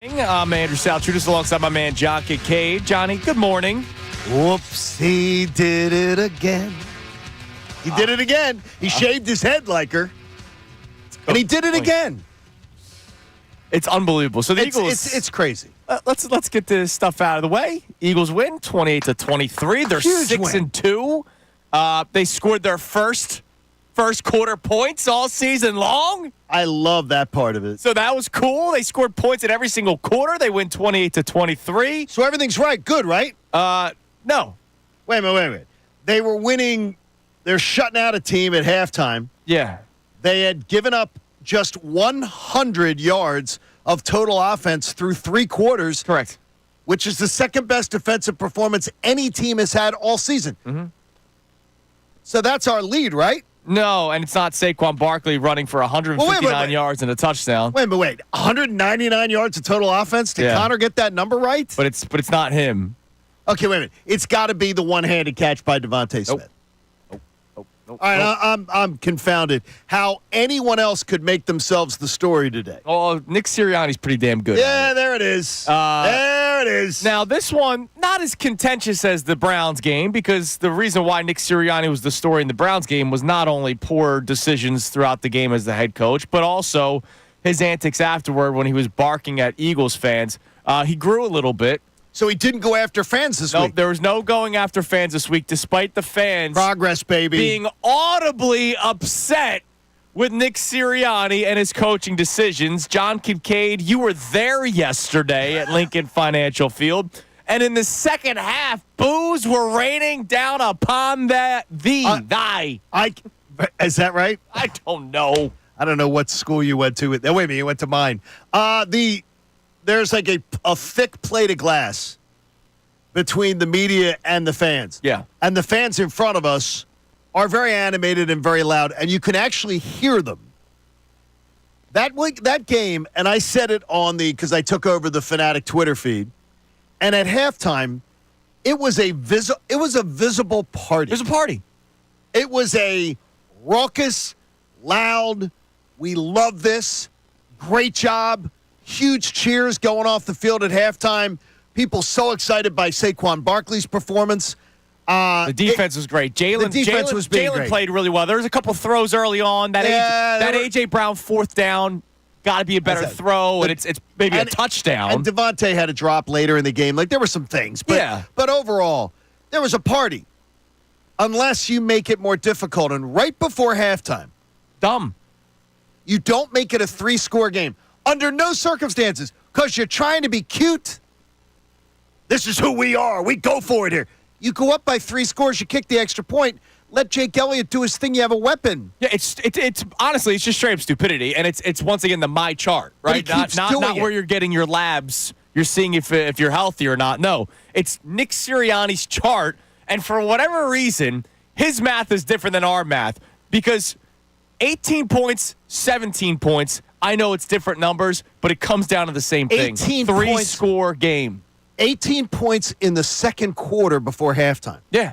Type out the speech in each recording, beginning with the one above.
I'm Andrew Salciunas alongside my man John Kincade. Johnny, good morning. Whoops, he did it again. He did it again. He shaved his head like her. And he did it again. It's unbelievable. So the Eagles. It's crazy. Let's get this stuff out of the way. Eagles win 28-23. They're Huge 6-2. They scored their first quarter points all season long. I love that part of it. So that was cool. They scored points in every single quarter. They win 28-23. So everything's right. Good, right? No. Wait a minute. They were winning. They're shutting out a team at halftime. Yeah. They had given up just 100 yards of total offense through 3 quarters. Correct. Which is the second best defensive performance any team has had all season. Mm-hmm. So that's our lead, right? No, and it's not Saquon Barkley running for 159 yards and a touchdown. Wait. 199 yards of total offense? Did Connor get that number right? But it's not him. Okay, wait a minute. It's got to be the one-handed catch by Devontae Smith. Nope. All right, I'm confounded. How anyone else could make themselves the story today? Oh, Nick Sirianni's pretty damn good. Yeah, there it is. There it is. Now, this one, not as contentious as the Browns game, because the reason why Nick Sirianni was the story in the Browns game was not only poor decisions throughout the game as the head coach, but also his antics afterward when he was barking at Eagles fans. He grew a little bit. So he didn't go after fans this week? There was no going after fans this week, despite the fans progress, baby, being audibly upset with Nick Sirianni and his coaching decisions. John Kincade, you were there yesterday at Lincoln Financial Field, and in the second half, boos were raining down upon thy. Is that right? I don't know. I don't know what school you went to. Wait a minute, you went to mine. There's like a thick plate of glass between the media and the fans. Yeah. And the fans in front of us are very animated and very loud, and you can actually hear them. That game, and I said it because I took over the Fanatic Twitter feed, and at halftime, it was a visible party. It was a party. It was a raucous, loud, we love this, great job. Huge cheers going off the field at halftime. People so excited by Saquon Barkley's performance. The defense was great. Jalen played really well. There was a couple throws early on. That A.J. Brown fourth down got to be a better throw, and it's maybe a touchdown. And Devontae had a drop later in the game. Like, there were some things. But overall, there was a party. Unless you make it more difficult. And right before halftime. Dumb. You don't make it a 3-score game. Under no circumstances, because you're trying to be cute. This is who we are. We go for it here. You go up by 3 scores, you kick the extra point, let Jake Elliott do his thing, you have a weapon. Yeah, it's honestly, it's just straight up stupidity, and it's once again the my chart, right? Not where you're getting your labs, you're seeing if you're healthy or not. No, it's Nick Sirianni's chart, and for whatever reason, his math is different than our math, because 18 points, 17 points, I know it's different numbers, but it comes down to the same thing. 3-score game. 18 points in the second quarter before halftime. Yeah.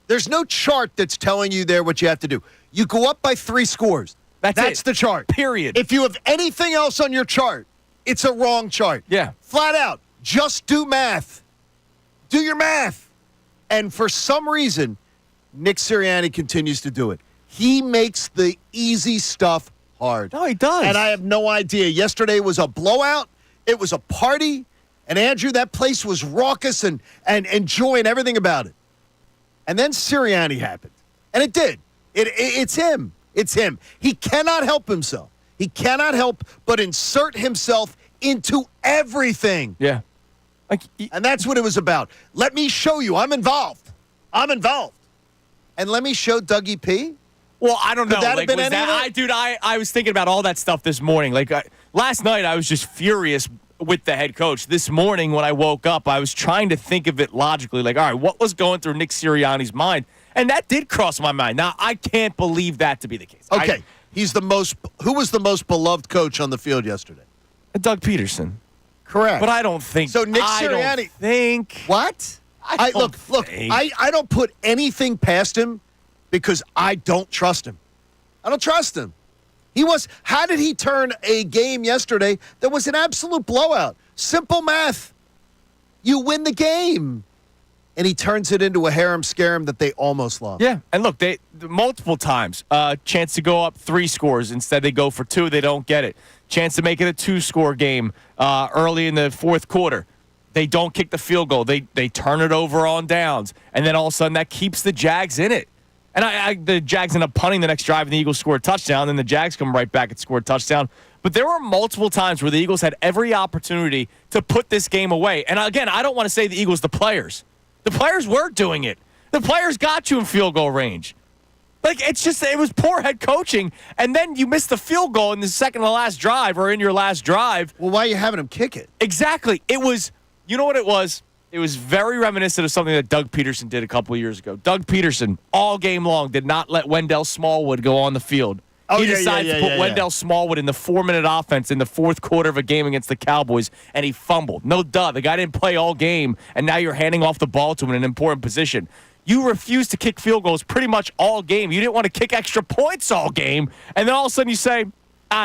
There's no chart that's telling you there what you have to do. You go up by 3 scores. That's the chart. Period. If you have anything else on your chart, it's a wrong chart. Yeah. Flat out. Just do math. Do your math. And for some reason, Nick Sirianni continues to do it. He makes the easy stuff hard. No, he does. And I have no idea. Yesterday was a blowout. It was a party. And, Andrew, that place was raucous and joy and everything about it. And then Sirianni happened. And it did. It's him. It's him. He cannot help himself. He cannot help but insert himself into everything. Yeah. And that's what it was about. Let me show you. I'm involved. And let me show Dougie P. Well, I don't know. Could that have been any of it? I was thinking about all that stuff this morning. Last night, I was just furious with the head coach. This morning, when I woke up, I was trying to think of it logically. All right, what was going through Nick Sirianni's mind? And that did cross my mind. Now, I can't believe that to be the case. Okay. Who was the most beloved coach on the field yesterday? Doug Peterson. Correct. But I don't think. So Nick Sirianni. I don't think. What? I don't put anything past him because I don't trust him. I don't trust him. How did he turn a game yesterday that was an absolute blowout? Simple math. You win the game. And he turns it into a harem-scarum that they almost lost. Yeah, and look, they multiple times, chance to go up 3 scores. Instead, they go for 2. They don't get it. Chance to make it a 2-score game early in the fourth quarter. They don't kick the field goal. They turn it over on downs. And then all of a sudden, that keeps the Jags in it. And the Jags end up punting the next drive, and the Eagles score a touchdown. Then the Jags come right back and score a touchdown. But there were multiple times where the Eagles had every opportunity to put this game away. And again, I don't want to say the Eagles, the players. The players were doing it. The players got you in field goal range. It was poor head coaching, and then you missed the field goal in the second to last drive or in your last drive. Well, why are you having them kick it? Exactly. It was, you know what it was? It was very reminiscent of something that Doug Peterson did a couple of years ago. Doug Peterson, all game long, did not let Wendell Smallwood go on the field. He decided to put Wendell Smallwood in the 4-minute offense in the fourth quarter of a game against the Cowboys, and he fumbled. No duh. The guy didn't play all game, and now you're handing off the ball to him in an important position. You refused to kick field goals pretty much all game. You didn't want to kick extra points all game, and then all of a sudden you say,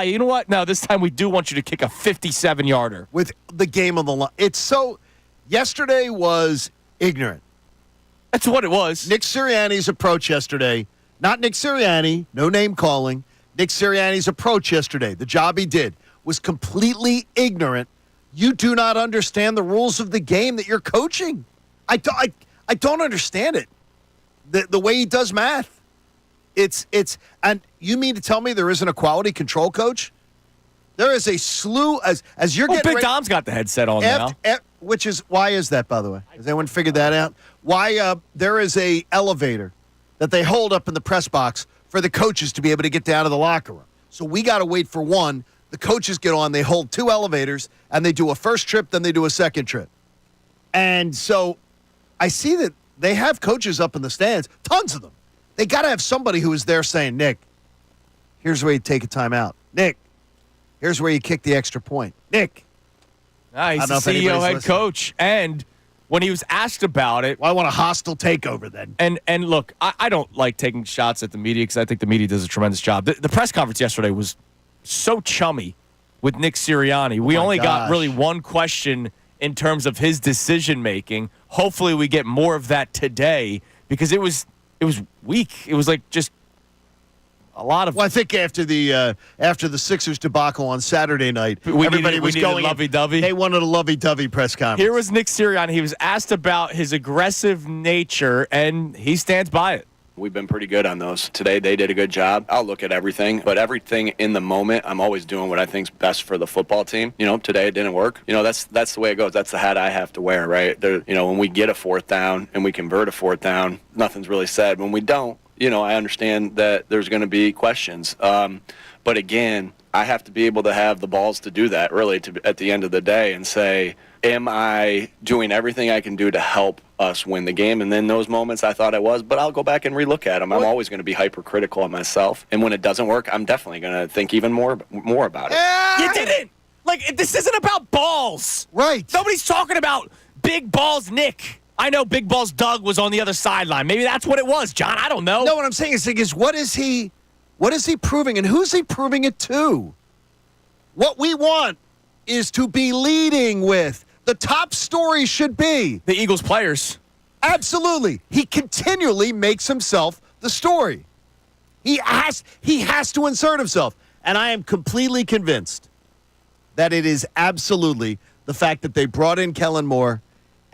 you know what? No, this time we do want you to kick a 57-yarder. With the game on the line. Yesterday was ignorant. That's what it was. Nick Sirianni's approach yesterday, not Nick Sirianni, no name calling. Nick Sirianni's approach yesterday, the job he did, was completely ignorant. You do not understand the rules of the game that you're coaching. I don't understand it. The way he does math. And you mean to tell me there isn't a quality control coach? There is a slew as you're getting Big Dom's got the headset on now. Why is that, by the way? Has anyone figured that out? Why there is a elevator that they hold up in the press box for the coaches to be able to get down to the locker room. So we got to wait for one. The coaches get on. They hold 2 elevators, and they do a first trip, then they do a second trip. And so I see that they have coaches up in the stands, tons of them. They got to have somebody who is there saying, Nick, here's where you take a timeout. Nick, here's where you kick the extra point. Nick. He's the CEO head coach, and when he was asked about it. Well, I want a hostile takeover then. And look, I don't like taking shots at the media because I think the media does a tremendous job. The press conference yesterday was so chummy with Nick Sirianni. We only got really one question in terms of his decision-making. Hopefully we get more of that today because it was weak. It was like just a lot of. Well, I think after the Sixers debacle on Saturday night, everybody was going lovey-dovey. They wanted a lovey-dovey press conference. Here was Nick Sirianni. He was asked about his aggressive nature, and he stands by it. We've been pretty good on those. Today, they did a good job. I'll look at everything, but everything in the moment, I'm always doing what I think's best for the football team. Today it didn't work. That's the way it goes. That's the hat I have to wear, right? When we get a 4th down and we convert a 4th down, nothing's really said. When we don't, I understand that there's going to be questions. But again, I have to be able to have the balls to do that, really, at the end of the day and say, am I doing everything I can do to help us win the game? And then those moments I thought I was, but I'll go back and relook at them. I'm always going to be hypercritical of myself. And when it doesn't work, I'm definitely going to think even more about it. You didn't! This isn't about balls. Right. Nobody's talking about big balls Nick. I know Big Balls Doug was on the other sideline. Maybe that's what it was, John. I don't know. No, what I'm saying is what is he proving, and who's he proving it to? What we want is to be leading with. The top story should be the Eagles players. Absolutely. He continually makes himself the story. He has to insert himself. And I am completely convinced that it is absolutely the fact that they brought in Kellen Moore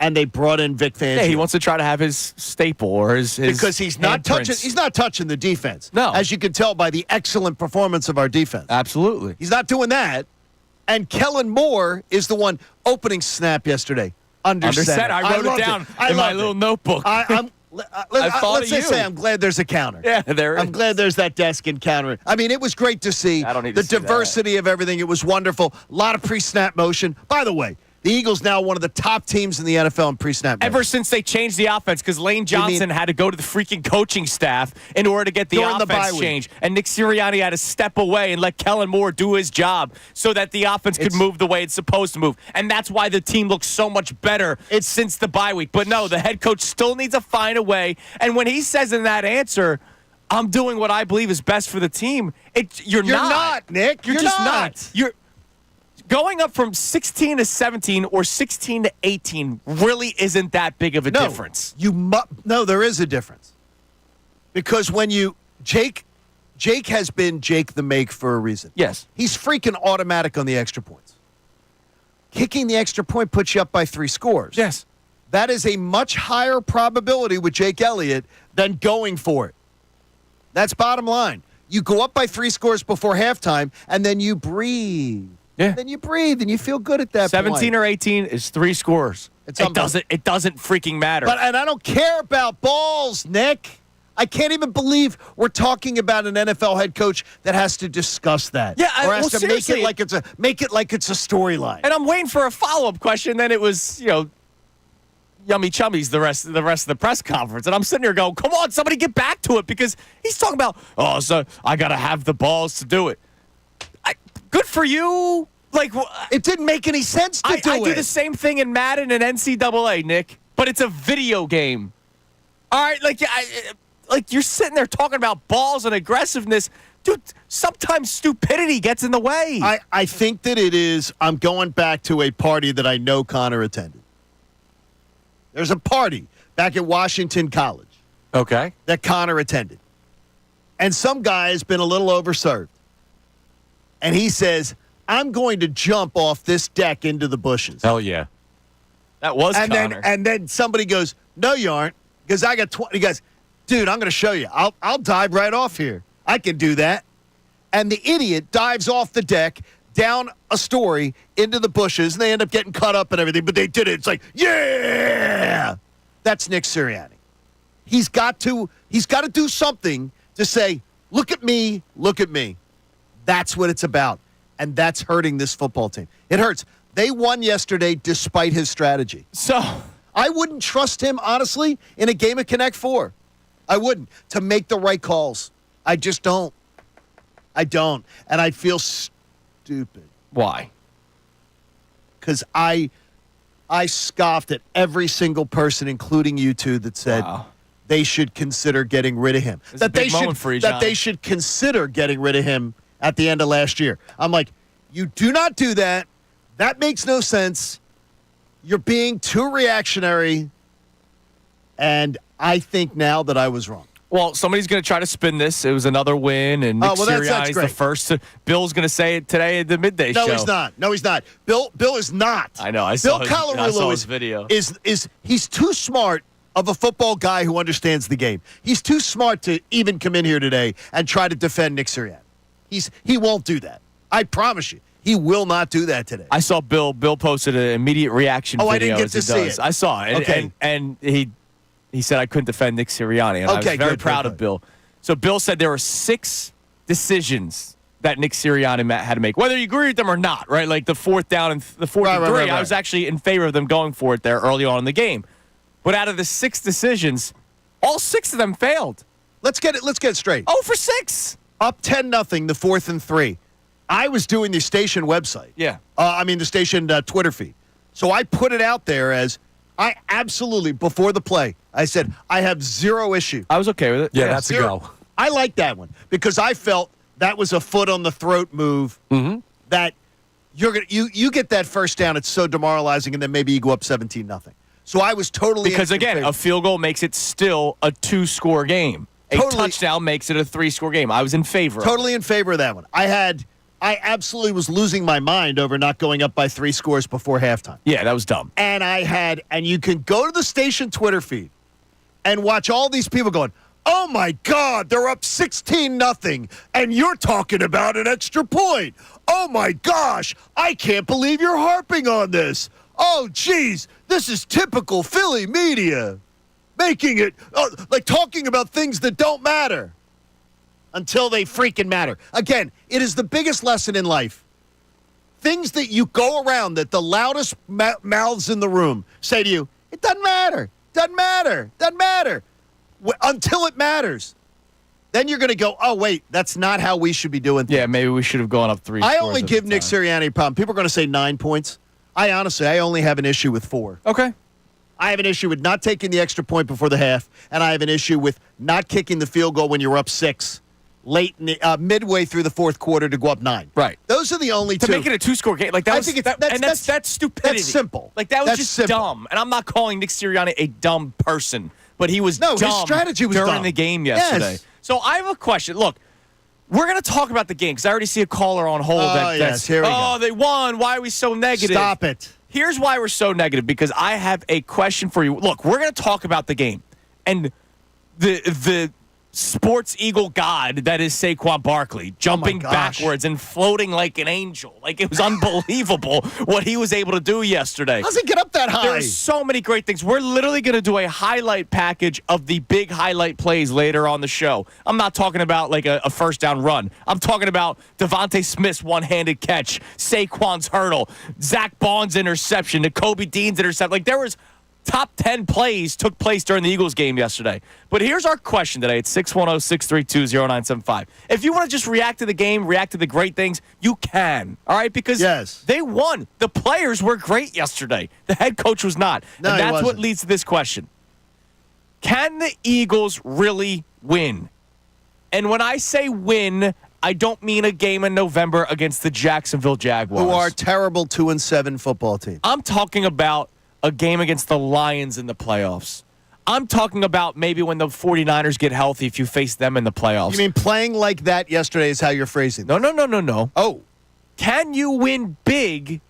and they brought in Vic Fangio. Yeah, he wants to try to have his staple or his because he's not touching the defense. No. As you can tell by the excellent performance of our defense. Absolutely. He's not doing that. And Kellen Moore is the one opening snap yesterday. Under center. I wrote it down in my little notebook. Let's just say I'm glad there's a counter. Yeah, there is. I'm glad there's that desk and counter. I mean, it was great to see the diversity of everything. It was wonderful. A lot of pre-snap motion. By the way, the Eagles now one of the top teams in the NFL in pre-snap motion. Ever since they changed the offense, because Lane Johnson had to go to the freaking coaching staff in order to get the offense changed. And Nick Sirianni had to step away and let Kellen Moore do his job so that the offense could move the way it's supposed to move. And that's why the team looks so much better since the bye week. But no, the head coach still needs to find a way. And when he says in that answer, I'm doing what I believe is best for the team. You're not, Nick. You're just not. You're going up from 16 to 17 or 16 to 18 really isn't that big of a difference. No, there is a difference. Because when Jake has been Jake the Make for a reason. Yes. He's freaking automatic on the extra points. Kicking the extra point puts you up by 3 scores. Yes. That is a much higher probability with Jake Elliott than going for it. That's bottom line. You go up by 3 scores before halftime, and then you breathe. Yeah. Then you breathe, and you feel good at that 17 point. or 18 is 3 scores. It doesn't freaking matter. And I don't care about balls, Nick. I can't even believe we're talking about an NFL head coach that has to discuss that. Yeah, or has to make it like it's a storyline. And I'm waiting for a follow-up question. Then it was, yummy chummies the rest of the press conference. And I'm sitting here going, come on, somebody get back to it, because he's talking about, so I got to have the balls to do it. Good for you. Like, it didn't make any sense to do it. I do the same thing in Madden and NCAA, Nick, but it's a video game. All right, like you're sitting there talking about balls and aggressiveness. Dude, sometimes stupidity gets in the way. I think that it is. I'm going back to a party that I know Connor attended. There's a party back at Washington College. Okay. That Connor attended. And some guy has been a little overserved. And he says, I'm going to jump off this deck into the bushes. Hell yeah. That was Connor. And then somebody goes, no, you aren't, because I got 20. He goes, dude, I'm going to show you. I'll dive right off here. I can do that. And the idiot dives off the deck, down a story, into the bushes, and they end up getting cut up and everything, but they did it. It's like, yeah! That's Nick Sirianni. He's got to do something to say, look at me, look at me. That's what it's about. And that's hurting this football team. It hurts. They won yesterday despite his strategy. So I wouldn't trust him, honestly, in a game of Connect 4. I wouldn't, to make the right calls. I just don't. I don't. And I feel stupid. Why? Because I scoffed at every single person, including you two, that said they should consider getting rid of him. That they should consider getting rid of him at the end of last year. I'm like, you do not do that. That makes no sense. You're being too reactionary. And I think now that I was wrong. Well, somebody's going to try to spin this. It was another win, and Nick Sirianni's the first. Bill's going to say it today at the midday show. No, he's not. Bill is not. I know. I saw his video. He's too smart of a football guy who understands the game. He's too smart to even come in here today and try to defend Nick Sirianni. He won't do that. I promise you. He will not do that today. I saw Bill. Bill posted an immediate reaction video. I didn't get to see it. I saw it. Okay. And he said I couldn't defend Nick Sirianni, and I was very proud of Bill. So Bill said there were 6 decisions that Nick Sirianni had to make, whether you agree with them or not, right? Like the 4th down and the 4th and 3. Right. I was actually in favor of them going for it there early on in the game. But out of the 6 decisions, all 6 of them failed. Let's get it straight. 0 for 6. Up 10-0, the 4th and 3. I was doing the station website. Yeah. The station Twitter feed. So I put it out there as I absolutely, before the play, I said, I have 0 issue. I was okay with it. Yeah, that's 0. A go. I like that one because I felt that was a foot on the throat move that you get that first down. It's so demoralizing, and then maybe you go up 17-0. So I was totally because again, a field goal makes it still a 2-score game. A touchdown makes it a 3-score game. I was in favor. Totally in favor of that one. I absolutely was losing my mind over not going up by 3 scores before halftime. Yeah, that was dumb. And you can go to the station Twitter feed and watch all these people going, oh my God, they're up 16-0, and you're talking about an extra point. Oh my gosh, I can't believe you're harping on this. Oh, geez, this is typical Philly media. Making it, like talking about things that don't matter. Until they freaking matter. Again, it is the biggest lesson in life. Things that you go around that the loudest mouths in the room say to you, it doesn't matter, doesn't matter, doesn't matter. Until it matters. Then you're going to go, oh, wait, that's not how we should be doing things. Yeah, maybe we should have gone up 3 scores. I only give Nick Sirianni a problem. People are going to say 9 points. I honestly only have an issue with 4. Okay. I have an issue with not taking the extra point before the half, and I have an issue with not kicking the field goal when you're up 6 late in the, midway through the fourth quarter to go up 9. Right. Those are the only two. To make it a 2-score game, like that I was, think that's stupidity. That's simple. Like that was That's just simple. dumb. And I'm not calling Nick Sirianni a dumb person, but he was dumb his strategy was during dumb. the game yesterday. Yes. So I have a question. Look, we're going to talk about the game because I already see a caller on hold. Here we go. They won. Why are we so negative? Stop it. Here's why we're so negative, because I have a question for you. Look, we're going to talk about the game. And the sports eagle god that is Saquon Barkley, jumping backwards and floating like an angel. Like, it was unbelievable what he was able to do yesterday. How's he get up that high? There are so many great things. We're literally going to do a highlight package of the big highlight plays later on the show. I'm not talking about like a first down run. I'm talking about Devontae Smith's one-handed catch, Saquon's hurdle, Zach Bond's interception, Nakobe Dean's interception. Like, there was top 10 plays took place during the Eagles game yesterday. But here's our question today. It's 610-632-0975. If you want to just react to the game, react to the great things, you can. All right? Because they won. The players were great yesterday. The head coach was not. No, and that's he what leads to this question. Can the Eagles really win? And when I say win, I don't mean a game in November against the Jacksonville Jaguars, who are a terrible 2-7 football team. I'm talking about a game against the Lions in the playoffs. I'm talking about maybe when the 49ers get healthy if you face them in the playoffs. You mean playing like that yesterday is how you're phrasing it? No. Oh. Can you win big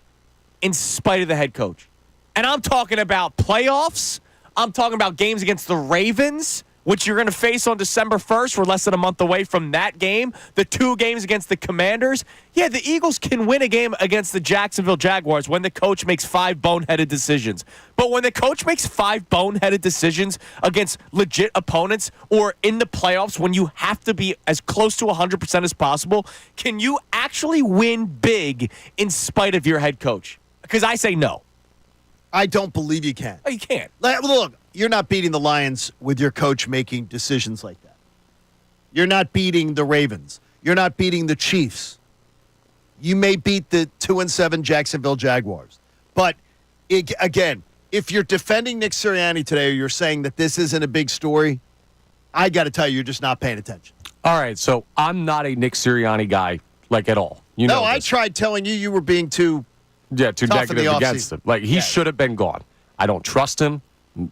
in spite of the head coach? And I'm talking about playoffs. I'm talking about games against the Ravens, which you're going to face on December 1st. We're less than a month away from that game. The 2 games against the Commanders. Yeah, the Eagles can win a game against the Jacksonville Jaguars when the coach makes 5 boneheaded decisions. But when the coach makes 5 boneheaded decisions against legit opponents or in the playoffs when you have to be as close to 100% as possible, can you actually win big in spite of your head coach? Because I say no. I don't believe you can. Oh, you can't. Look, you're not beating the Lions with your coach making decisions like that. You're not beating the Ravens. You're not beating the Chiefs. You may beat the 2-7 Jacksonville Jaguars. But, again, if you're defending Nick Sirianni today or you're saying that this isn't a big story, I got to tell you, you're just not paying attention. All right, so I'm not a Nick Sirianni guy, like, at all. You know I tried telling you were being too negative against him. Like, he should have been gone. I don't trust him.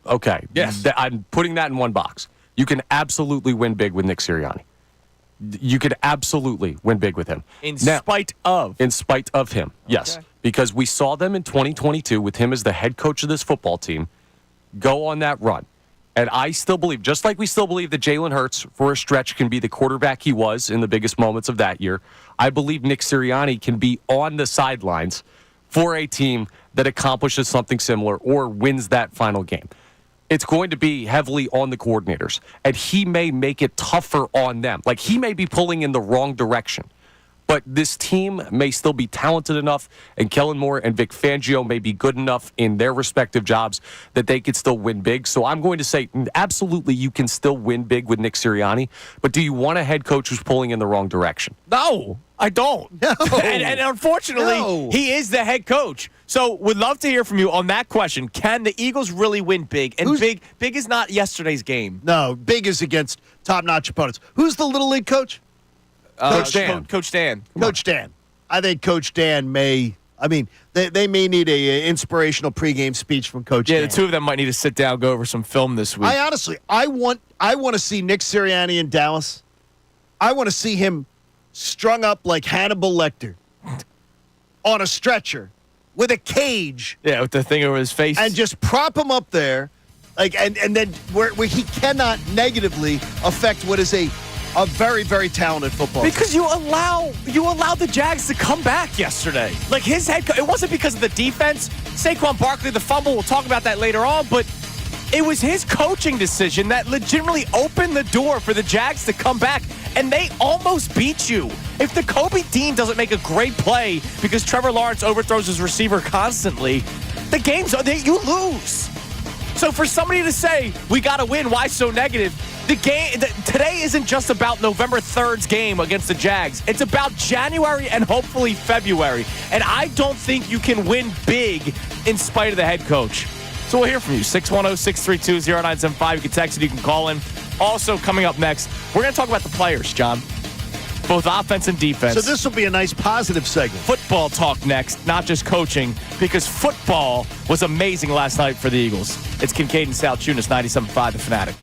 Okay. Yes. I'm putting that in one box. You can absolutely win big with Nick Sirianni. You could absolutely win big with him. In spite of him, yes. Because we saw them in 2022 with him as the head coach of this football team go on that run. And I still believe, just like we still believe that Jalen Hurts, for a stretch, can be the quarterback he was in the biggest moments of that year, I believe Nick Sirianni can be on the sidelines for a team that accomplishes something similar or wins that final game. It's going to be heavily on the coordinators, and he may make it tougher on them. Like, he may be pulling in the wrong direction, but this team may still be talented enough, and Kellen Moore and Vic Fangio may be good enough in their respective jobs that they could still win big. So I'm going to say, absolutely, you can still win big with Nick Sirianni, but do you want a head coach who's pulling in the wrong direction? No, I don't. No. And unfortunately, he is the head coach. So would love to hear from you on that question. Can the Eagles really win big? And big is not yesterday's game. No, big is against top-notch opponents. Who's the Little League coach? Coach Dan. Coach Dan. Coach Dan. I think Coach Dan may. I mean, they may need a inspirational pregame speech from Coach Dan. Yeah, the two of them might need to sit down, go over some film this week. I want to see Nick Sirianni in Dallas. I want to see him strung up like Hannibal Lecter on a stretcher with a cage. Yeah, with the thing over his face. And just prop him up there, like, and then where he cannot negatively affect what is a very, very talented football team. Because you allowed the Jags to come back yesterday. Like, his head coach, it wasn't because of the defense. Saquon Barkley, the fumble, we'll talk about that later on, but it was his coaching decision that legitimately opened the door for the Jags to come back, and they almost beat you. If the Kobe Dean doesn't make a great play because Trevor Lawrence overthrows his receiver constantly, the game's you lose. So for somebody to say, we got to win, why so negative? Today isn't just about November 3rd's game against the Jags. It's about January and hopefully February. And I don't think you can win big in spite of the head coach. So we'll hear from you. 610-632-0975. You can text it. You can call in. Also, coming up next, we're going to talk about the players, John. Both offense and defense. So this will be a nice positive segment. Football talk next, not just coaching, because football was amazing last night for the Eagles. It's Kincade and Salciunas, 97.5 The Fanatic.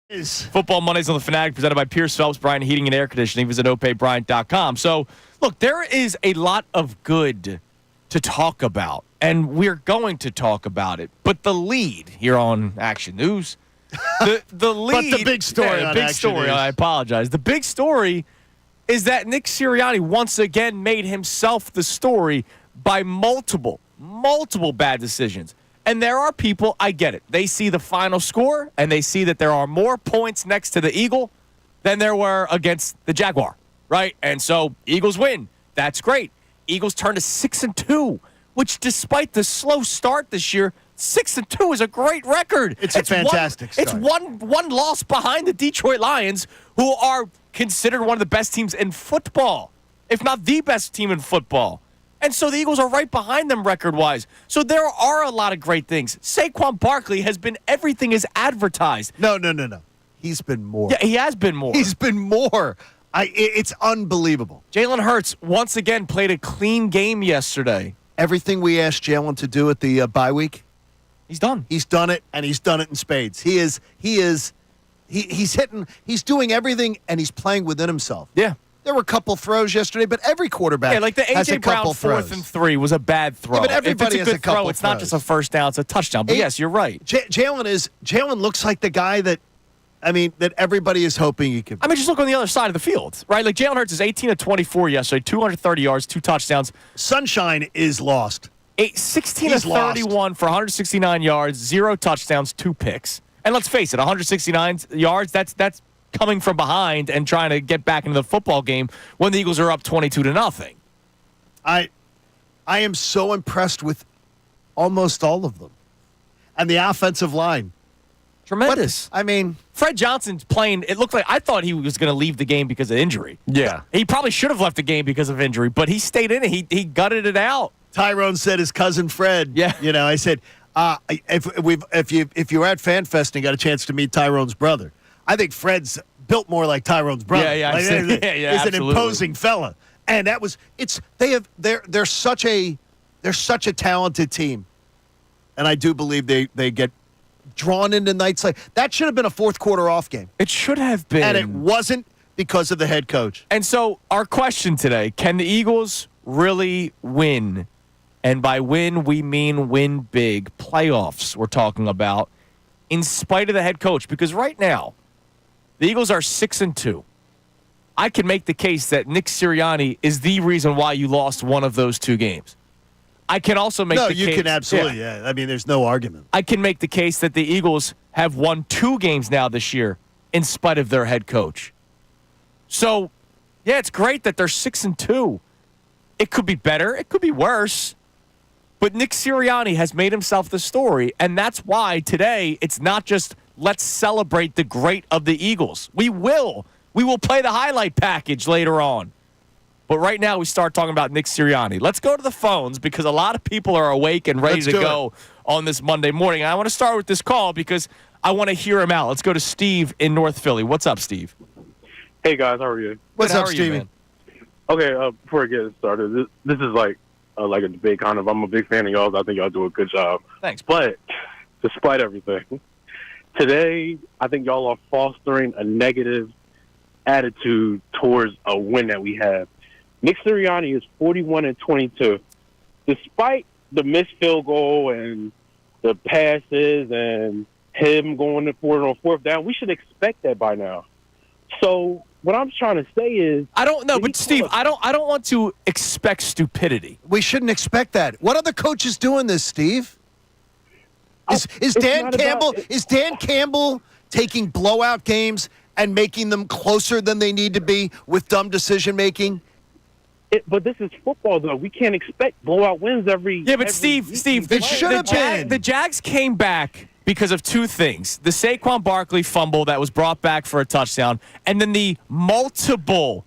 Football Mondays on the Fanatic, presented by Pierce Phelps, Bryant Heating and Air Conditioning. Visit OPayBryant.com. So, look, there is a lot of good to talk about, and we're going to talk about it. But the lead here on Action News, the lead. But the big story on Action News. I apologize. The big story is that Nick Sirianni once again made himself the story by multiple bad decisions. And there are people, I get it. They see the final score, and they see that there are more points next to the Eagle than there were against the Jaguar, right? And so Eagles win. That's great. Eagles turn to 6-2, which despite the slow start this year, 6-2 is a great record. It's a fantastic start. It's one loss behind the Detroit Lions, who are considered one of the best teams in football, if not the best team in football. And so the Eagles are right behind them record-wise. So there are a lot of great things. Saquon Barkley has been everything as advertised. No. He's been more. Yeah, he has been more. He's been more. It's unbelievable. Jalen Hurts once again played a clean game yesterday. Everything we asked Jalen to do at the bye week, he's done. He's done it, and he's done it in spades. He's hitting, he's doing everything, and he's playing within himself. Yeah. There were a couple throws yesterday, but every quarterback like the has A.J. a Brown couple 4th throws. and 3 was a bad throw. Yeah, but everybody if it's a has good a couple throw, it's not throws. just a first down, it's a touchdown. But yes, you're right. Jalen looks like the guy that everybody is hoping he could be. I mean, just look on the other side of the field, right? Like Jalen Hurts is 18 of 24 yesterday, 230 yards, 2 touchdowns. Sunshine is lost. 16 of 31 for 169 yards, 0 touchdowns, 2 picks. And let's face it, 169 yards, that's coming from behind and trying to get back into the football game when the Eagles are up 22-0. I am so impressed with almost all of them. And the offensive line. Tremendous. Fred Johnson's playing. It looked like I thought he was going to leave the game because of injury. Yeah. He probably should have left the game because of injury, but he stayed in it. He gutted it out. Tyrone said his cousin Fred. Yeah. I said, if you were at FanFest and got a chance to meet Tyrone's brother, I think Fred's built more like Tyrone's brother. Yeah, he's an imposing fella. And that was they're such a talented team. And I do believe they get drawn into nights like that. Should have been a fourth quarter off game. It should have been. And it wasn't because of the head coach. And so our question today, can the Eagles really win? And by win, we mean win big. Playoffs we're talking about in spite of the head coach. Because right now, the Eagles are 6-2. I can make the case that Nick Sirianni is the reason why you lost one of those 2 games. I can also make the case. No, you can absolutely. Yeah. There's no argument. I can make the case that the Eagles have won 2 games now this year in spite of their head coach. So, yeah, it's great that they're 6-2. It could be better. It could be worse. But Nick Sirianni has made himself the story, and that's why today it's not just let's celebrate the great of the Eagles. We will play the highlight package later on. But right now we start talking about Nick Sirianni. Let's go to the phones because a lot of people are awake and ready to go on this Monday morning. And I want to start with this call because I want to hear him out. Let's go to Steve in North Philly. What's up, Steve? Hey, guys. How are you? What's up, Stevie? Okay, before I get started, this is like a debate kind of. I'm a big fan of y'all. I think y'all do a good job. Thanks. But despite everything, today I think y'all are fostering a negative attitude towards a win that we have. Nick Sirianni is 41-22. Despite the missed field goal and the passes and him going for it on fourth down, we should expect that by now. So what I'm trying to say is, I don't know, but Steve, I don't want to expect stupidity. We shouldn't expect that. What other coaches doing this, Steve? Is Dan Campbell taking blowout games and making them closer than they need to be with dumb decision making? But this is football, though. We can't expect blowout wins every. Yeah, but Steve, it should have been. The Jags came back because of 2 things: the Saquon Barkley fumble that was brought back for a touchdown, and then the multiple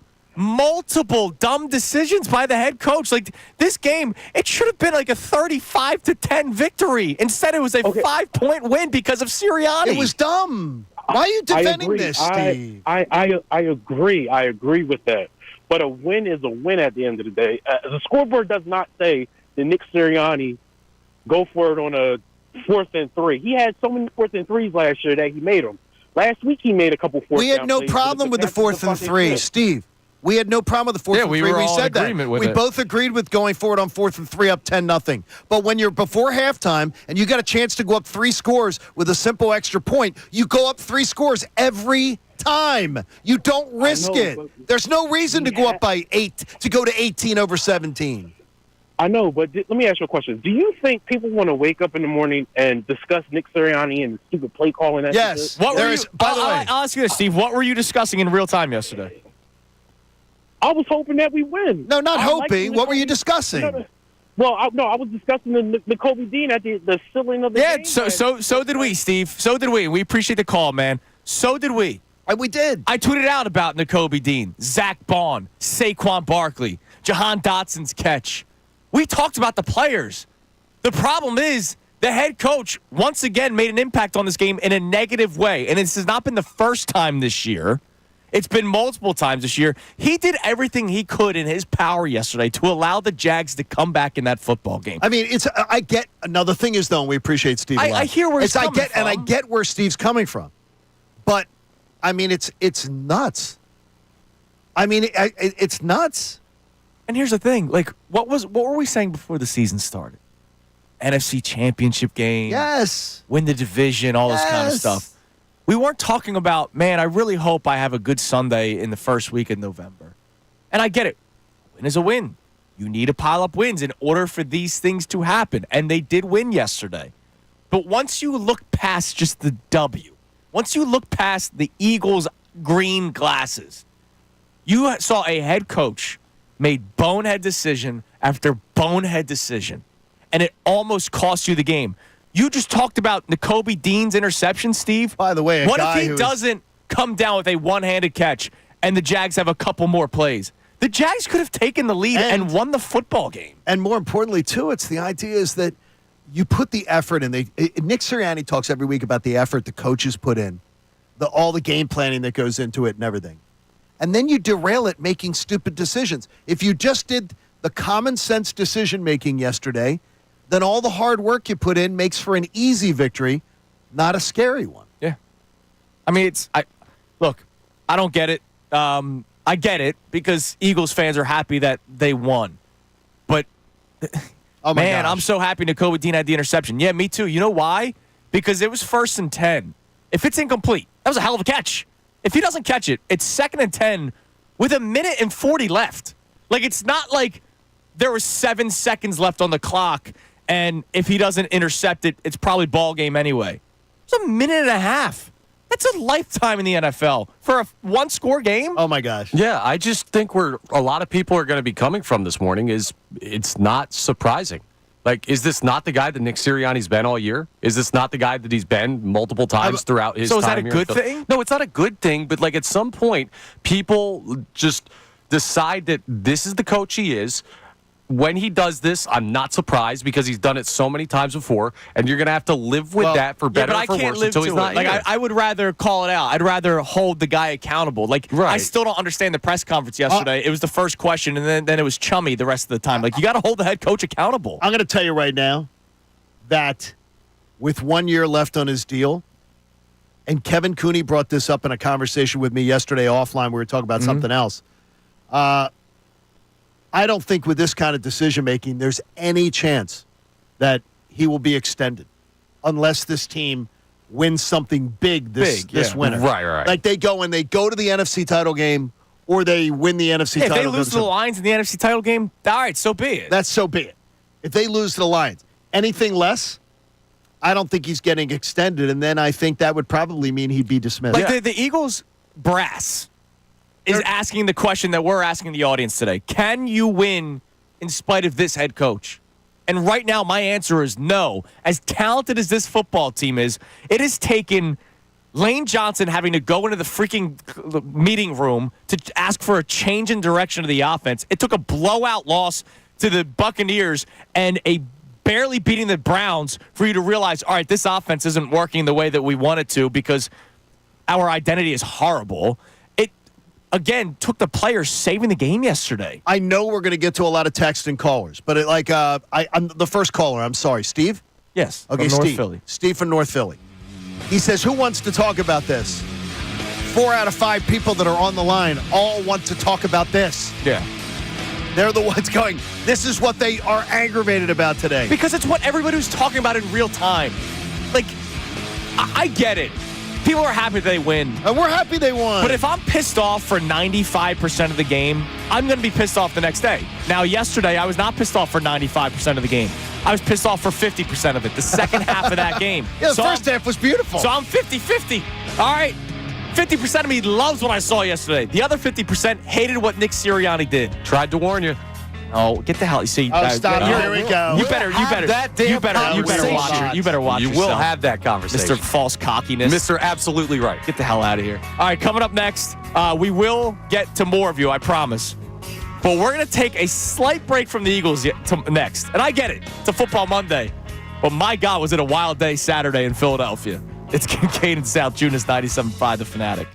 dumb decisions by the head coach. Like this game, it should have been like a 35-10 victory. Instead, it was a 5-point win because of Sirianni. It was dumb. Why are you defending this, Steve? I agree. I agree with that. But a win is a win at the end of the day. The scoreboard does not say that Nick Sirianni go for it on a 4th and 3. He had so many 4th and 3s last year that he made them. Last week he made a couple fourth. We had no plays, problem with the fourth and three, Steve. We had no problem with the fourth and three. We were all said in that. agreement with we it. both agreed with going forward on 4th and 3 up 10-0. But when you're before halftime and you got a chance to go up 3 scores with a simple extra point, you go up 3 scores every time. You don't risk it. There's no reason to go up by 8 to go to 18 over 17. I know, but let me ask you a question. Do you think people want to wake up in the morning and discuss Nick Sirianni and stupid play calling? Yes. What were you, by the way, I'll ask you this, Steve. What were you discussing in real time yesterday? I was hoping that we win. No, not hoping. What were you discussing? Well, I was discussing the Kobe Dean at the ceiling of the game. Yeah, so did we, Steve. So did we. We appreciate the call, man. So did we. We did. I tweeted out about Nakobe Dean, Zach Bond, Saquon Barkley, Jahan Dotson's catch. We talked about the players. The problem is the head coach once again made an impact on this game in a negative way, and this has not been the first time this year. It's been multiple times this year. He did everything he could in his power yesterday to allow the Jags to come back in that football game. I mean, I get another thing is though, and we appreciate Steve. I hear where he's coming from. And I get where Steve's coming from, but I mean, it's nuts. I mean, it's nuts. And here's the thing: like, what were we saying before the season started? NFC Championship game, yes. Win the division, all this kind of stuff. We weren't talking about, man, I really hope I have a good Sunday in the first week of November. And I get it. Win is a win. You need to pile up wins in order for these things to happen. And they did win yesterday. But once you look past just the W, once you look past the Eagles' green glasses, you saw a head coach made bonehead decision after bonehead decision. And it almost cost you the game. You just talked about Nakobe Dean's interception, Steve. By the way, what if he doesn't come down with a one-handed catch and the Jags have a couple more plays? The Jags could have taken the lead and won the football game. And more importantly, too, it's the idea is that you put the effort in. Nick Sirianni talks every week about the effort the coaches put in, all the game planning that goes into it and everything. And then you derail it making stupid decisions. If you just did the common sense decision-making yesterday, then all the hard work you put in makes for an easy victory, not a scary one. Yeah. I mean, look, I don't get it. I get it because Eagles fans are happy that they won. But, man, I'm so happy Nakobe Dean had the interception. Yeah, me too. You know why? Because it was 1st and 10. If it's incomplete, that was a hell of a catch. If he doesn't catch it, it's 2nd and 10 with 1:40 left. Like, it's not like there was 7 seconds left on the clock. And if he doesn't intercept it, it's probably ball game anyway. It's 1.5 minutes. That's a lifetime in the NFL for a one-score game. Oh, my gosh. Yeah, I just think where a lot of people are going to be coming from this morning is it's not surprising. Like, is this not the guy that Nick Sirianni's been all year? Is this not the guy that he's been multiple times throughout his time? So is that a good thing? No, it's not a good thing, but, like, at some point, people just decide that this is the coach he is. When he does this, I'm not surprised because he's done it so many times before, and you're going to have to live with that for better or for worse until he's not here. I would rather call it out. I'd rather hold the guy accountable. Like, I still don't understand the press conference yesterday. It was the first question, and then it was chummy the rest of the time. Like, you got to hold the head coach accountable. I'm going to tell you right now that with 1 year left on his deal, and Kevin Cooney brought this up in a conversation with me yesterday offline. We were talking about something else. I don't think with this kind of decision-making there's any chance that he will be extended unless this team wins something big this winter. Right. Like they go to the NFC title game or they win the NFC title game. If they lose to the Lions in the NFC title game, all right, so be it. That's so be it. If they lose to the Lions. Anything less, I don't think he's getting extended, and then I think that would probably mean he'd be dismissed. Like the Eagles brass is asking the question that we're asking the audience today. Can you win in spite of this head coach? And right now, my answer is no. As talented as this football team is, it has taken Lane Johnson having to go into the freaking meeting room to ask for a change in direction of the offense. It took a blowout loss to the Buccaneers and a barely beating the Browns for you to realize, all right, this offense isn't working the way that we want it to because our identity is horrible. Again, took the players saving the game yesterday. I know we're going to get to a lot of text and callers, but I'm the first caller. I'm sorry, Steve? Yes. Okay, from North Steve. Philly. Steve from North Philly. He says, who wants to talk about this? 4 out of 5 people that are on the line all want to talk about this. Yeah. They're the ones going, this is what they are aggravated about today. Because it's what everybody was talking about in real time. Like, I get it. People are happy they win. And we're happy they won. But if I'm pissed off for 95% of the game, I'm going to be pissed off the next day. Now, yesterday, I was not pissed off for 95% of the game. I was pissed off for 50% of it, the second half of that game. Yeah, the first half was beautiful. So I'm 50-50. All right. 50% of me loves what I saw yesterday. The other 50% hated what Nick Sirianni did. Tried to warn you. Oh, get the hell! You see? Stop! Here we go. You better watch it. You better watch. You yourself, will have that conversation, Mr. False Cockiness. Mr. Absolutely right. Get the hell out of here. All right, coming up next, we will get to more of you, I promise. But we're going to take a slight break from the Eagles next. And I get it. It's a football Monday. But my God, was it a wild day Saturday in Philadelphia. It's Kincade Salciunas, 97.5 The Fanatic.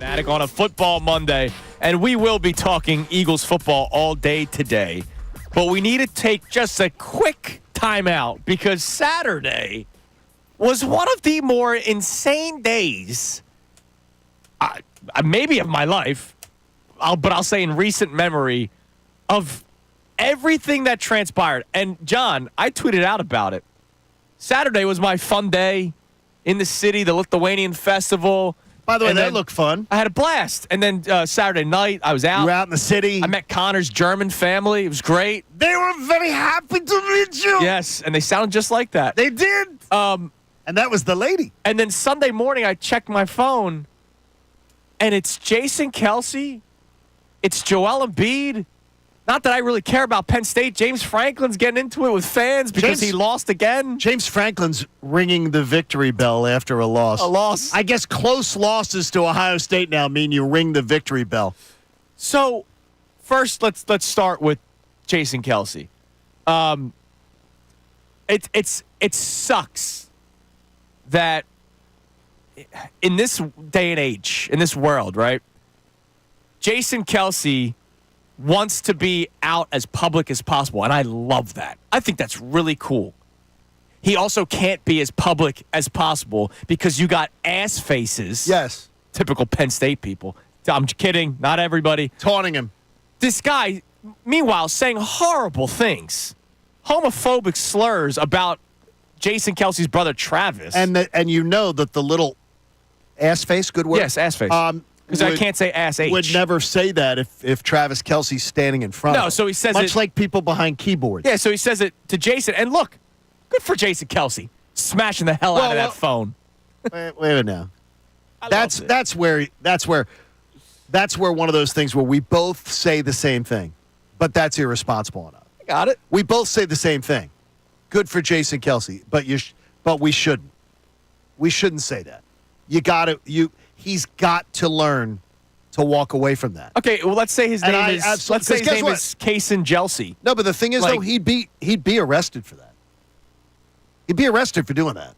Matic on a football Monday, and we will be talking Eagles football all day today. But we need to take just a quick timeout because Saturday was one of the more insane days, maybe of my life, but I'll say in recent memory, of everything that transpired. And, John, I tweeted out about it. Saturday was my fun day in the city, the Lithuanian festival. By the way, that looked fun. I had a blast. And then Saturday night, I was out. You were out in the city. I met Connor's German family. It was great. They were very happy to meet you. Yes, and they sounded just like that. They did. And that was the lady. And then Sunday morning, I checked my phone, and it's Jason Kelce. It's Joel Embiid. Not that I really care about Penn State. James Franklin's getting into it with fans because he lost again. James Franklin's ringing the victory bell after a loss. A loss. I guess close losses to Ohio State now mean you ring the victory bell. So, first, let's start with Jason Kelce. It sucks that in this day and age, in this world, right? Jason Kelce wants to be out as public as possible, and I love that. I think that's really cool. He also can't be as public as possible because you got ass faces. Yes. Typical Penn State people. I'm kidding. Not everybody. Taunting him. This guy, meanwhile, saying horrible things, homophobic slurs about Jason Kelce's brother Travis. And you know that the little ass face, good word? Yes, ass face. Because I can't say ass H. Would never say that if Travis Kelce's standing in front of him. No, so he says Much like people behind keyboards. Yeah, so he says it to Jason. And look, good for Jason Kelce. Smashing the hell out of that phone. Wait a minute now. That's where one of those things where we both say the same thing, but that's irresponsible enough. I got it. We both say the same thing. Good for Jason Kelce, but we shouldn't. We shouldn't say that. He's got to learn to walk away from that. Okay, well, let's say his name is Kason Jelsey. No, but the thing is, though, he'd be arrested for that. He'd be arrested for doing that.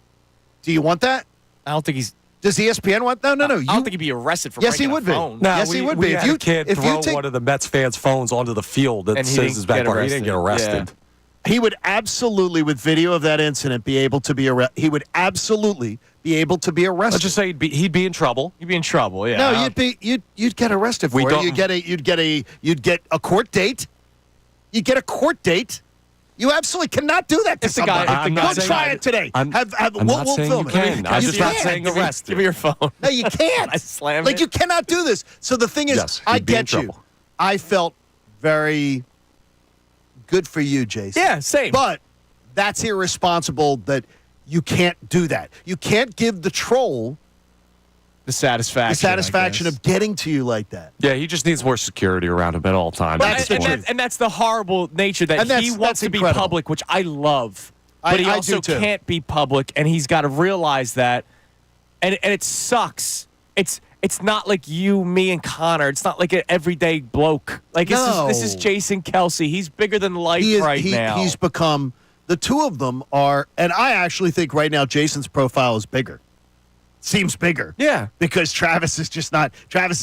Do you want that? I don't think he's. Does ESPN want? No. I don't think he'd be arrested for breaking a phone. No, yes, he would be. If you can't throw one of the Mets fans' phones onto the field that says his back part, he didn't get arrested. Yeah. He would absolutely, with video of that incident, be able to be arrested. He would absolutely be able to be arrested. Let's just say he'd be in trouble. You'd be in trouble, yeah. No, you'd get arrested for it. You'd get a court date. You'd get a court date. You absolutely cannot do that to somebody. Go try it today. I'm not saying film you can. I'm just not saying arrest. Give me your phone. No, you can't. I slammed it. You cannot do this. So the thing is, yes, I get you. I felt very good for you, Jason. Yeah, same. But that's irresponsible that you can't do that. You can't give the troll the satisfaction of getting to you like that. Yeah, he just needs more security around him at all times. And that's the horrible nature that he wants to be public, which I love. But he also can't be public, and he's got to realize that. And it sucks. It's not like you, me, and Connor. It's not like an everyday bloke. Like this is Jason Kelce. He's bigger than life now. He's become, the two of them are, and I actually think right now Jason's profile is bigger. Seems bigger. Yeah. Because Travis has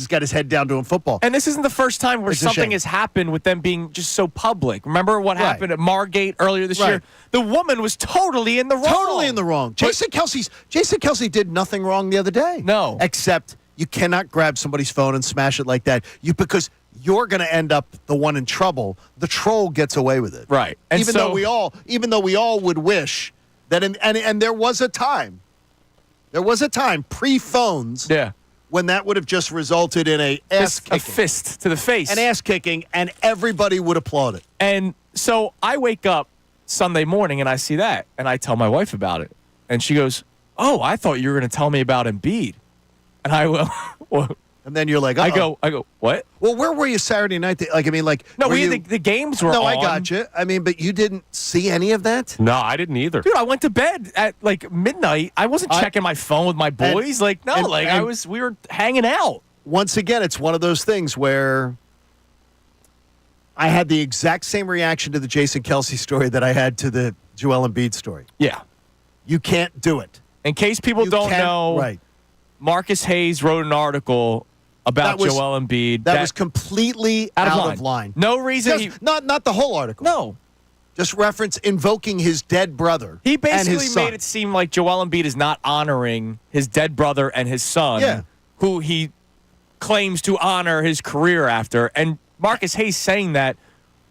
got his head down doing football. And this isn't the first time where something has happened with them being just so public. Remember what happened at Margate earlier this year? The woman was totally in the wrong. Jason Kelce did nothing wrong the other day. No. Except you cannot grab somebody's phone and smash it like that. Because you're going to end up the one in trouble. The troll gets away with it. Right. And even though we all would wish that and there was a time. There was a time pre-phones when that would have just resulted in a fist to the face. An ass kicking, and everybody would applaud it. And so I wake up Sunday morning and I see that, and I tell my wife about it. And she goes, "Oh, I thought you were going to tell me about Embiid." And I will. And then you're like, I go, what? Well, where were you Saturday night? No, the games were on. No, I got you. I mean, but you didn't see any of that? No, I didn't either. Dude, I went to bed at midnight. I wasn't checking my phone with my boys. We were hanging out. Once again, it's one of those things where I had the exact same reaction to the Jason Kelce story that I had to the Joel Embiid story. Yeah. You can't do it. In case people don't know, right. Marcus Hayes wrote an article about Joel Embiid. That was completely out of line. No reason. Not the whole article. No. Just reference invoking his dead brother. He basically and his son. made it seem like Joel Embiid is not honoring his dead brother and his son, who he claims to honor his career after. And Marcus Hayes saying that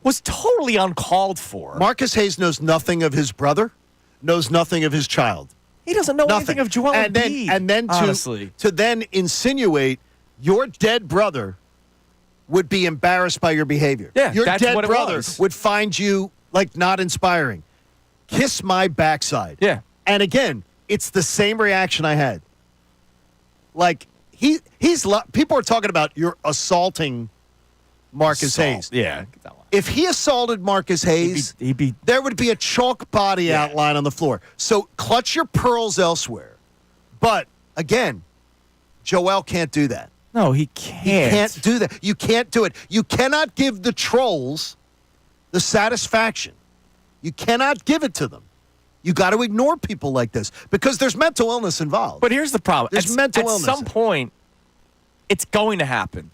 was totally uncalled for. Marcus Hayes knows nothing of his brother, knows nothing of his child. He doesn't know anything of Joel Embiid. And then to then insinuate your dead brother would be embarrassed by your behavior. Yeah, your that's dead what it brother was. would find you like not inspiring. Kiss my backside. Yeah. And again, it's the same reaction I had. Like people are talking about you're assaulting Marcus Hayes. Yeah. If he assaulted Marcus Hayes, there would be a chalk body outline on the floor. So clutch your pearls elsewhere. But again, Joel can't do that. No, he can't. He can't do that. You can't do it. You cannot give the trolls the satisfaction. You cannot give it to them. You got to ignore people like this because there's mental illness involved. But here's the problem. There's mental illness. At some point, it's going to happen.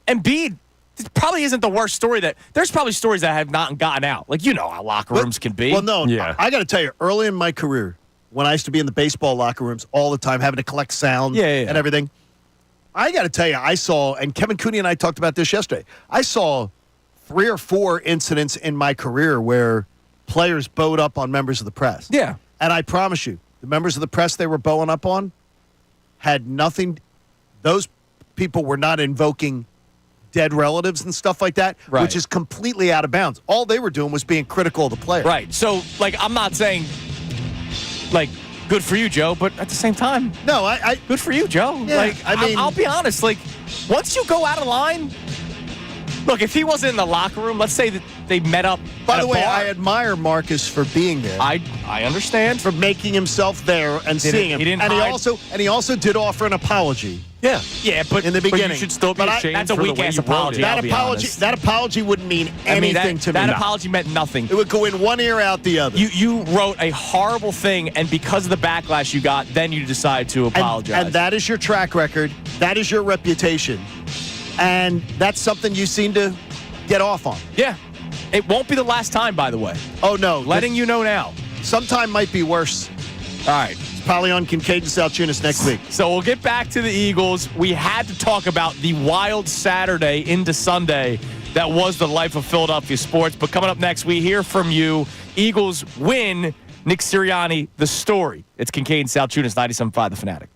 Embiid probably isn't the worst story there's probably stories that have not gotten out. Like, you know how locker rooms can be. Well, no. Yeah. I got to tell you, early in my career, when I used to be in the baseball locker rooms all the time, having to collect sound and everything, I got to tell you, I saw, and Kevin Cooney and I talked about this yesterday, I saw 3 or 4 incidents in my career where players bowed up on members of the press. Yeah. And I promise you, the members of the press they were bowing up on had nothing, those people were not invoking dead relatives and stuff like that, which is completely out of bounds. All they were doing was being critical of the player. Right. So, like, I'm not saying, like, good for you, Joe, but at the same time, no, I good for you, Joe. Yeah, like, I mean, I'll be honest. Like, once you go out of line, look, if he wasn't in the locker room, let's say that they met up. By the way, bar. I admire Marcus for being there. I understand for making himself there and seeing him. He didn't and he also did offer an apology. Yeah, but in the beginning, but you should still be ashamed. That's a weak ass apology. That apology wouldn't mean anything to me. That apology meant nothing. It would go in one ear out the other. You wrote a horrible thing, and because of the backlash you got, then you decide to apologize. And that is your track record. That is your reputation, and that's something you seem to get off on. Yeah, it won't be the last time, by the way. Oh no, letting you know now. Sometime might be worse. All right. Probably on Kincade Salciunas next week. So we'll get back to the Eagles. We had to talk about the wild Saturday into Sunday that was the life of Philadelphia sports. But coming up next, we hear from you. Eagles win. Nick Sirianni, the story. It's Kincade Salciunas, 97.5 The Fanatic.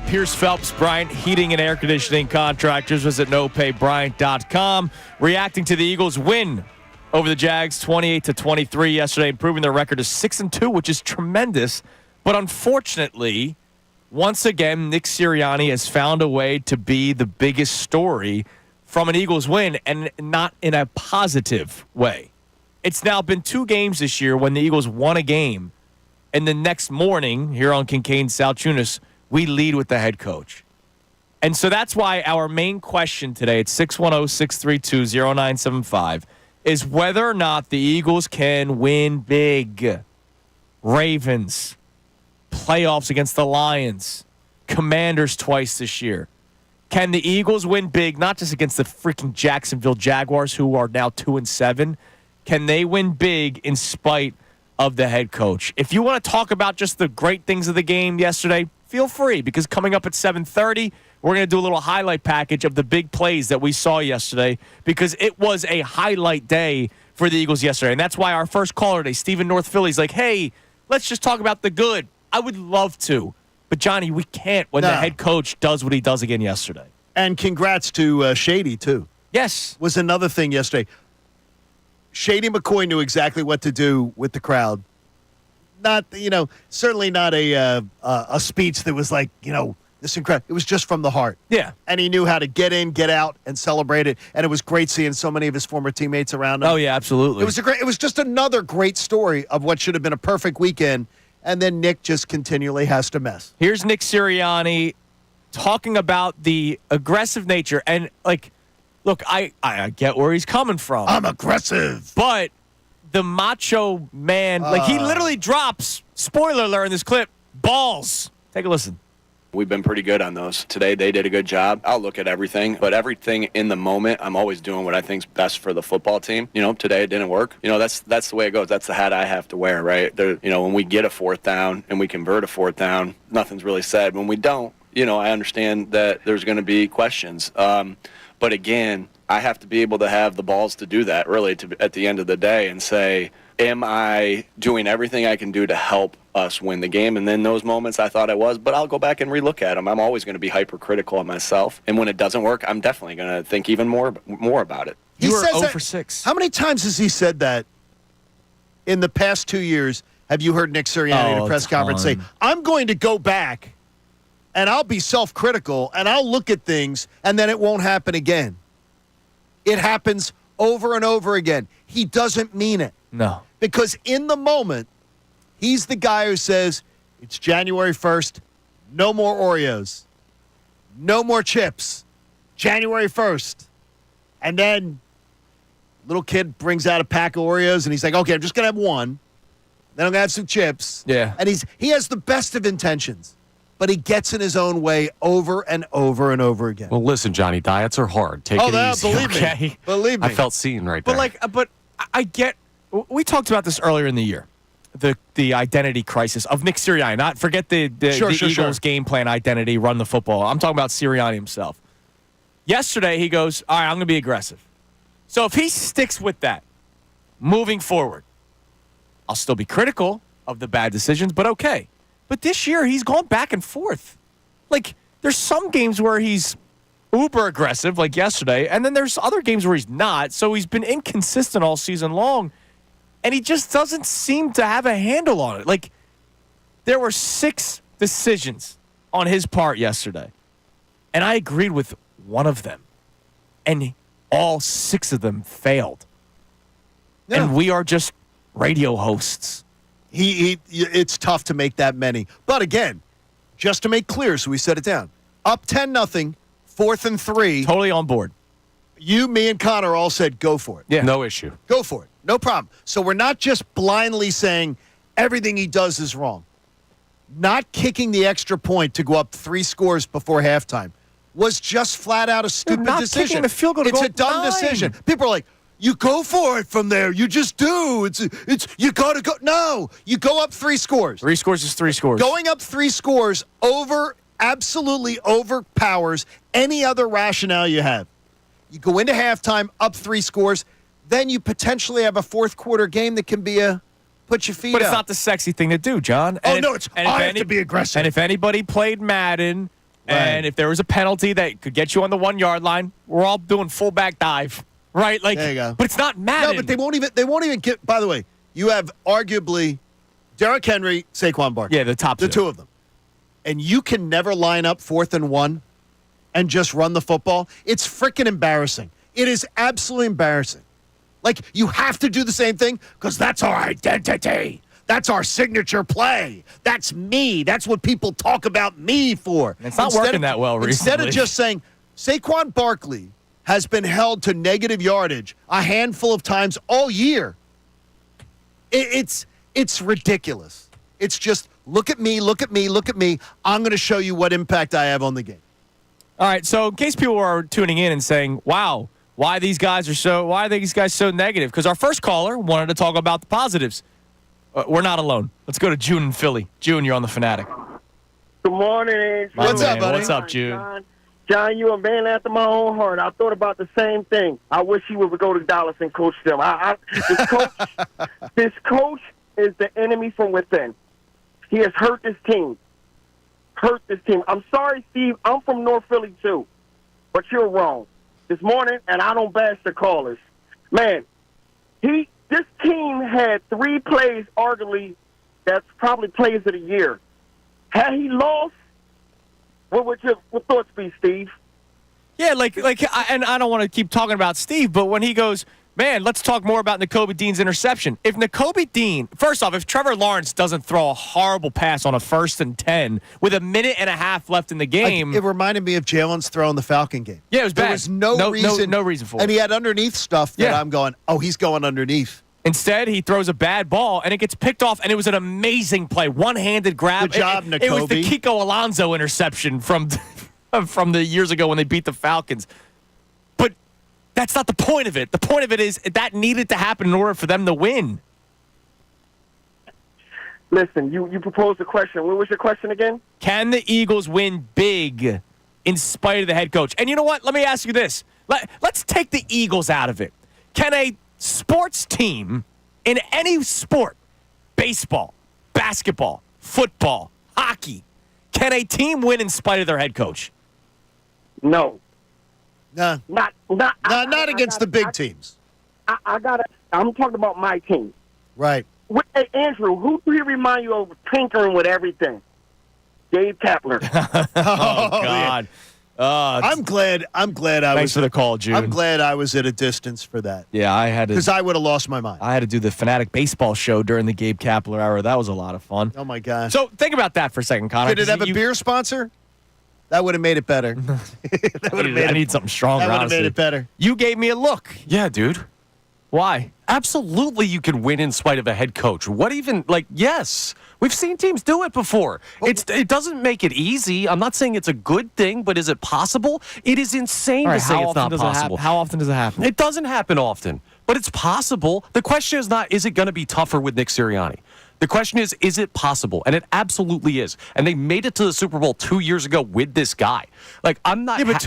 Pierce Phelps Bryant Heating and Air Conditioning Contractors. Visit nopaybryant.com. Reacting to the Eagles' win over the Jags 28-23 yesterday, improving their record to 6-2, which is tremendous. But unfortunately, once again, Nick Sirianni has found a way to be the biggest story from an Eagles win, and not in a positive way. It's now been 2 games this year when the Eagles won a game, and the next morning here on Kincade Salciunas, we lead with the head coach. And so that's why our main question today at 610-632-0975 is whether or not the Eagles can win big. Ravens, playoffs against the Lions, Commanders twice this year. Can the Eagles win big, not just against the freaking Jacksonville Jaguars, who are now 2-7? Can they win big in spite of the head coach? If you want to talk about just the great things of the game yesterday, feel free, because coming up at 7:30, we're going to do a little highlight package of the big plays that we saw yesterday, because it was a highlight day for the Eagles yesterday. And that's why our first caller today, Stephen North Philly's like, hey, let's just talk about the good. I would love to. But, Johnny, we can't when the head coach does what he does again yesterday. And congrats to Shady, too. Yes. Was another thing yesterday. Shady McCoy knew exactly what to do with the crowd. Not, certainly not a speech that was like, this incredible. It was just from the heart. Yeah. And he knew how to get in, get out, and celebrate it. And it was great seeing so many of his former teammates around him. Oh, yeah, absolutely. It was just another great story of what should have been a perfect weekend. And then Nick just continually has to mess. Here's Nick Sirianni talking about the aggressive nature. And, look, I get where he's coming from. I'm aggressive. But the macho man, he literally drops, spoiler alert in this clip, balls. Take a listen. We've been pretty good on those. Today, they did a good job. I'll look at everything, but everything in the moment, I'm always doing what I think's best for the football team. Today it didn't work. That's the way it goes. That's the hat I have to wear, right? When we get a 4th down and we convert a 4th down, nothing's really said. When we don't, I understand that there's going to be questions. But again, I have to be able to have the balls to do that, really, at the end of the day, and say, am I doing everything I can do to help us win the game? And then those moments I thought I was, but I'll go back and relook at them. I'm always going to be hypercritical of myself. And when it doesn't work, I'm definitely going to think even more about it. You were 0 that, for 6. How many times has he said that in the past 2 years? Have you heard Nick Sirianni in a press conference say, I'm going to go back and I'll be self-critical and I'll look at things and then it won't happen again? It happens over and over again. He doesn't mean it. No. Because in the moment, he's the guy who says, it's January 1st, no more Oreos, no more chips, January 1st. And then little kid brings out a pack of Oreos, and he's like, okay, I'm just going to have one. Then I'm going to have some chips. Yeah. And he has the best of intentions, but he gets in his own way over and over and over again. Well, listen, Johnny, diets are hard. Take it easy. Believe me. I felt seen right there. But I get. We talked about this earlier in the year, the identity crisis of Nick Sirianni. Not forget the Eagles' game plan identity, run the football. I'm talking about Sirianni himself. Yesterday, he goes, all right, I'm going to be aggressive. So if he sticks with that moving forward, I'll still be critical of the bad decisions, but okay. But this year, he's gone back and forth. There's some games where he's uber aggressive, like yesterday, and then there's other games where he's not. So he's been inconsistent all season long. And he just doesn't seem to have a handle on it. There were 6 decisions on his part yesterday. And I agreed with one of them. And all 6 of them failed. Yeah. And we are just radio hosts. It's tough to make that many. But again, just to make clear, so we set it down. Up 10-0, 4th and 3. Totally on board. You, me, and Connor all said go for it. Yeah. No issue. Go for it. No problem. So we're not just blindly saying everything he does is wrong. Not kicking the extra point to go up 3 scores before halftime was just flat out a stupid decision. Kicking the field goal to it's go a dumb 9. decision. People are like, you go for it from there. You just do. It's you got to go. No, you go up 3 scores. 3 scores is 3 scores. Going up 3 scores absolutely overpowers any other rationale you have. You go into halftime up 3 scores, then you potentially have a 4th quarter game that can be put your feet up. But it's not the sexy thing to do, John. I have to be aggressive. And if anybody played Madden And if there was a penalty that could get you on the 1 yard line, we're all doing fullback dive, right? Like, there you go. But it's not Madden. No, but they won't even get. By the way, you have arguably Derrick Henry, Saquon Barkley. Yeah, the two of them, and you can never line up 4th and 1 and just run the football. It's freaking embarrassing. It is absolutely embarrassing. Like, you have to do the same thing because that's our identity. That's our signature play. That's me. That's what people talk about me for. It's not working that well recently. Instead of just saying, Saquon Barkley has been held to negative yardage a handful of times all year. It's ridiculous. It's just, look at me, look at me, look at me. I'm going to show you what impact I have on the game. All right, so in case people are tuning in and saying, wow, why are these guys so negative? Because our first caller wanted to talk about the positives. We're not alone. Let's go to June in Philly. June, you're on the Fanatic. Good morning, Andrew. What's up, buddy? What's up, June? John, you a man after my own heart. I thought about the same thing. I wish he would go to Dallas and coach them. This coach is the enemy from within. He has hurt this team. I'm sorry, Steve. I'm from North Philly, too. But you're wrong. This morning, and I don't bash the callers. Man, this team had 3 plays, arguably, that's probably plays of the year. Had he lost, what would your thoughts be, Steve? Yeah, and I don't want to keep talking about Steve, but when he goes, man, let's talk more about Nakobe Dean's interception. If Nakobe Dean, first off, if Trevor Lawrence doesn't throw a horrible pass on a 1st and 10 with 1.5 minutes left in the game. It reminded me of Jalen's throw in the Falcon game. Yeah, it was bad. There was no reason for it. And he had underneath stuff that I'm going, he's going underneath. Instead, he throws a bad ball, and it gets picked off, and it was an amazing play. One-handed grab. Good job, Nakobe. It was the Kiko Alonso interception from the years ago when they beat the Falcons. But that's not the point of it. The point of it is that needed to happen in order for them to win. Listen, you proposed a question. What was your question again? Can the Eagles win big in spite of the head coach? And you know what? Let me ask you this. Let's take the Eagles out of it. Can a sports team in any sport, baseball, basketball, football, hockey, can a team win in spite of their head coach? No. Nah. Not against the big teams. I'm talking about my team. Right. Hey, Andrew, who do he remind you of tinkering with everything? Dave Kapler. Oh, God. I'm glad I was. Thanks for the call, June. I'm glad I was at a distance for that. Yeah, I had to. Because I would have lost my mind. I had to do the Fanatic baseball show during the Gabe Kapler hour. That was a lot of fun. Oh, my gosh. So think about that for a second, Connor. Did it have a beer sponsor? That would have made it better. I need something stronger, That would have honestly. made it better. You gave me a look. Yeah, dude. Why? Absolutely, you can win in spite of a head coach. Yes, we've seen teams do it before. It doesn't make it easy. I'm not saying it's a good thing, but is it possible? It is insane to say it's not possible. How often does it happen? It doesn't happen often, but it's possible. The question is not, is it going to be tougher with Nick Sirianni? The question is it possible? And it absolutely is. And they made it to the Super Bowl 2 years ago with this guy. I'm not... Yeah, but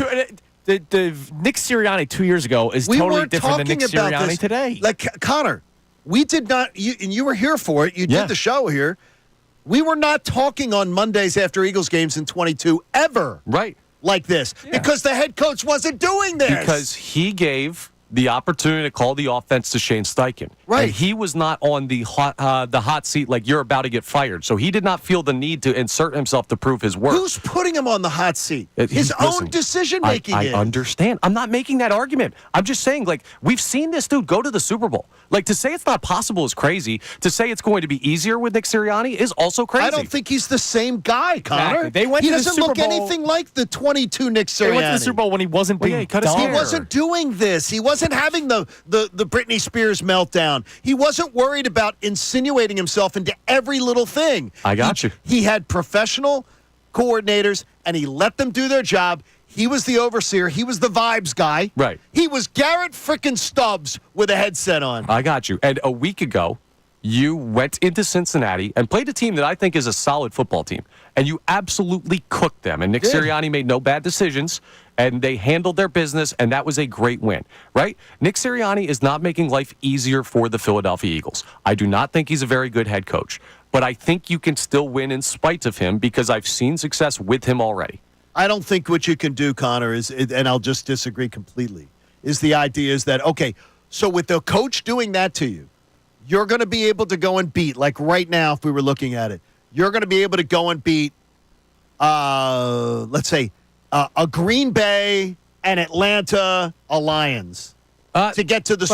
the Nick Sirianni 2 years ago is totally different than Nick Sirianni today. Like, Connor, we did not, and you were here for it. You did the show here. We were not talking on Mondays after Eagles games in 22 ever. Right. Like this. Yeah. Because the head coach wasn't doing this. Because he gave the opportunity to call the offense to Shane Steichen. Right. And he was not on the hot seat like you're about to get fired. So he did not feel the need to insert himself to prove his worth. Who's putting him on the hot seat? His own decision-making. I understand. I'm not making that argument. I'm just saying, we've seen this dude go to the Super Bowl. To say it's not possible is crazy. To say it's going to be easier with Nick Sirianni is also crazy. I don't think he's the same guy, Connor. Exactly. He doesn't look anything like the 22 Nick Sirianni. They went to the Super Bowl when he wasn't being dumb. He wasn't doing this. He wasn't having the Britney Spears meltdown. He wasn't worried about insinuating himself into every little thing. I got you. He had professional coordinators, and he let them do their job. He was the overseer. He was the vibes guy. Right. He was Garrett frickin' Stubbs with a headset on. I got you. And a week ago, you went into Cincinnati and played a team that I think is a solid football team. And you absolutely cooked them. And Nick Sirianni made no bad decisions. And they handled their business, and that was a great win, right? Nick Sirianni is not making life easier for the Philadelphia Eagles. I do not think he's a very good head coach. But I think you can still win in spite of him because I've seen success with him already. I don't think what you can do, Connor, and I'll just disagree completely, is the idea is that, okay, so with the coach doing that to you, you're going to be able to go and beat, like right now, if we were looking at it, you're going to be able to go and beat, let's say, a Green Bay, an Atlanta, a Lions. To get to the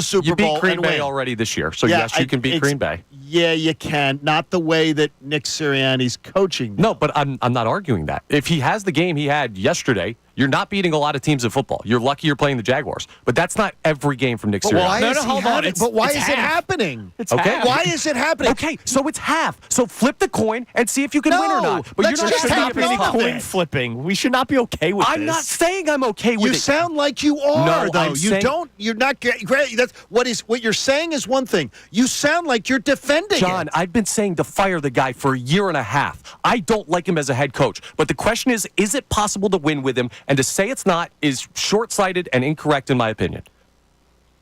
Super you Bowl, beat Green and Bay win. already this year, so yes, you can beat Green Bay. Yeah, you can. Not the way that Nick Sirianni's coaching. No, but I'm not arguing that. If he has the game he had yesterday, you're not beating a lot of teams in football. You're lucky you're playing the Jaguars, but that's not every game from Nick Sirianni. Hold on. But why it's is half. it happening? It's okay. half. Why is it happening? Okay, so it's half. So flip the coin and see if you can win or not. But let's you're not just gonna have be none of coin it. flipping. We should not be okay with I'm this. not saying I'm okay with You it. sound like you are, No, though. I'm saying- You're not. That's what you're saying is one thing. You sound like you're defending John, it. I've been saying to fire the guy for a year and a half. I don't like him as a head coach. But the question is it possible to win with him? And to say it's not is short-sighted and incorrect in my opinion.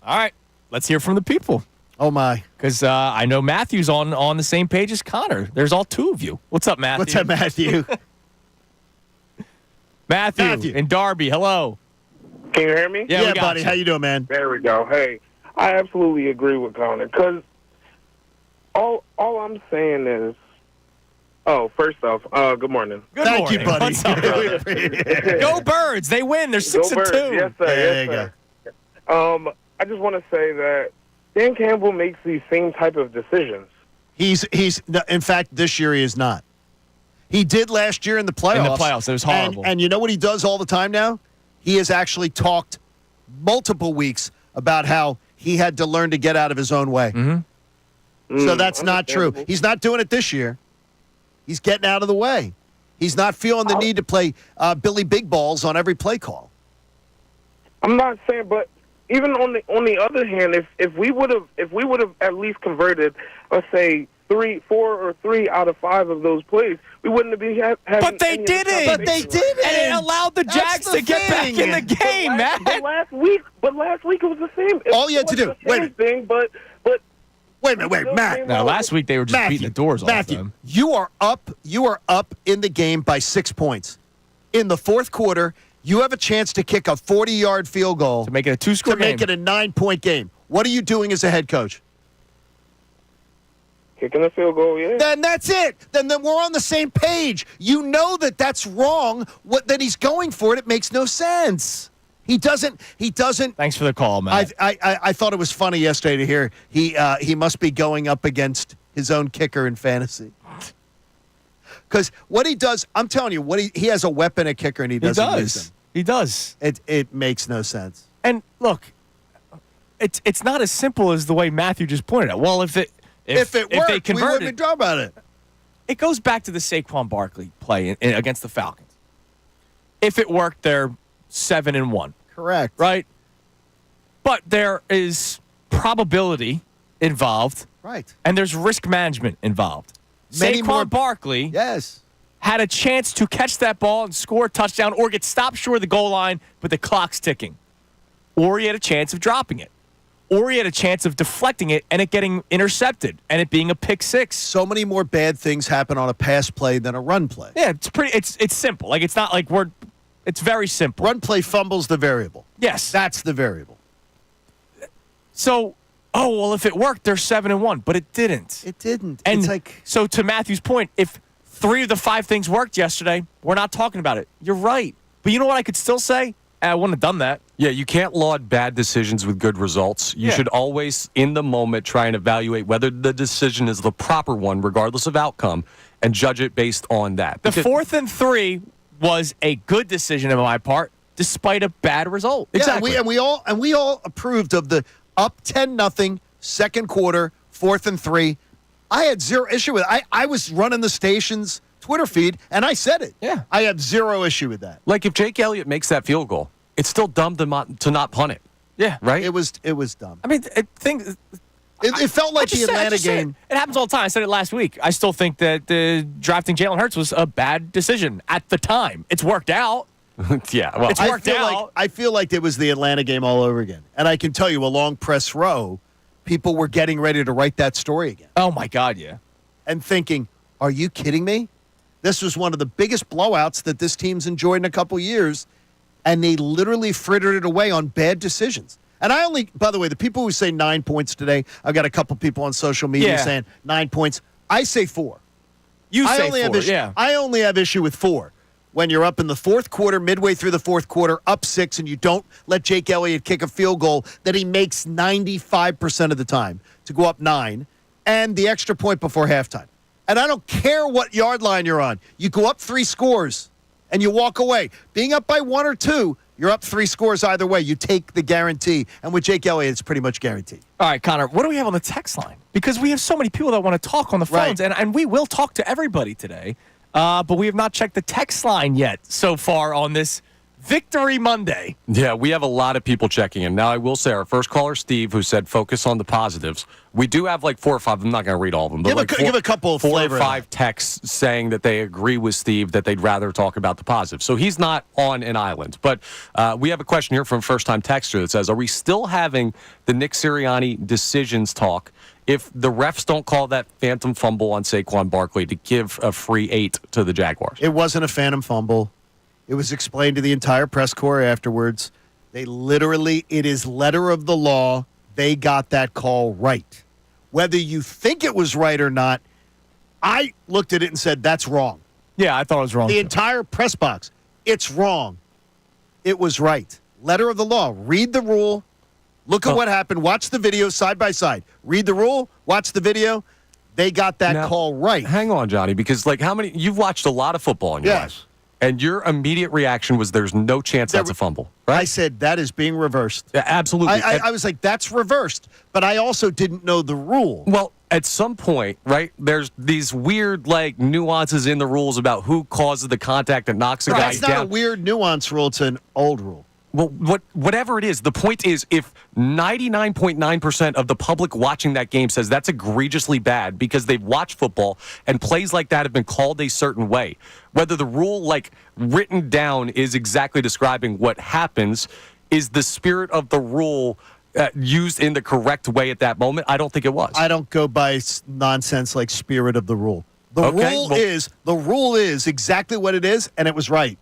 All right. Let's hear from the people. Oh my! Because I know Matthew's on the same page as Connor. There's all two of you. What's up, Matthew? What's up, Matthew? Matthew in Darby. Hello. Can you hear me? Yeah, we got buddy. you. How you doing, man? There we go. Hey, I absolutely agree with Connor because all I'm saying is, first off, good morning. Good Thank morning. you, buddy. What's up, brother? Go Birds. They win. They're 6-2. Birds. Yes, sir. There Yes, you sir. I just want to say that Dan Campbell makes these same type of decisions. He's in fact this year he is not. He did last year in the playoffs. In the playoffs, it was horrible. And you know what he does all the time now? He has actually talked multiple weeks about how he had to learn to get out of his own way. Mm-hmm. So that's not true. Understandable. He's not doing it this year. He's getting out of the way. He's not feeling the need to play Billy Big Balls on every play call. I'm not saying, but even on the other hand, if we would have at least converted, let's say 4 or 3 out of 5 of those plays, we wouldn't be having. But they any did of it. the But they didn't. And it allowed the That's Jags the to get back thing. in the game, man. But last week it was the same. All you had to do- It was the same thing, but Wait a minute, Matt. No, last week they were just beating the doors off Matthew, them. you are up in the game by 6 points. In the fourth quarter, you have a chance to kick a 40-yard field goal To make it a 2-score to game. make it a 9-point game. What are you doing as a head coach? kicking the field goal, yeah. Then that's it. Then we're on the same page. You know that that's wrong. That he's going for it. It makes no sense. He doesn't. Thanks for the call, Matt. I thought it was funny yesterday to hear he must be going up against his own kicker in fantasy. Because what he does, I'm telling you, he has a weapon at kicker and he doesn't use them. He does. It makes no sense. And look, it's not as simple as the way Matthew just pointed out. Well, if it If they we wouldn't converted, be talking about it. it goes back to the Saquon Barkley play against the Falcons. If it worked, they're 7-1. Correct. Right? But there is probability involved. Right. And there's risk management involved. Many Saquon more- Barkley Yes. had a chance to catch that ball and score a touchdown or get stopped short of the goal line, but the clock's ticking. Or he had a chance of dropping it. Or he had a chance of deflecting it and it getting intercepted and it being a pick six. So many more bad things happen on a pass play than a run play. Yeah, it's simple. Like it's not like it's very simple. Run play fumbles the variable. Yes. That's the variable. So, if it worked, they're 7-1, but it didn't. It didn't. And it's like so to Matthew's point, if 3 of the 5 things worked yesterday, we're not talking about it. You're right. But you know what I could still say? I wouldn't have done that. Yeah, you can't laud bad decisions with good results. You should always, in the moment, try and evaluate whether the decision is the proper one, regardless of outcome, and judge it based on that. The 4th and 3 was a good decision on my part, despite a bad result. exactly. We all approved of the up 10-0 second quarter, 4th and 3. I had zero issue with it. I was running the station's Twitter feed, and I said it. Yeah. I had zero issue with that. Like, if Jake Elliott makes that field goal, it's still dumb to not punt it, Yeah. right? It was dumb. I mean, It felt like the Atlanta game. It happens all the time. I said it last week. I still think that drafting Jalen Hurts was a bad decision at the time. It's worked out. Yeah, well, It's worked out. I feel like it was the Atlanta game all over again. And I can tell you, along press row, people were getting ready to write that story again Oh, my God, yeah. and thinking, are you kidding me? This was one of the biggest blowouts that this team's enjoyed in a couple years, and they literally frittered it away on bad decisions. And by the way, the people who say 9 points today, I've got a couple people on social media saying 9 points. I say 4. I only have issue with 4. When you're up in the fourth quarter, midway through the fourth quarter, up 6, and you don't let Jake Elliott kick a field goal that he makes 95% of the time to go up 9, and the extra point before halftime. And I don't care what yard line you're on. You go up 3 scores, and you walk away. Being up by 1 or 2, you're up 3 scores either way. You take the guarantee. And with Jake Elliott, it's pretty much guaranteed. All right, Connor, what do we have on the text line? Because we have so many people that want to talk on the phones, and we will talk to everybody today. But we have not checked the text line yet so far on this Victory Monday. Yeah, we have a lot of people checking in. Now, I will say our first caller, Steve, who said focus on the positives. We do have like 4 or 5. I'm not going to read all of them. But give a couple of 4 or 5 texts saying that they agree with Steve, that they'd rather talk about the positives. So he's not on an island. But we have a question here from first-time texter that says, are we still having the Nick Sirianni decisions talk if the refs don't call that phantom fumble on Saquon Barkley to give a free 8 to the Jaguars? It wasn't a phantom fumble. It was explained to the entire press corps afterwards. It is letter of the law. They got that call right. Whether you think it was right or not, I looked at it and said, that's wrong. Yeah, I thought it was wrong. The entire press box, it's wrong. It was right. Letter of the law. Read the rule. Look at what happened. Watch the video side by side. Read the rule. Watch the video. They got that call right. Hang on, Johnny, because you've watched a lot of football in your life. And your immediate reaction was there's no chance that's a fumble, right? I said that is being reversed. Yeah, absolutely. I was like, that's reversed. But I also didn't know the rule. Well, at some point, right, there's these weird, nuances in the rules about who causes the contact that knocks a guy down. It's not a weird nuance rule. It's an old rule. Well, whatever it is, the point is if 99.9% of the public watching that game says that's egregiously bad because they've watched football and plays like that have been called a certain way, whether the rule, written down is exactly describing what happens, is the spirit of the rule used in the correct way at that moment? I don't think it was. I don't go by nonsense like spirit of the rule. The rule is exactly what it is, and it was right.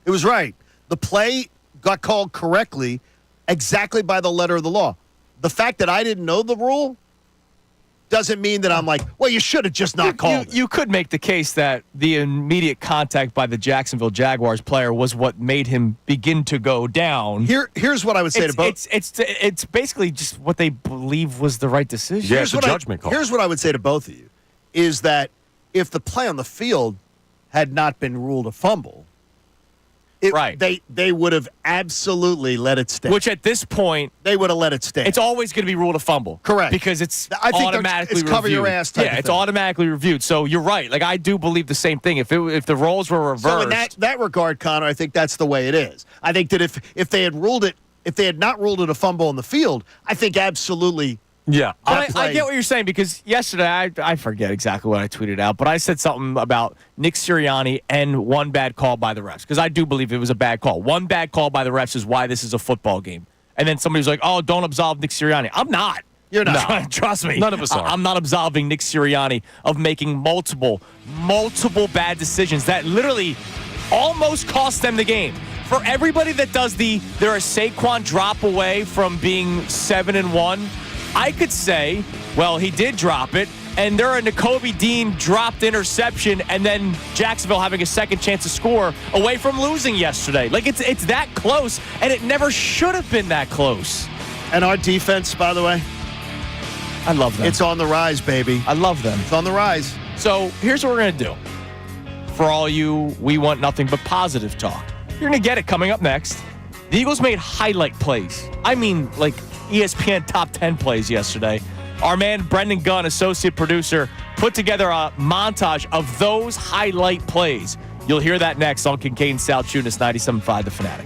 It was right. The play got called correctly, exactly by the letter of the law. The fact that I didn't know the rule doesn't mean that I'm like, well, you should have just not called it. You could make the case that the immediate contact by the Jacksonville Jaguars player was what made him begin to go down. Here's what I would say to both. It's basically just what they believe was the right decision. Yeah, it's a judgment call. Here's what I would say to both of you, is that if the play on the field had not been ruled a fumble, they would have absolutely let it stand. Which at this point, they would have let it stand. It's always going to be ruled a fumble. Correct. Because it's it's automatically reviewed. cover your ass type of it's thing. automatically reviewed. So you're right. I do believe the same thing. If the roles were reversed. So in that regard, Connor, I think that's the way it is. I think that if they had not ruled it a fumble on the field, I think absolutely. Yeah. I get what you're saying because yesterday, I forget exactly what I tweeted out, but I said something about Nick Sirianni and one bad call by the refs because I do believe it was a bad call. One bad call by the refs is why this is a football game. And then somebody was like, oh, don't absolve Nick Sirianni. I'm not. You're not. No, trust me. None of us are. I'm not absolving Nick Sirianni of making multiple bad decisions that literally almost cost them the game. For everybody that does they're a Saquon drop away from being 7-1, I could say, well, he did drop it, and they're a Nakobe Dean dropped interception, and then Jacksonville having a second chance to score away from losing yesterday. It's that close, and it never should have been that close. And our defense, by the way, I love them. It's on the rise, baby. I love them. It's on the rise. So here's what we're going to do. For all you, we want nothing but positive talk. You're going to get it coming up next. The Eagles made highlight plays. I mean, ESPN top 10 plays yesterday. Our man, Brendan Gunn, associate producer, put together a montage of those highlight plays. You'll hear that next on Kincade Salciunas 97.5 The Fanatic.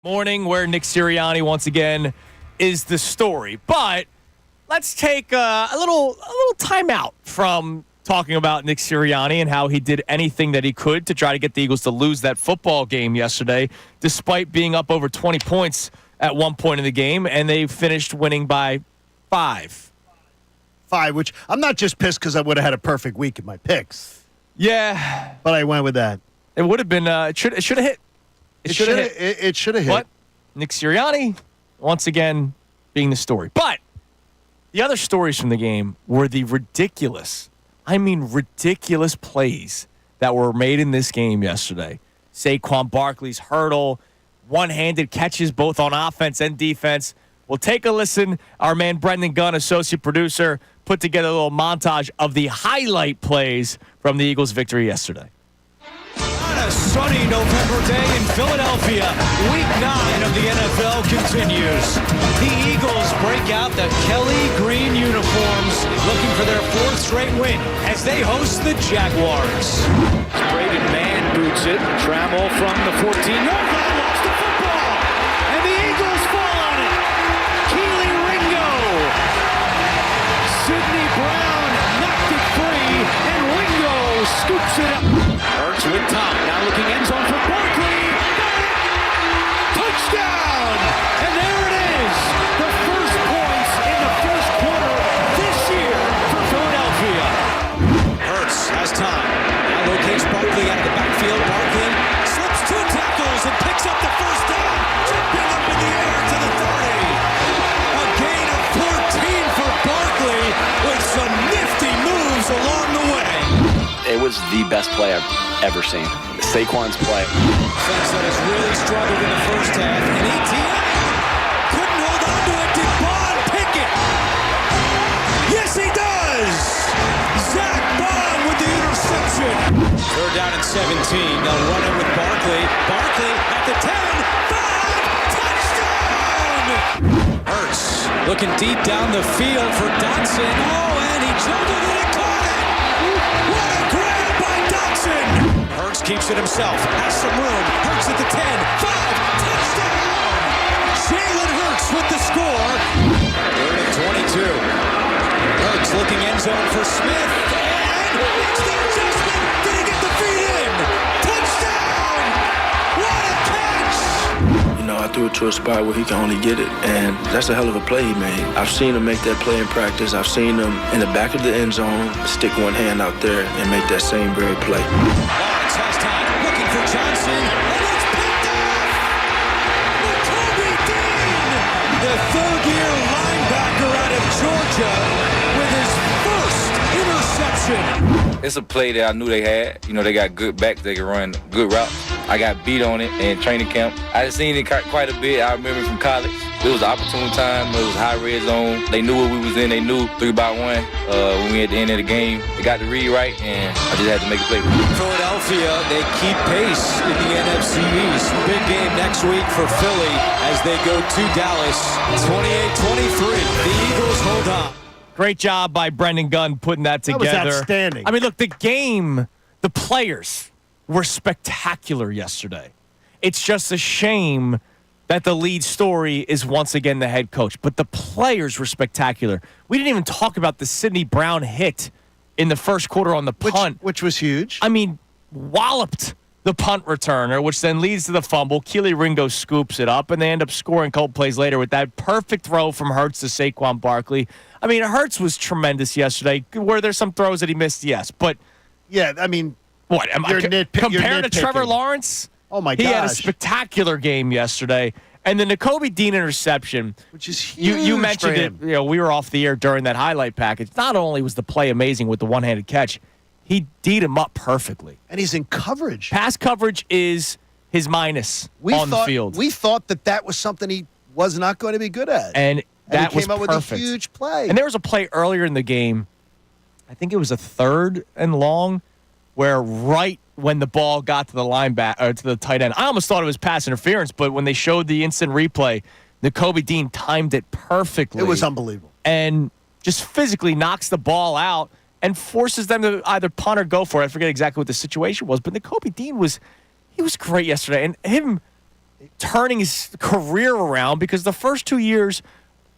Morning, where Nick Sirianni once again is the story. But let's take a little timeout from talking about Nick Sirianni and how he did anything that he could to try to get the Eagles to lose that football game yesterday, despite being up over 20 points at one point in the game, and they finished winning by 5. 5, which I'm not just pissed because I would have had a perfect week in my picks. Yeah. But I went with that. It would have been, it should have hit. It should have hit. But Nick Sirianni, once again, being the story. But the other stories from the game were the ridiculous plays that were made in this game yesterday. Saquon Barkley's hurdle, one-handed catches both on offense and defense. We'll take a listen. Our man Brendan Gunn, associate producer, put together a little montage of the highlight plays from the Eagles' victory yesterday. On a sunny November day in Philadelphia, Week 9 of the NFL continues. The Eagles break out the Kelly green uniforms, looking for their 4th straight win as they host the Jaguars. Braden man boots it. Trammell from the 14-yard line lost the football, and the Eagles fall on it. Keely Ringo. Sidney Brown knocked it free, and Ringo scoops it up. Hurts with time. Now looking end zone for Barkley. Touchdown! And there it is. The first points in the first quarter this year for Philadelphia. Hurts has time. Now locates Barkley out of the backfield. Barkley slips 2 tackles and picks up the first down. Jumping up in the air to the 30. A gain of 14 for Barkley with some nifty moves along the way. It was the best play I've ever seen. Saquon's play. Defense that has really struggled in the first half. And ETN couldn't hold on to it. Did Bond pick it? Yes, he does! Zach Bond with the interception. 3rd down and 17. They'll run it with Barkley. Barkley at the 10. 5! Touchdown! Hurts looking deep down the field for Dotson. Oh, and he juggled it and caught it! What a grab by Dotson! Hurts keeps it himself. Has some room. Hurts at the 10. 5. Touchdown! Jalen Hurts with the score. 3rd and 22. Hurts looking end zone for Smith. And it's the adjustment. Did he get the feet in? Touchdown! What a catch! You know, I threw it to a spot where he can only get it, and that's a hell of a play he made. I've seen him make that play in practice. I've seen him in the back of the end zone stick one hand out there and make that same very play. Lawrence has time, looking for Johnson, and it's picked off! Nakobe Dean, the 3rd-year linebacker out of Georgia, with his first interception. It's a play that I knew they had. You know, they got good backs. They can run good routes. I got beat on it in training camp. I just seen it quite a bit. I remember from college. It was an opportune time. It was high red zone. They knew what we was in. They knew 3-by-1 when we at the end of the game. They got the read right, and I just had to make a play. Philadelphia, they keep pace in the NFC East. Big game next week for Philly as they go to Dallas. 28-23. The Eagles hold on. Great job by Brendan Gunn putting that together. That was outstanding. I mean, look, the game, the players were spectacular yesterday. It's just a shame that the lead story is once again the head coach. But the players were spectacular. We didn't even talk about the Sidney Brown hit in the first quarter on the punt. Which was huge. I mean, walloped the punt returner, which then leads to the fumble. Keely Ringo scoops it up, and they end up scoring a couple plays later with that perfect throw from Hurts to Saquon Barkley. I mean, Hurts was tremendous yesterday. Were there some throws that he missed? Yes. But, yeah, I mean, what? Compared to Trevor Lawrence? Oh, my gosh. He had a spectacular game yesterday. And the Nakobe Dean interception, which is huge. You mentioned it. You know, we were off the air during that highlight package. Not only was the play amazing with the one-handed catch, he D'd him up perfectly. And he's in coverage. Pass coverage is his minus the field. We thought that was something he was not going to be good at. And that he came was up perfect. with a huge play. And there was a play earlier in the game, I think it was a 3rd and long, where right when the ball got to the linebacker to the tight end, I almost thought it was pass interference, but when they showed the instant replay, Nakobe Dean timed it perfectly. It was unbelievable. And just physically knocks the ball out and forces them to either punt or go for it. I forget exactly what the situation was, but Nakobe Dean was great yesterday. And him turning his career around because the first 2 years,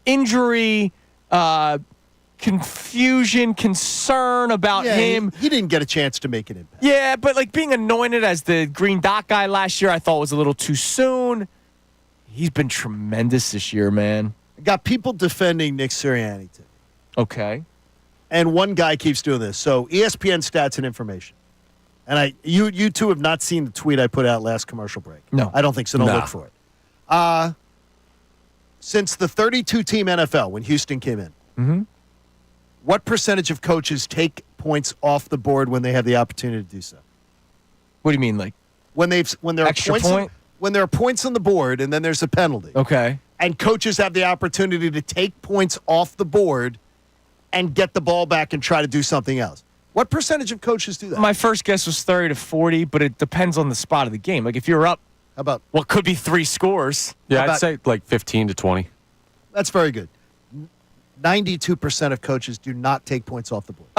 injury, confusion, concern about him. He didn't get a chance to make an impact. Yeah, but like being anointed as the green dot guy last year, I thought was a little too soon. He's been tremendous this year, man. Got people defending Nick Sirianni today. Okay. And one guy keeps doing this. So ESPN stats and information. And you two have not seen the tweet I put out last commercial break. No. I don't think so. Don't look for it. Since the 32-team NFL, when Houston came in, what percentage of coaches take points off the board when they have the opportunity to do so? What do you mean, like when there are extra points point? When there are points on the board and then there's a penalty. Okay. And coaches have the opportunity to take points off the board and get the ball back and try to do something else. What percentage of coaches do that? My first guess was 30 to 40, but it depends on the spot of the game. Like if you're up, How about what could be 3 scores. Yeah, I'd say like 15 to 20. that's very good. 92% of coaches do not take points off the board.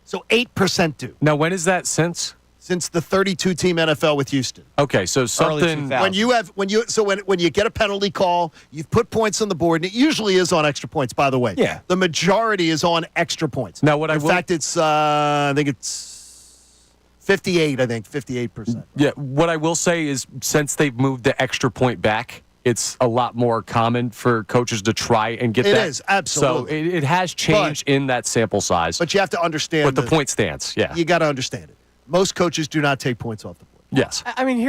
So 8% do. Now, when is that since? Since the 32-team NFL with Houston. Okay, so something. 2000. When you get a penalty call, you've put points on the board, and it usually is on extra points, by the way. Yeah. The majority is on extra points. Now, what In fact, it's I think it's 58%. Yeah, what I will say is since they've moved the extra point back, it's a lot more common for coaches to try and get It that. is, absolutely. So it has changed in that sample size. But you have to understand But the point stands, yeah. You got to understand it. Most coaches do not take points off the board. Yes. I mean,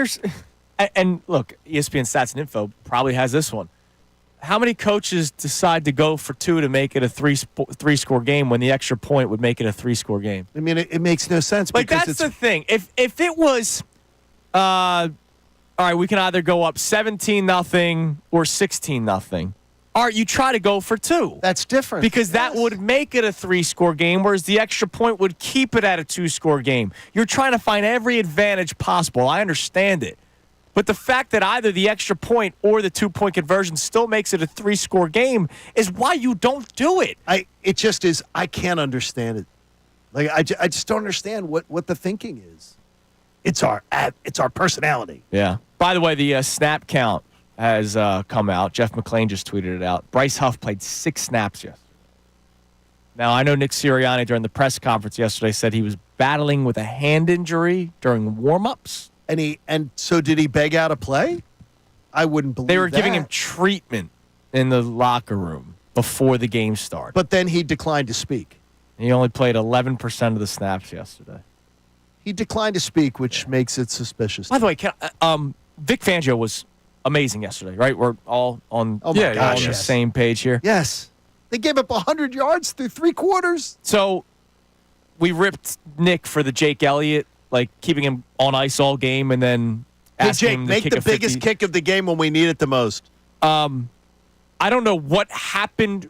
and look, ESPN Stats and Info probably has this one. How many coaches decide to go for 2 to make it a three-score game when the extra point would make it a 3-score game? I mean, it makes no sense. Like, because that's the thing. If it was, all right, we can either go up 17-0 or 16-0. All right, you try to go for 2. That's different. Because that would make it a 3-score game, whereas the extra point would keep it at a 2-score game. You're trying to find every advantage possible. I understand it. But the fact that either the extra point or the 2-point conversion still makes it a 3-score game is why you don't do it. It just is. I can't understand it. Like I just don't understand what the thinking is. It's our personality. Yeah. By the way, the snap count has come out. Jeff McClain just tweeted it out. Bryce Huff played 6 snaps yesterday. Now, I know Nick Sirianni during the press conference yesterday said he was battling with a hand injury during warm-ups. And so did he beg out a play? I wouldn't believe They were giving that. him treatment in the locker room before the game started. But then he declined to speak. He only played 11% of the snaps yesterday. He declined to speak, which makes it suspicious. By the way, Vic Fangio was amazing yesterday, right? We're all on, Oh my gosh, on the yes. same page here. Yes. They gave up 100 yards through 3 quarters. So we ripped Nick for the Jake Elliott, like keeping him on ice all game and then Hey, asking Jake, him to make kick the a 50. biggest kick of the game when we need it the most. I don't know what happened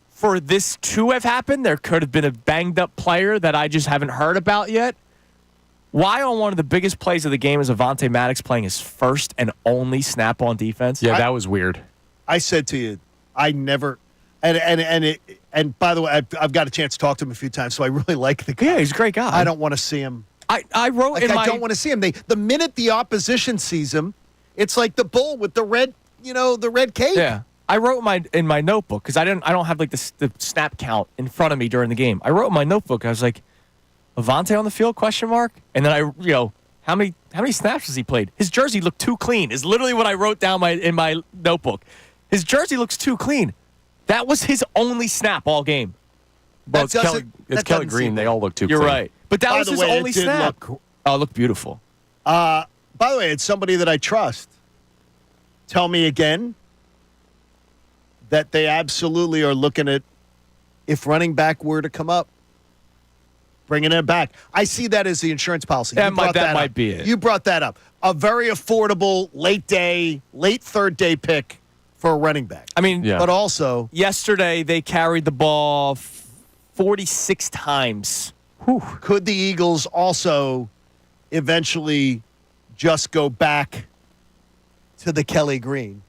for this to have happened. There could have been a banged-up player that I just haven't heard about yet. Why on one of the biggest plays of the game is Avonte Maddox playing his first and only snap on defense? Yeah, that was weird. I said to you, I never and by the way, I've got a chance to talk to him a few times, so I really like the guy. Yeah, he's a great guy. I don't want to see him. I wrote Like, in my... I don't want to see him. The minute the opposition sees him, it's like the bull with the red, the red cape. Yeah. I wrote in my notebook because I don't have like the snap count in front of me during the game. I wrote in my notebook. I was like, Avonte on the field? ? And then how many snaps has he played? His jersey looked too clean. Is literally what I wrote down in my notebook. His jersey looks too clean. That was his only snap all game. Well, That it's Kelly doesn't Green. seem They all look too You're clean. right. But that By was the his way, only it did snap. look- Oh, it looked beautiful. By the way, it's somebody that I trust. Tell me again that they absolutely are looking at if running back were to come up, bringing it back. I see that as the insurance policy. That You brought might up. be it. You brought that up. A very affordable late third day pick for a running back. I mean, Yeah. But also, yesterday they carried the ball 46 times. could the Eagles also eventually just go back to the Kelly Green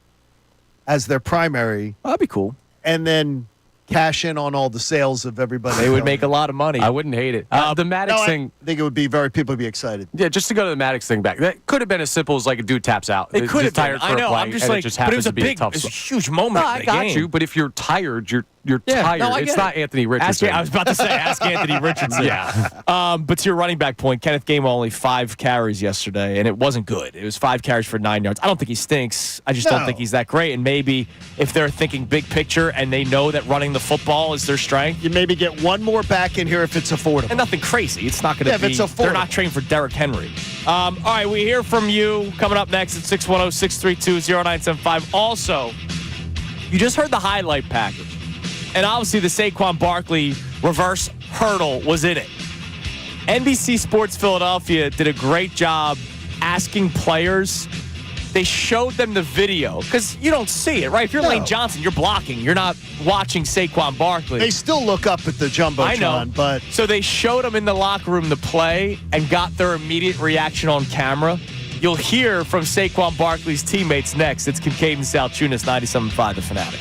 as their primary That'd be cool. and then cash in on all the sales of everybody. They would make a lot of money. I wouldn't hate it. The Maddox thing. I think it would be people would be excited. Yeah, just to go to the Maddox thing back. That could have been as simple as like a dude taps out. It could have been. Tired for I know. A play, I'm just and like, it just but it was happens a to be big, tough it was a spot. huge moment. No, in I the got game. you. But if you're tired, you're Yeah, tired. no, I It's get not it. Anthony Richardson. I was about to say, ask Anthony Richardson. Yeah. But to your running back point, Kenneth Gainwell only 5 carries yesterday, and it wasn't good. It was 5 carries for 9 yards. I don't think he stinks. I just don't think he's that great. And maybe if they're thinking big picture and they know that running the football is their strength, You maybe get one more back in here if it's affordable. and nothing crazy. It's not going to Yeah, if be. it's affordable. They're not trained for Derrick Henry. All right, we hear from you coming up next at 610-632-0975. Also, you just heard the highlight package. And obviously the Saquon Barkley reverse hurdle was in it. NBC Sports Philadelphia did a great job asking players. They showed them the video because you don't see it, right? If you're Lane Johnson, you're blocking. You're not watching Saquon Barkley. They still look up at the Jumbotron, I know, but so they showed them in the locker room the play and got their immediate reaction on camera. You'll hear from Saquon Barkley's teammates next. It's Kincade Salciunas, 97.5 The Fanatic.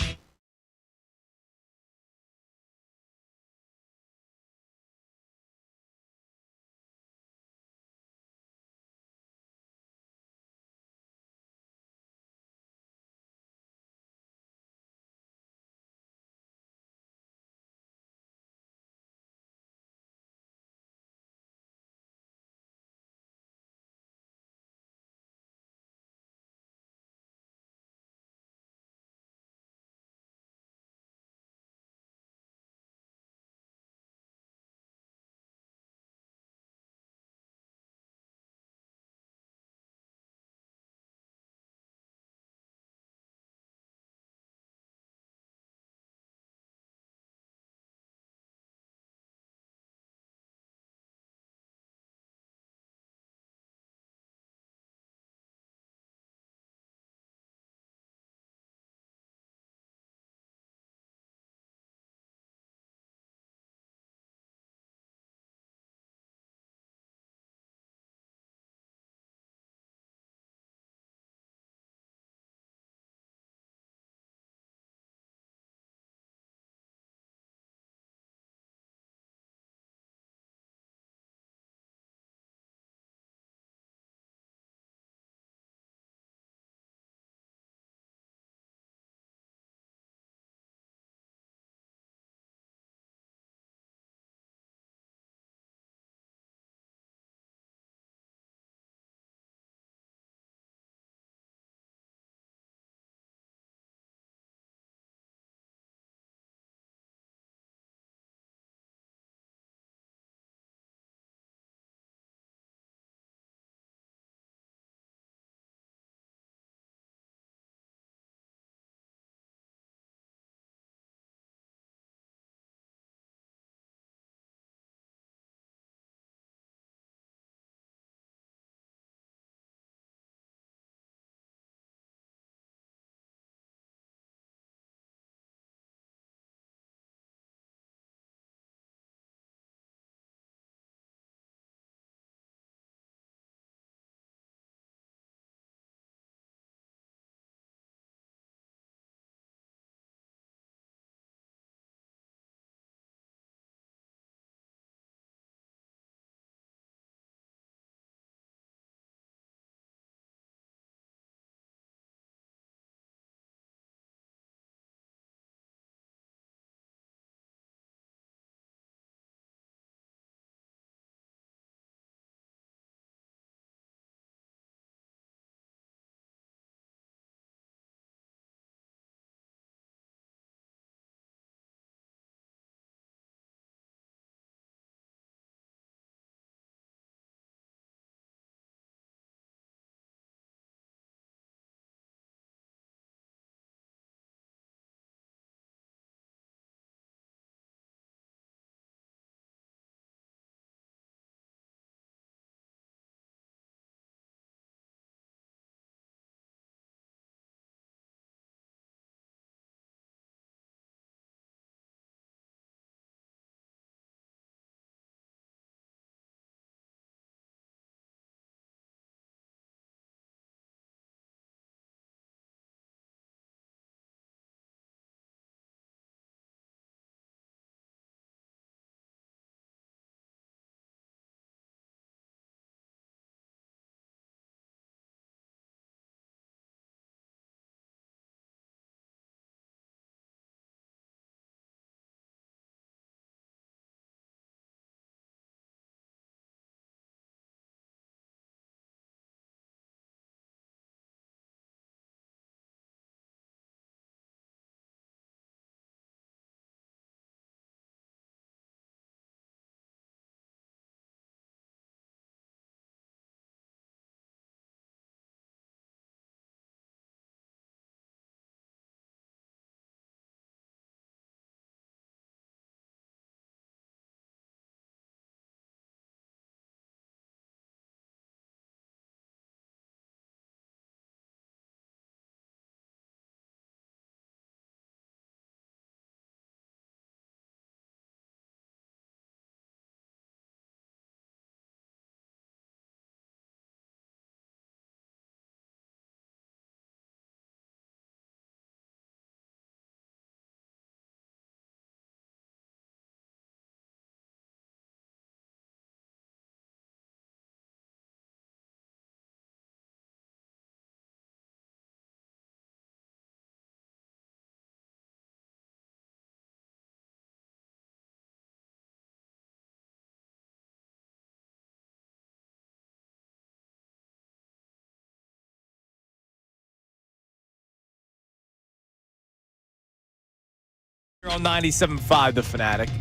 You're on 97.5, The Fanatic. All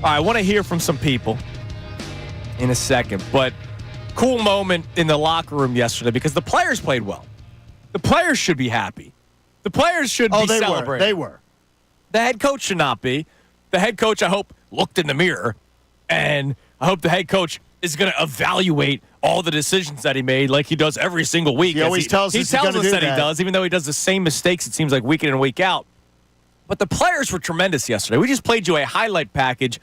right, I want to hear from some people in a second, but cool moment in the locker room yesterday because the players played well. The players should be happy. The players should be celebrating. They were. The head coach should not be. The head coach, I hope, looked in the mirror, and I hope the head coach is going to evaluate all the decisions that he made like he does every single week. He always tells us that he does, even though he does the same mistakes, it seems like, week in and week out. But the players were tremendous yesterday. We just played you a highlight package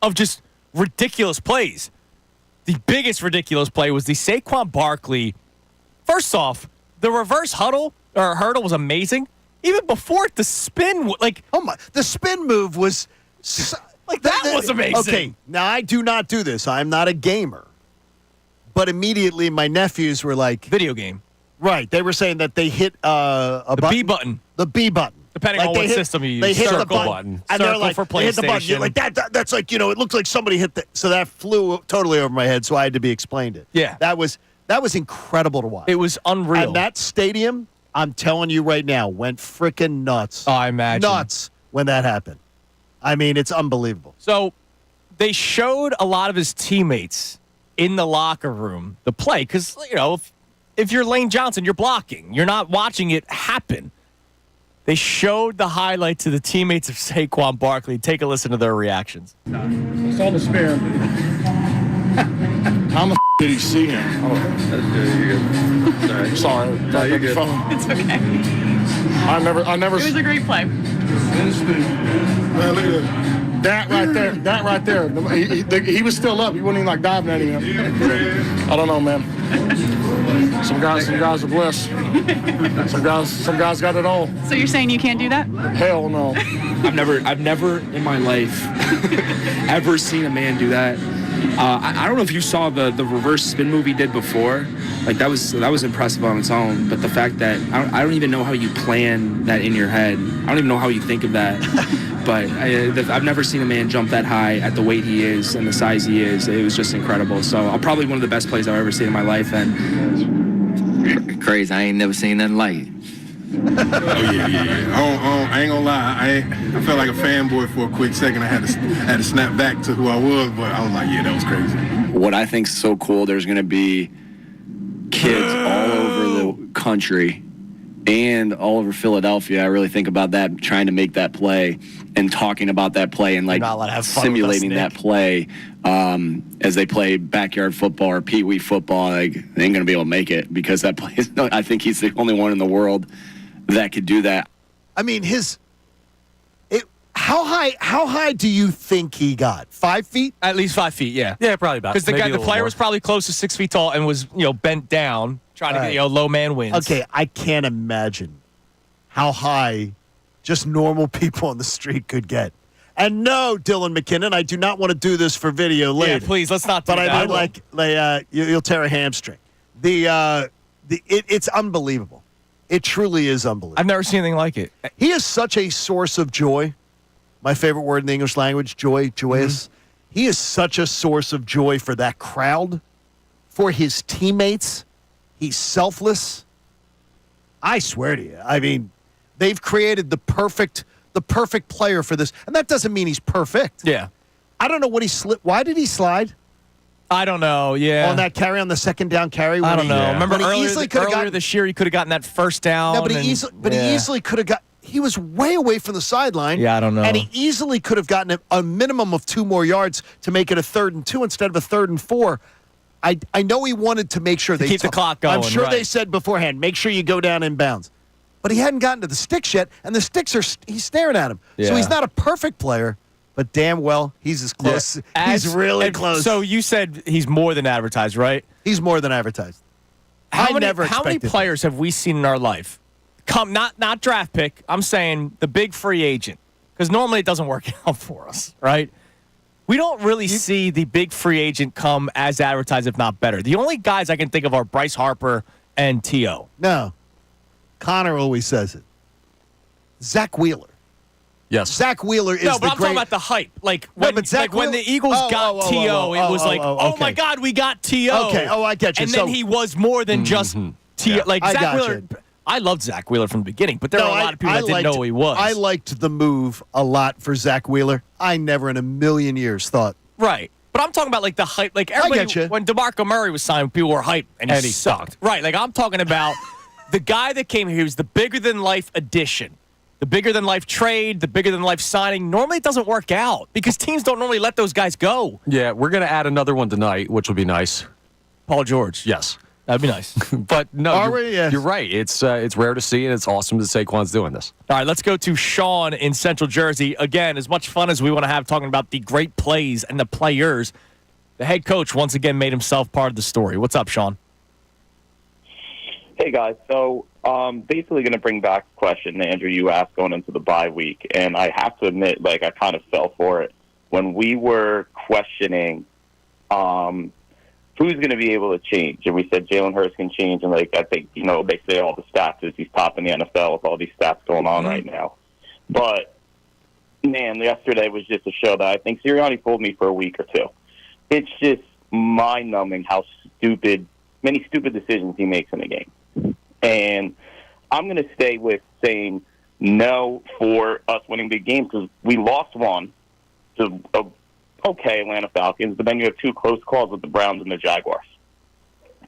of just ridiculous plays. The biggest ridiculous play was the Saquon Barkley. First off, the reverse hurdle was amazing. Even before it, the spin, the spin move was that was amazing. Okay, now I do not do this. I'm not a gamer. But immediately my nephews were like, video game. Right. They were saying that they hit a button. B button. The B button. Depending on what system you use. They hit Circle the button. And Circle they're like, for PlayStation. they hit the button. You're like, that's like, it looks like somebody hit the. So that flew totally over my head, so I had to be explained it. Yeah. That was incredible to watch. It was unreal. And that stadium, I'm telling you right now, went freaking nuts. Oh, I imagine. Nuts when that happened. I mean, it's unbelievable. So they showed a lot of his teammates in the locker room the play because, if you're Lane Johnson, you're blocking. You're not watching it happen. They showed the highlight to the teammates of Saquon Barkley. Take a listen to their reactions. I saw the spin. How the did he see him? Oh, you're good. Sorry. No, you're good. It's okay. I never. It was a great play. Man, look at that. That right there. He was still up. He wasn't even diving at him. I don't know, man. Some guys are blessed. Some guys got it all. So you're saying you can't do that? Hell no. I've never in my life ever seen a man do that. I don't know if you saw the reverse spin move he did before. That was impressive on its own. But the fact that I don't even know how you plan that in your head. I don't even know how you think of that. But I've never seen a man jump that high at the weight he is and the size he is. It was just incredible. So probably one of the best plays I've ever seen in my life. And crazy. I ain't never seen nothing like it. Oh yeah. I ain't gonna lie. I felt like a fanboy for a quick second. I had to snap back to who I was, but I was like, yeah, that was crazy. What I think is so cool, there's going to be kids all over the country and all over Philadelphia. I really think about that, trying to make that play and talking about that play and simulating that play as they play backyard football or pee-wee football. They ain't going to be able to make it because that play is, I think he's the only one in the world that could do that. I mean, how high do you think he got? 5 feet? At least 5 feet, yeah. Yeah, probably about. Because the player was probably close to 6 feet tall and was, bent down, trying to get, low man wins. Okay, I can't imagine how high just normal people on the street could get. And no, Dylan McKinnon, I do not want to do this for video later. Yeah, please, let's not do that. But I mean, you'll tear a hamstring. It's unbelievable. It truly is unbelievable. I've never seen anything like it. He is such a source of joy. My favorite word in the English language, joyous. Mm-hmm. He is such a source of joy for that crowd, for his teammates. He's selfless. I swear to you. I mean, they've created the perfect player for this. And that doesn't mean he's perfect. Yeah. I don't know what he slipped. Why did he slide? I don't know, yeah. On that carry, on the second down carry? I don't know. Yeah. Remember earlier this year, he could have gotten that first down. No, but he easily could have got. He was way away from the sideline. Yeah, I don't know. And he easily could have gotten a minimum of 2 more yards to make it a 3rd and 2 instead of a 3rd and 4. I know he wanted to make sure they keep the clock going. I'm sure they said beforehand, make sure you go down in bounds. But he hadn't gotten to the sticks yet, and the sticks he's staring at him. Yeah. So he's not a perfect player, but damn well, he's as close. Yeah. He's really close. So you said he's more than advertised, right? He's more than advertised. How many players have we seen in our life come, not draft pick, I'm saying the big free agent, because normally it doesn't work out for us, right? We don't really see the big free agent come as advertised, if not better. The only guys I can think of are Bryce Harper and T.O. No. Connor always says it. Zach Wheeler. Yes. Zach Wheeler is I'm talking about the hype. When the Eagles got T.O., it was oh my God, we got T.O. Okay, I get you. And then he was more than just T.O. Zach Wheeler, I loved Zach Wheeler from the beginning, but there were a lot of people that didn't know who he was. I liked the move a lot for Zach Wheeler. I never in a million years thought. Right. But I'm talking about like the hype. Like everybody, I get you. When DeMarco Murray was signed, people were hyped, and he sucked. Right. Like I'm talking about the guy that came here. He was the bigger-than-life addition. The bigger-than-life trade, the bigger-than-life signing. Normally it doesn't work out because teams don't normally let those guys go. Yeah, we're going to add another one tonight, which will be nice. Paul George. Yes. That'd be nice. But no, Yes. you're right. It's rare to see, and it's awesome that Saquon's doing this. All right, let's go to Sean in Central Jersey. Again, as much fun as we want to have talking about the great plays and the players, the head coach once again made himself part of the story. What's up, Sean? Hey, guys. So basically going to bring back a question, Andrew, you asked going into the bye week. And I have to admit, like, I kind of fell for it. When we were questioning who's going to be able to change, and we said Jalen Hurts can change, and, like, I think, you know, they say all the stats is he's top in the NFL with all these stats going on right now. But, man, yesterday was just a show that I think Sirianni fooled me for a week or two. It's just mind-numbing how many stupid decisions he makes in a game. And I'm going to stay with saying no for us winning big games because we lost one to okay Atlanta Falcons, but then you have two close calls with the Browns and the Jaguars.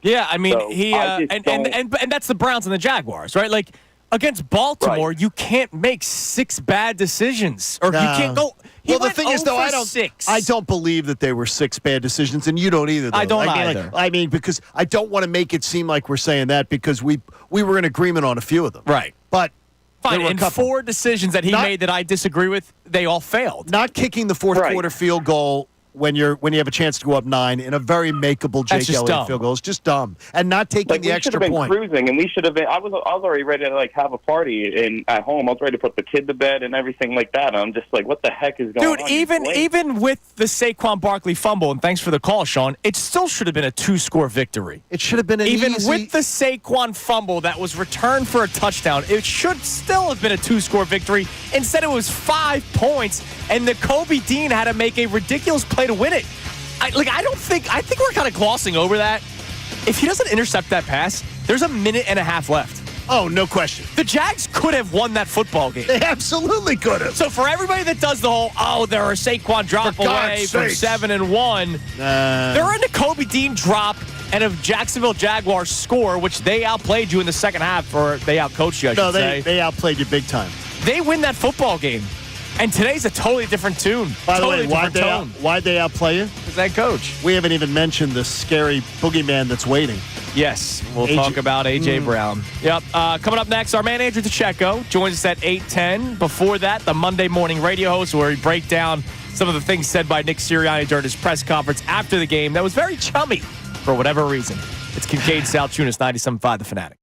Yeah, I mean, So and that's the Browns and the Jaguars, right? Like against Baltimore, you can't make 6 bad decisions, or you can't go. Well, the thing is, though, I don't believe that they were 6 bad decisions, and you don't either. Though. I don't either. I mean, because I don't want to make it seem like we're saying that because we were in agreement on a few of them, right? But fine, and 4 decisions that he made that I disagree with, they all failed. Not kicking the fourth quarter field goal when you have a chance to go up 9 in a very makeable Jake Elliott field goal is just dumb, and not taking the extra point. We should have been cruising, and we should have been. I was already ready to like have a party at home. I was ready to put the kid to bed and everything like that. And I'm just like, what the heck is going on? Dude, even with the Saquon Barkley fumble, and thanks for the call, Sean, it still should have been a 2-score victory. It should have been even with the Saquon fumble that was returned for a touchdown. It should still have been a 2-score victory. Instead, it was 5 points, and the Kobe Dean had to make a ridiculous play to win it. I think we're kind of glossing over that. If he doesn't intercept that pass, there's a minute and a half left. Oh, no question. The Jags could have won that football game. They absolutely could have. So for everybody that does the whole, they're a Saquon drop away from 7-1, they're in the Kobe Dean drop and a Jacksonville Jaguars score, which they outplayed you in the second half, or they outcoached you, I should say. They outplayed you big time. They win that football game. And today's a totally different tune. By the way, why'd they outplay you? Because that coach. We haven't even mentioned the scary boogeyman that's waiting. Yes, we'll talk about A.J. Brown. Yep. Coming up next, our man Andrew Pacheco joins us at 8:10. Before that, the Monday morning radio host where we break down some of the things said by Nick Sirianni during his press conference after the game that was very chummy for whatever reason. It's Kincade Salciunas, 97.5 The Fanatic.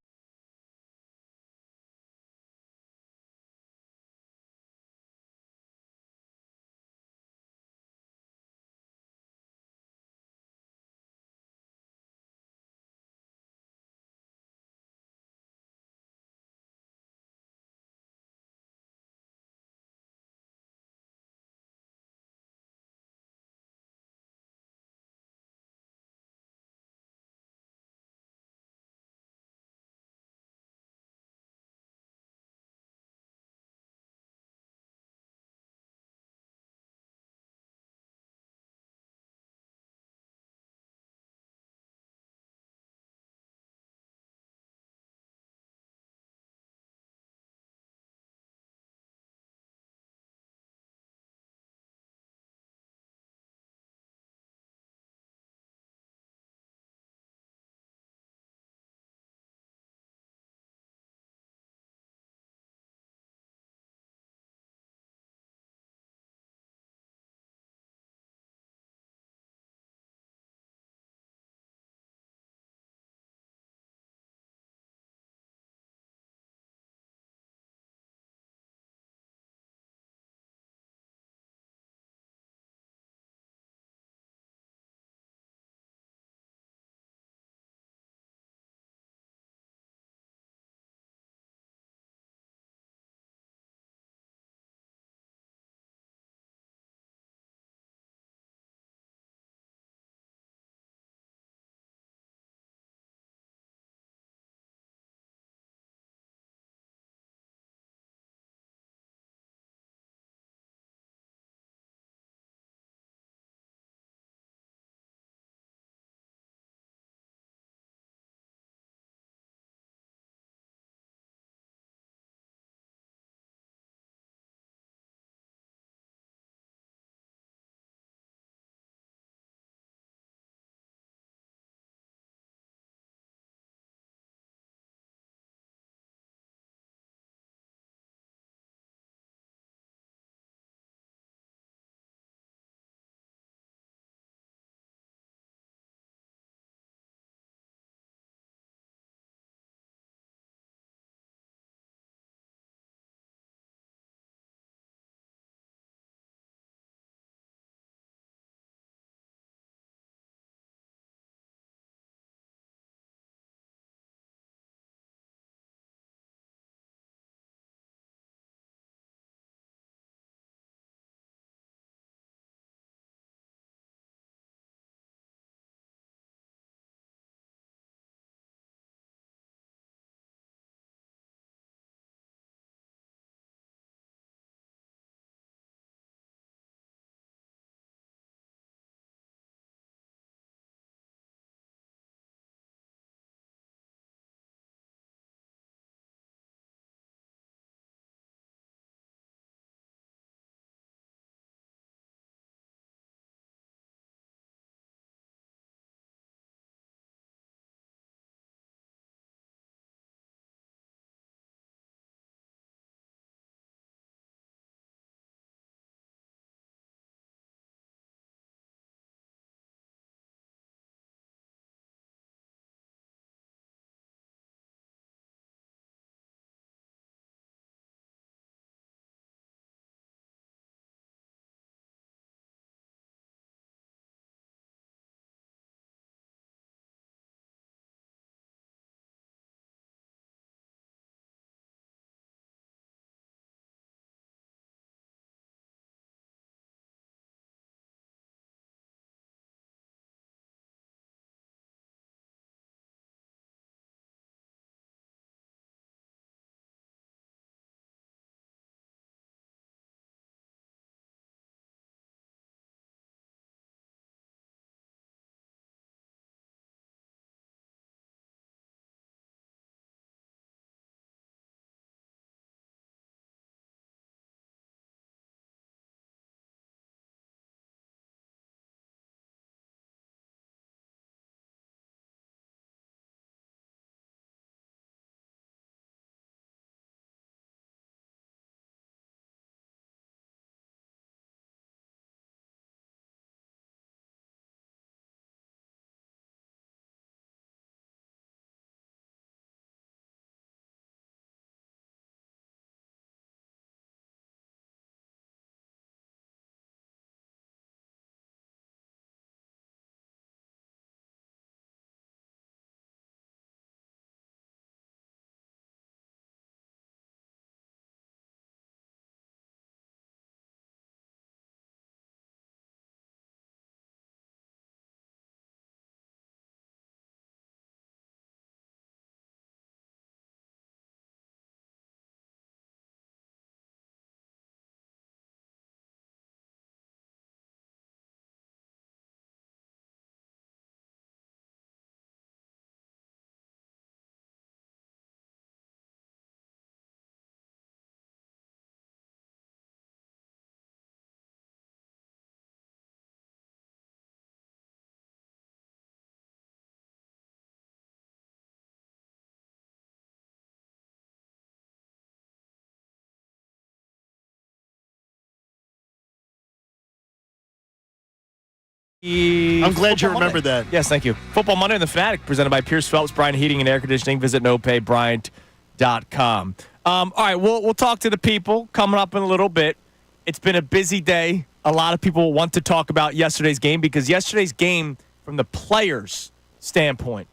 I'm glad you remembered that. Yes, thank you. Football Monday on the Fanatic, presented by Pierce Phelps, Bryant Heating and Air Conditioning. Visit nopayBryant.com. All right, we'll talk to the people coming up in a little bit. It's been a busy day. A lot of people want to talk about yesterday's game because yesterday's game, from the players' standpoint,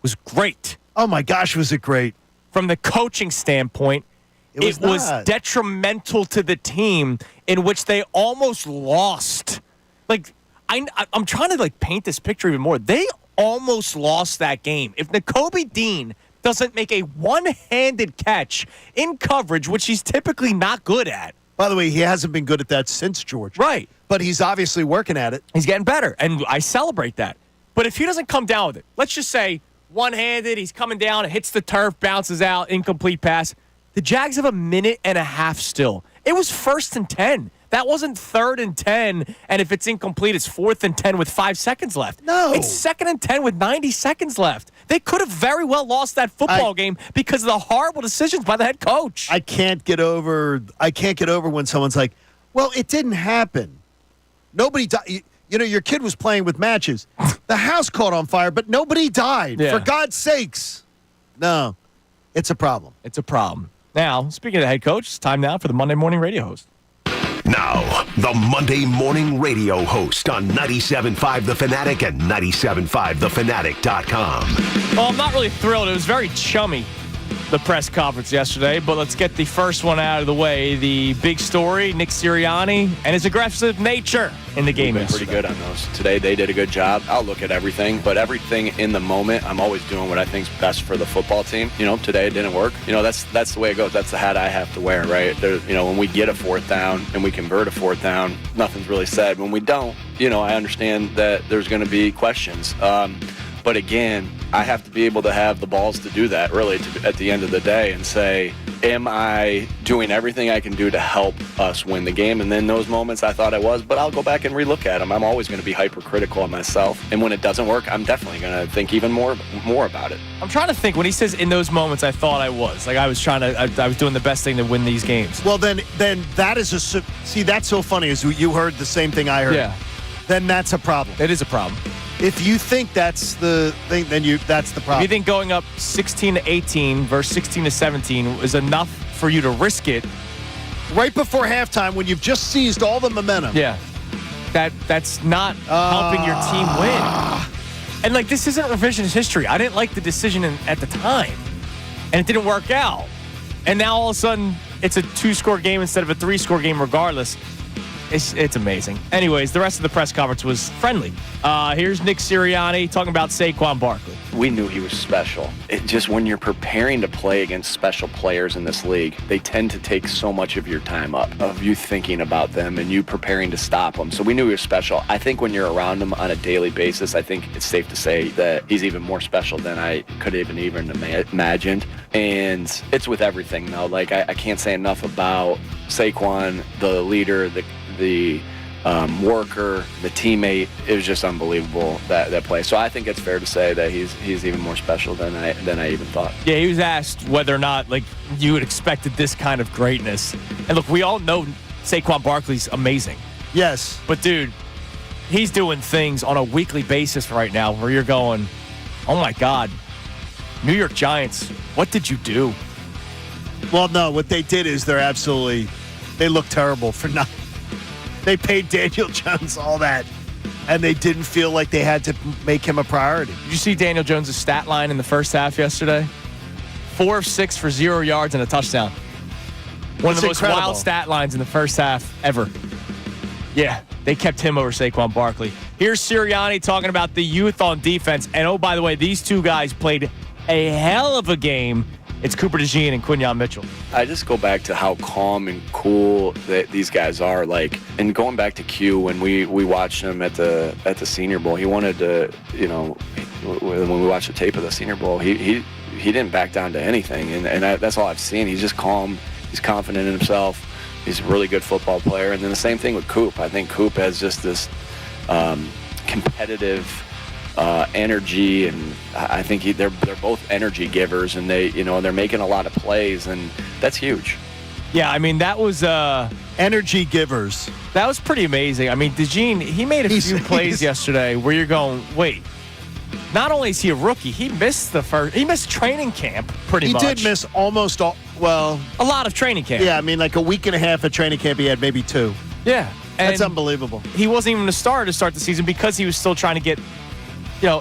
was great. Oh, my gosh, was it great. From the coaching standpoint, it was detrimental to the team in which they almost lost. Like, I'm trying to paint this picture even more. They almost lost that game. If Nakobe Dean doesn't make a one-handed catch in coverage, which he's typically not good at. By the way, he hasn't been good at that since Georgia. Right. But he's obviously working at it. He's getting better, and I celebrate that. But if he doesn't come down with it, let's just say one-handed, he's coming down, it hits the turf, bounces out, incomplete pass. The Jags have a minute and a half still. It was 1st and 10. That wasn't 3rd and 10, and if it's incomplete, it's 4th and 10 with 5 seconds left. No. It's 2nd and 10 with 90 seconds left. They could have very well lost that football game because of the horrible decisions by the head coach. I can't get over when someone's like, well, it didn't happen. Nobody died. You know, your kid was playing with matches. The house caught on fire, but nobody died. Yeah. For God's sakes. No, it's a problem. It's a problem. Now, speaking of the head coach, it's time now for the Monday Morning Radio host. Now, the Monday Morning Radio host on 97.5 The Fanatic and 97.5thefanatic.com. Well, I'm not really thrilled. It was very chummy, the press conference yesterday, but let's get the first one out of the way. The big story, Nick Sirianni and his aggressive nature in the game. We've been pretty good on those. Today, they did a good job. I'll look at everything, but everything in the moment, I'm always doing what I think's best for the football team. You know, today it didn't work. You know, that's the way it goes. That's the hat I have to wear, right? You know, when we get a 4th down and we convert a 4th down, nothing's really said. When we don't, you know, I understand that there's going to be questions. But again, I have to be able to have the balls to do that, really, at the end of the day, and say, am I doing everything I can do to help us win the game? And then those moments I thought I was, but I'll go back and relook at them. I'm always going to be hypercritical of myself. And when it doesn't work, I'm definitely going to think even more about it. I'm trying to think when he says in those moments I thought I was. Like I was doing the best thing to win these games. Well, then that is see, that's so funny is you heard the same thing I heard. Yeah. Then that's a problem. It is a problem. If you think that's the thing, then that's the problem. If you think going up 16-18 versus 16-17 is enough for you to risk it. Right before halftime when you've just seized all the momentum. Yeah. That's not helping your team win. And this isn't revisionist history. I didn't like the decision at the time. And it didn't work out. And now all of a sudden it's a 2-score game instead of a 3-score game regardless. It's amazing. Anyways, the rest of the press conference was friendly. Here's Nick Sirianni talking about Saquon Barkley. We knew he was special. It just when you're preparing to play against special players in this league, they tend to take so much of your time up, of you thinking about them and you preparing to stop them. So we knew he was special. I think when you're around him on a daily basis, I think it's safe to say that he's even more special than I could even imagined. And it's with everything, though. I can't say enough about Saquon, the leader, the worker, the teammate. It was just unbelievable that play. So I think it's fair to say that he's even more special than I even thought. Yeah, he was asked whether or not you had expected this kind of greatness. And look, we all know Saquon Barkley's amazing. Yes. But dude, he's doing things on a weekly basis right now where you're going, oh my God, New York Giants, what did you do? Well, no, what they did is they look terrible for nothing. They paid Daniel Jones all that, and they didn't feel like they had to make him a priority. Did you see Daniel Jones' stat line in the first half yesterday? 4 of 6 for 0 yards and a touchdown. One of the most wild stat lines in the first half ever. Yeah, they kept him over Saquon Barkley. Here's Sirianni talking about the youth on defense. And, oh, by the way, these two guys played a hell of a game. It's Cooper DeJean and Quinyon Mitchell. I just go back to how calm and cool that these guys are. And going back to Q, when we watched him at the Senior Bowl, he wanted to, when we watched the tape of the Senior Bowl, he didn't back down to anything. And that's all I've seen. He's just calm. He's confident in himself. He's a really good football player. And then the same thing with Coop. I think Coop has just this competitive energy, and I think they're both energy givers, and they're making a lot of plays, and that's huge. Yeah, I mean, that was energy givers. That was pretty amazing. I mean, DeJean, he made a few plays yesterday where you're going, wait. Not only is he a rookie, he missed training camp pretty much. He did miss almost all, well, a lot of training camp. Yeah, I mean, like a week and a half of training camp, he had maybe 2. Yeah. That's unbelievable. He wasn't even a starter to start the season because he was still trying to get,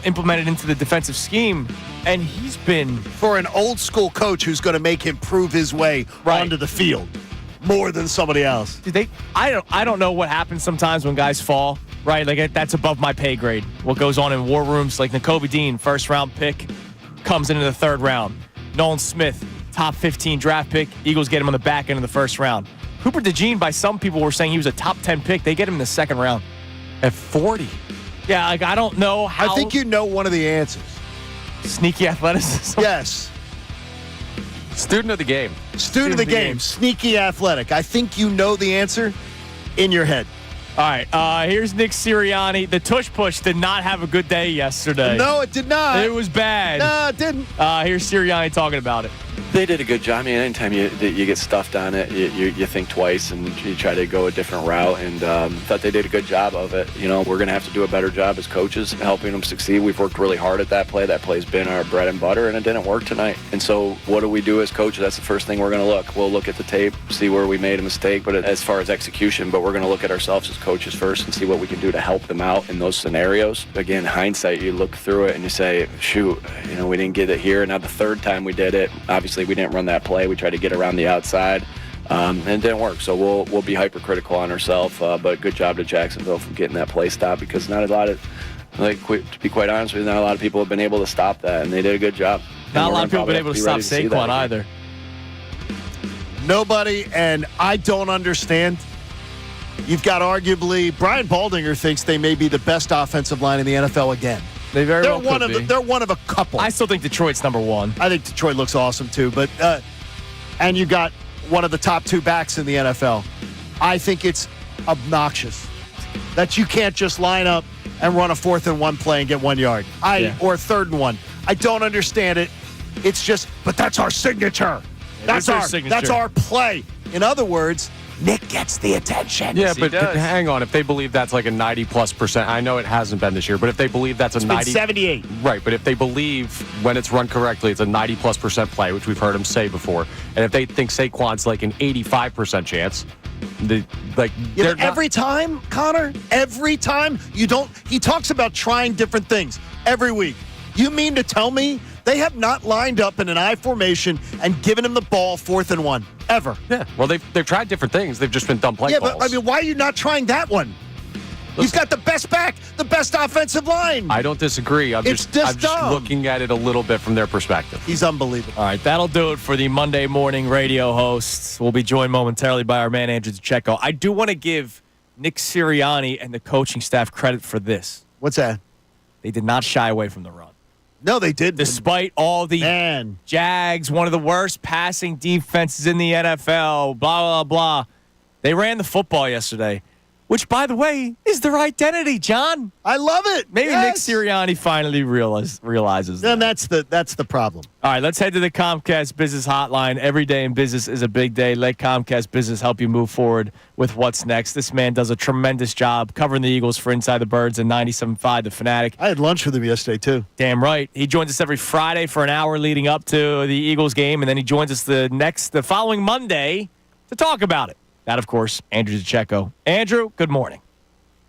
implemented into the defensive scheme. And he's been, for an old school coach who's going to make him prove his way onto the field more than somebody else. I don't know what happens sometimes when guys fall, right? Like that's above my pay grade. What goes on in war rooms, like Nakobe Dean, first round pick, comes into the 3rd round. Nolan Smith, top 15 draft pick. Eagles get him on the back end of the 1st round. Cooper DeJean, by some people were saying he was a top 10 pick. They get him in the 2nd round. At 40. Yeah, like I don't know how. I think you know one of the answers. Sneaky athleticism? Yes. Student of the game. Student of the game. Sneaky athletic. I think you know the answer in your head. All right, here's Nick Sirianni. The tush push did not have a good day yesterday. No, it did not. It was bad. No, it didn't. Here's Sirianni talking about it. They did a good job. I mean, anytime you get stuffed on it, you think twice and you try to go a different route. And thought they did a good job of it. We're going to have to do a better job as coaches helping them succeed. We've worked really hard at that play. That play's been our bread and butter, and it didn't work tonight. And so what do we do as coaches? That's the first thing we're going to look. We'll look at the tape, see where we made a mistake, but as far as execution, but we're going to look at ourselves as coaches first and see what we can do to help them out in those scenarios. Again, hindsight, you look through it and you say, shoot, we didn't get it here. Now the 3rd time we did it, obviously we didn't run that play. We tried to get around the outside, and it didn't work. So we'll be hypercritical on ourselves. But good job to Jacksonville for getting that play stopped, because not a lot of, to be quite honest with you, not a lot of people have been able to stop that, and they did a good job. Not a lot of people have been able to stop Saquon either. Nobody, and I don't understand. You've got arguably Brian Baldinger thinks they may be the best offensive line in the NFL again. They very well could be. They're one of a couple. I still think Detroit's number 1. I think Detroit looks awesome too, but and you got one of the top 2 backs in the NFL. I think it's obnoxious that you can't just line up and run a 4th and 1 play and get 1 yard. Or 3rd and 1. I don't understand it. It's just, but that's our signature. That's our play. In other words, Nick gets the attention. Yeah, but hang on. If they believe that's like a 90+%, I know it hasn't been this year, but if they believe that's a 90, 78. Right, but if they believe when it's run correctly, it's a 90+% play, which we've heard him say before, and if they think Saquon's like an 85% chance, every time, Connor, every time he talks about trying different things every week. You mean to tell me they have not lined up in an I formation and given him the ball 4th and 1 ever? Yeah. Well, they've tried different things. They've just been dumb play calls. Yeah, but I mean, why are you not trying that one? You've got the best back, the best offensive line. I don't disagree. I'm just looking at it a little bit from their perspective. He's unbelievable. All right, that'll do it for the Monday morning radio hosts. We'll be joined momentarily by our man, Andrew DeCecco. I do want to give Nick Sirianni and the coaching staff credit for this. What's that? They did not shy away from the run. No, they did. Despite all the Jags, one of the worst passing defenses in the NFL, blah, blah, blah. They ran the football yesterday, which, by the way, is their identity, John. I love it. Maybe Nick Sirianni finally realizes that. And that's the problem. All right, let's head to the Comcast Business Hotline. Every day in business is a big day. Let Comcast Business help you move forward with what's next. This man does a tremendous job covering the Eagles for Inside the Birds and 97.5 The Fanatic. I had lunch with him yesterday, too. Damn right. He joins us every Friday for an hour leading up to the Eagles game, and then he joins us the following Monday to talk about it. That, of course, Andrew DeCecco. Andrew, good morning.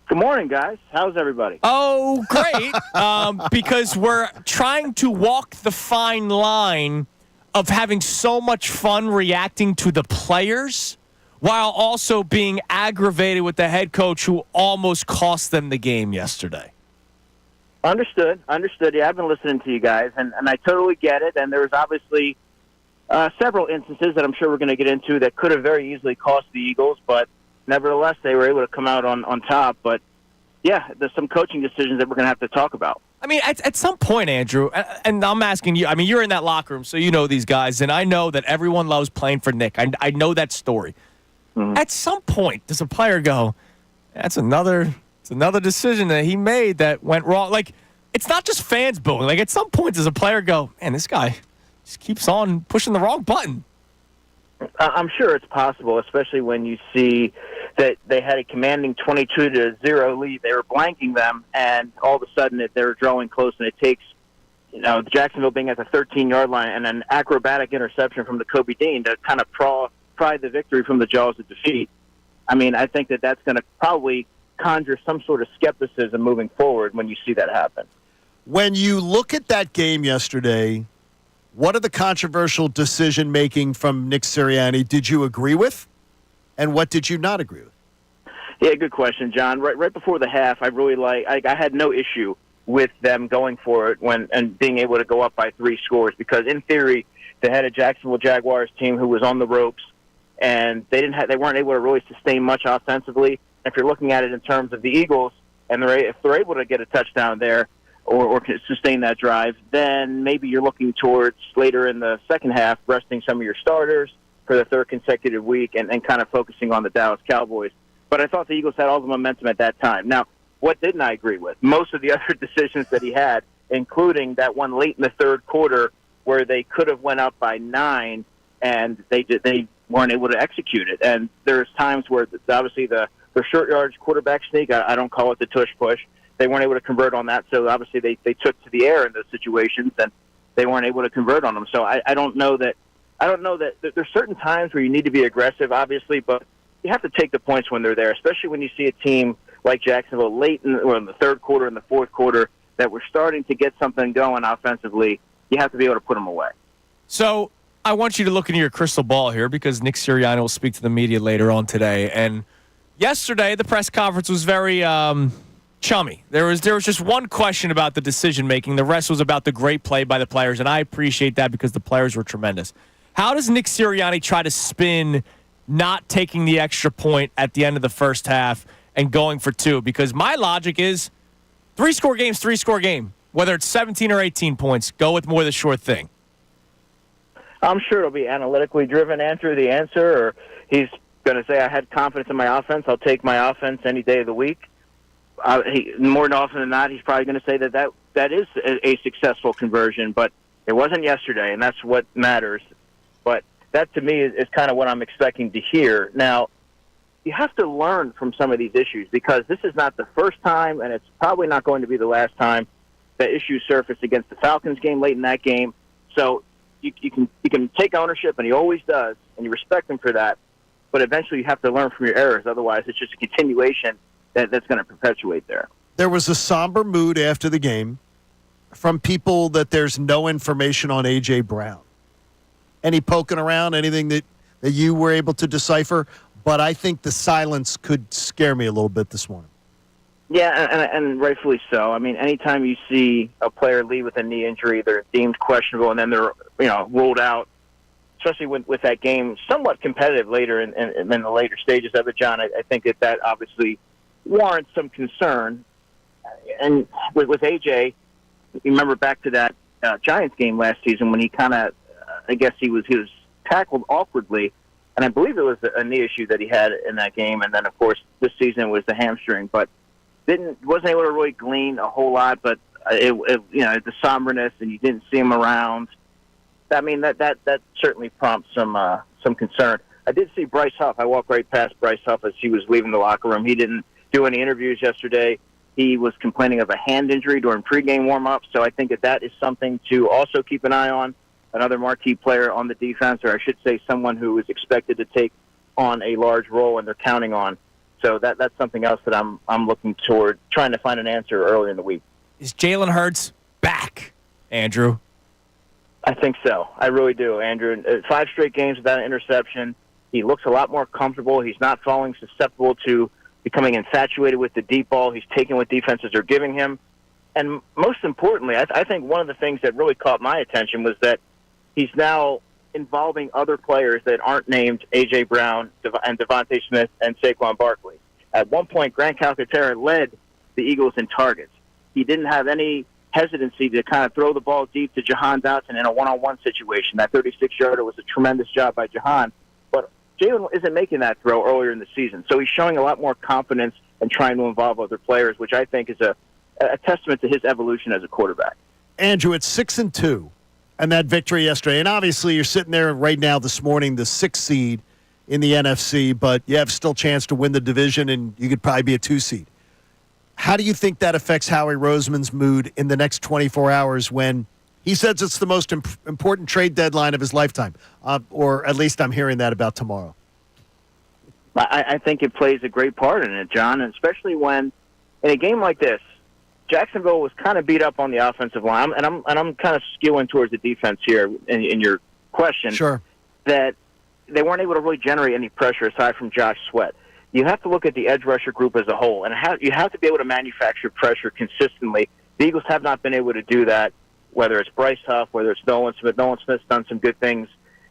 Good morning, guys. How's everybody? Oh, great. Because we're trying to walk the fine line of having so much fun reacting to the players while also being aggravated with the head coach who almost cost them the game yesterday. Understood. Yeah, I've been listening to you guys, and I totally get it. And there was obviously several instances that I'm sure we're going to get into that could have very easily cost the Eagles, but nevertheless, they were able to come out on top. But, yeah, there's some coaching decisions that we're going to have to talk about. I mean, at some point, Andrew, and I'm asking you, I mean, you're in that locker room, so you know these guys, and I know that everyone loves playing for Nick. I know that story. Mm-hmm. At some point, does a player go, it's another decision that he made that went wrong? Like, it's not just fans booing. Like, at some point, does a player go, man, this guy just keeps on pushing the wrong button? I'm sure it's possible, especially when you see that they had a commanding 22-0 lead. They were blanking them, and all of a sudden they're drawing close, and it takes, Jacksonville being at the 13-yard line and an acrobatic interception from the Kobe Dean to kind of pry the victory from the jaws of defeat. I mean, I think that's going to probably conjure some sort of skepticism moving forward when you see that happen. When you look at that game yesterday, what are the controversial decision-making from Nick Sirianni did you agree with, and what did you not agree with? Yeah, good question, John. Right before the half, I had no issue with them going for it and being able to go up by 3 scores because, in theory, they had a Jacksonville Jaguars team who was on the ropes, and they weren't able to really sustain much offensively. If you're looking at it in terms of the Eagles, and if they're able to get a touchdown there, or sustain that drive, then maybe you're looking towards later in the second half, resting some of your starters for the 3rd consecutive week and kind of focusing on the Dallas Cowboys. But I thought the Eagles had all the momentum at that time. Now, what didn't I agree with? Most of the other decisions that he had, including that one late in the 3rd quarter where they could have went up by 9 and they weren't able to execute it. And there's times where obviously the short yardage quarterback sneak, I don't call it the tush push, they weren't able to convert on that, so obviously they took to the air in those situations, and they weren't able to convert on them. So I don't know that there's certain times where you need to be aggressive, obviously, but you have to take the points when they're there, especially when you see a team like Jacksonville late in the 3rd quarter and the 4th quarter that we're starting to get something going offensively. You have to be able to put them away. So I want you to look into your crystal ball here because Nick Sirianni will speak to the media later on today. And yesterday the press conference was very chummy. There was just one question about the decision-making. The rest was about the great play by the players, and I appreciate that because the players were tremendous. How does Nick Sirianni try to spin not taking the extra point at the end of the first half and going for 2? Because my logic is 3-score game's 3-score game. Whether it's 17 or 18 points, go with more the sure thing. I'm sure it'll be analytically driven, Andrew, the answer, or he's going to say, I had confidence in my offense. I'll take my offense any day of the week. More than often than not, he's probably going to say that is a successful conversion, but it wasn't yesterday, and that's what matters. But that, to me, is kind of what I'm expecting to hear. Now, you have to learn from some of these issues because this is not the first time, and it's probably not going to be the last time that issues surfaced against the Falcons game late in that game. So you can take ownership, and he always does, and you respect him for that. But eventually you have to learn from your errors. Otherwise, it's just a continuation that's going to perpetuate there. There was a somber mood after the game from people that there's no information on A.J. Brown. Any poking around, anything that you were able to decipher? But I think the silence could scare me a little bit this morning. Yeah, and rightfully so. I mean, anytime you see a player leave with a knee injury, they're deemed questionable, and then they're ruled out, especially with that game somewhat competitive later in the later stages of it, John. I think that obviously warrants some concern. And with AJ, you remember back to that Giants game last season when he kind of, I guess he was tackled awkwardly, and I believe it was a knee issue that he had in that game. And then, of course, this season was the hamstring, but wasn't able to really glean a whole lot. But the somberness, and you didn't see him around. I mean, that certainly prompts some concern. I did see Bryce Huff. I walked right past Bryce Huff as he was leaving the locker room. He didn't do any interviews yesterday. He was complaining of a hand injury during pregame warm-up, so I think that is something to also keep an eye on. Another marquee player on the defense, or I should say someone who is expected to take on a large role and they're counting on. So that's something else that I'm looking toward, trying to find an answer early in the week. Is Jalen Hurts back, Andrew? I think so. I really do, Andrew. 5 straight games without an interception. He looks a lot more comfortable. He's not falling susceptible to becoming infatuated with the deep ball. He's taking what defenses are giving him. And most importantly, I think one of the things that really caught my attention was that he's now involving other players that aren't named A.J. Brown and Devontae Smith and Saquon Barkley. At one point, Grant Calcaterra led the Eagles in targets. He didn't have any hesitancy to kind of throw the ball deep to Jahan Dotson in a one-on-one situation. That 36-yarder was a tremendous job by Jahan. But Jalen isn't making that throw earlier in the season. So he's showing a lot more confidence and trying to involve other players, which I think is a testament to his evolution as a quarterback. Andrew, it's 6-2. And that victory yesterday. And obviously, you're sitting there right now this morning, the 6th seed in the NFC, but you have still a chance to win the division, and you could probably be a 2 seed. How do you think that affects Howie Roseman's mood in the next 24 hours when he says it's the most important trade deadline of his lifetime? Or at least I'm hearing that about tomorrow. I think it plays a great part in it, John, and especially when in a game like this, Jacksonville was kind of beat up on the offensive line, and I'm kind of skewing towards the defense here in your question. Sure. That they weren't able to really generate any pressure aside from Josh Sweat. You have to look at the edge rusher group as a whole, and you have to be able to manufacture pressure consistently. The Eagles have not been able to do that, whether it's Bryce Huff, whether it's Nolan Smith. Nolan Smith's done some good things